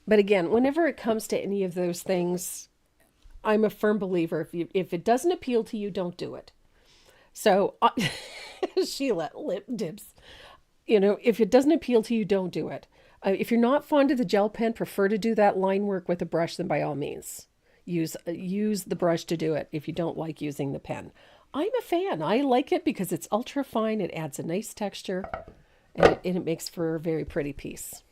But again, whenever it comes to any of those things, I'm a firm believer. If it doesn't appeal to you, don't do it. So, Sheila, lip dips. If it doesn't appeal to you, don't do it. If you're not fond of the gel pen, prefer to do that line work with a brush, then by all means, use the brush to do it if you don't like using the pen. I'm a fan. I like it because it's ultra fine. It adds a nice texture, and it makes for a very pretty piece.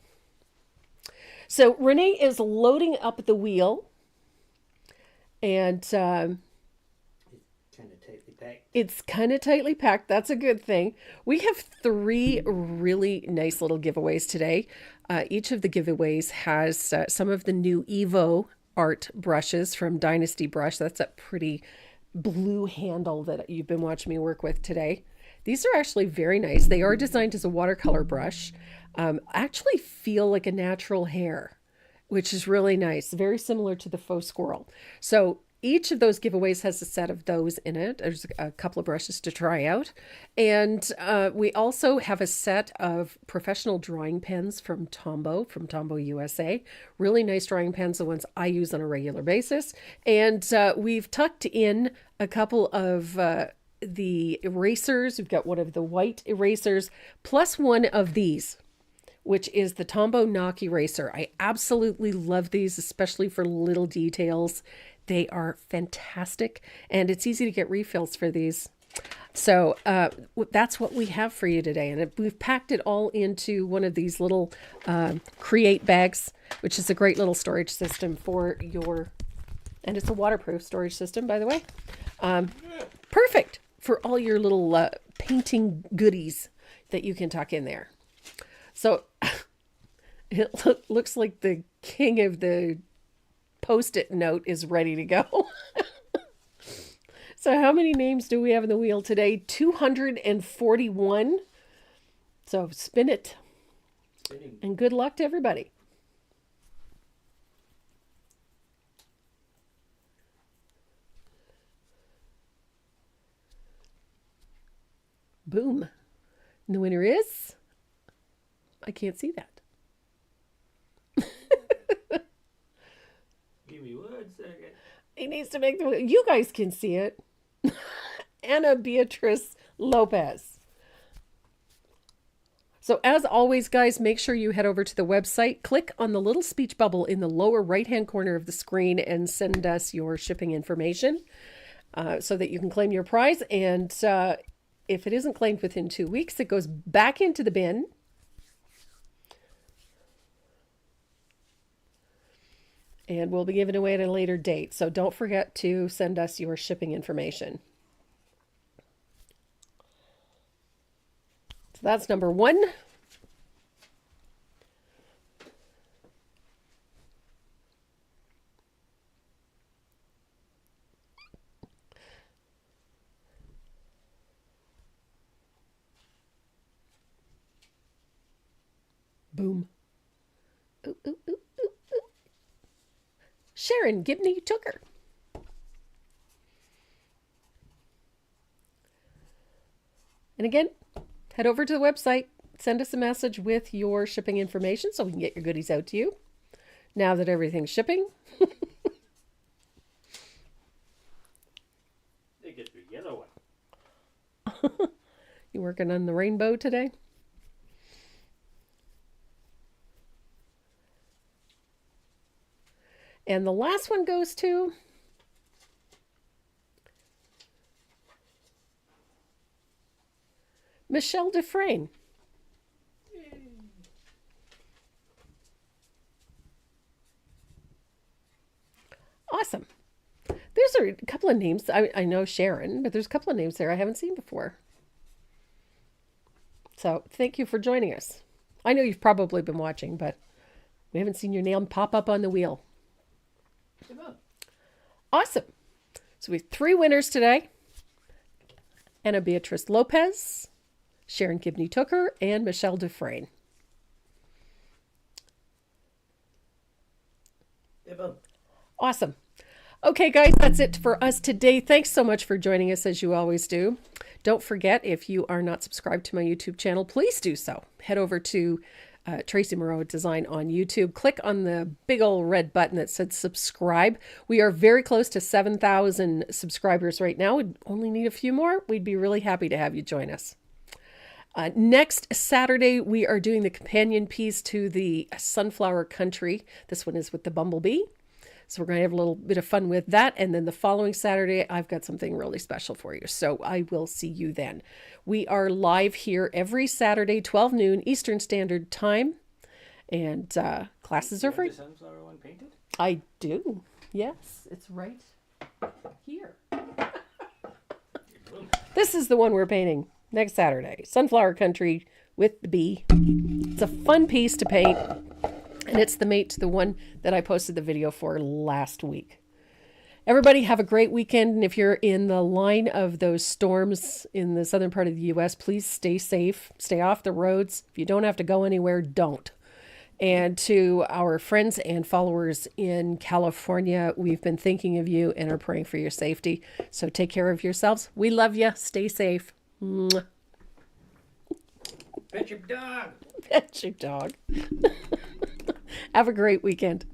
So Renee is loading up the wheel, and it's kind of tightly packed. That's a good thing. We have 3 really nice little giveaways today. Each of the giveaways has some of the new Evo art brushes from Dynasty Brush. That's a pretty blue handle that you've been watching me work with today. These are actually very nice. They are designed as a watercolor brush. Actually feel like a natural hair, which is really nice. Very similar to the faux squirrel. So each of those giveaways has a set of those in it. There's a couple of brushes to try out. And we also have a set of professional drawing pens from Tombow USA. Really nice drawing pens, the ones I use on a regular basis. And we've tucked in a couple of the erasers. We've got one of the white erasers plus one of these, which is the Tombow Knock Eraser. I absolutely love these, especially for little details. They are fantastic, and it's easy to get refills for these. So that's what we have for you today. And we've packed it all into one of these little create bags, which is a great little storage system for your, and it's a waterproof storage system, by the way. Perfect for all your little painting goodies that you can tuck in there. So it looks like the king of the Post-it note is ready to go. So how many names do we have in the wheel today? 241. So spin it. Spinning. And good luck to everybody. Boom. And the winner is... I can't see that. Give me 1 second. He needs to make the... You guys can see it. Anna Beatrice Lopez. So as always, guys, make sure you head over to the website, click on the little speech bubble in the lower right-hand corner of the screen and send us your shipping information so that you can claim your prize. And if it isn't claimed within 2 weeks, it goes back into the bin. And we'll be giving away at a later date. So don't forget to send us your shipping information. So that's number 1. Boom. Ooh, ooh, ooh, ooh, ooh. Sharon Gibney Tooker. And again, head over to the website, send us a message with your shipping information so we can get your goodies out to you. Now that everything's shipping. They get the yellow one. You working on the rainbow today? And the last one goes to Michelle Dufresne. Awesome. There's a couple of names. I know Sharon, but there's a couple of names there I haven't seen before. So thank you for joining us. I know you've probably been watching, but we haven't seen your name pop up on the wheel. Awesome. So we have 3 winners today. Anna Beatrice Lopez, Sharon Gibney Tooker, and Michelle Dufresne. Awesome. Okay, guys, that's it for us today. Thanks so much for joining us, as you always do. Don't forget, if you are not subscribed to my YouTube channel, please do so. Head over to Tracy Moreau Design on YouTube. Click on the big old red button that said subscribe. We are very close to 7,000 subscribers right now. We only need a few more. We'd be really happy to have you join us. Next Saturday, we are doing the companion piece to the Sunflower Country. This one is with the bumblebee. So we're going to have a little bit of fun with that. And then the following Saturday, I've got something really special for you. So I will see you then. We are live here every Saturday, 12 noon Eastern Standard Time. And classes are free. The sunflower one painted? I do. Yes, it's right here. This is the one we're painting next Saturday. Sunflower Country with the bee. It's a fun piece to paint. And it's the mate to the one that I posted the video for last week. Everybody have a great weekend. And if you're in the line of those storms in the southern part of the U.S., please stay safe. Stay off the roads. If you don't have to go anywhere, don't. And to our friends and followers in California, we've been thinking of you and are praying for your safety. So take care of yourselves. We love you. Stay safe. Mwah. Pet your dog. Pet your dog. Have a great weekend.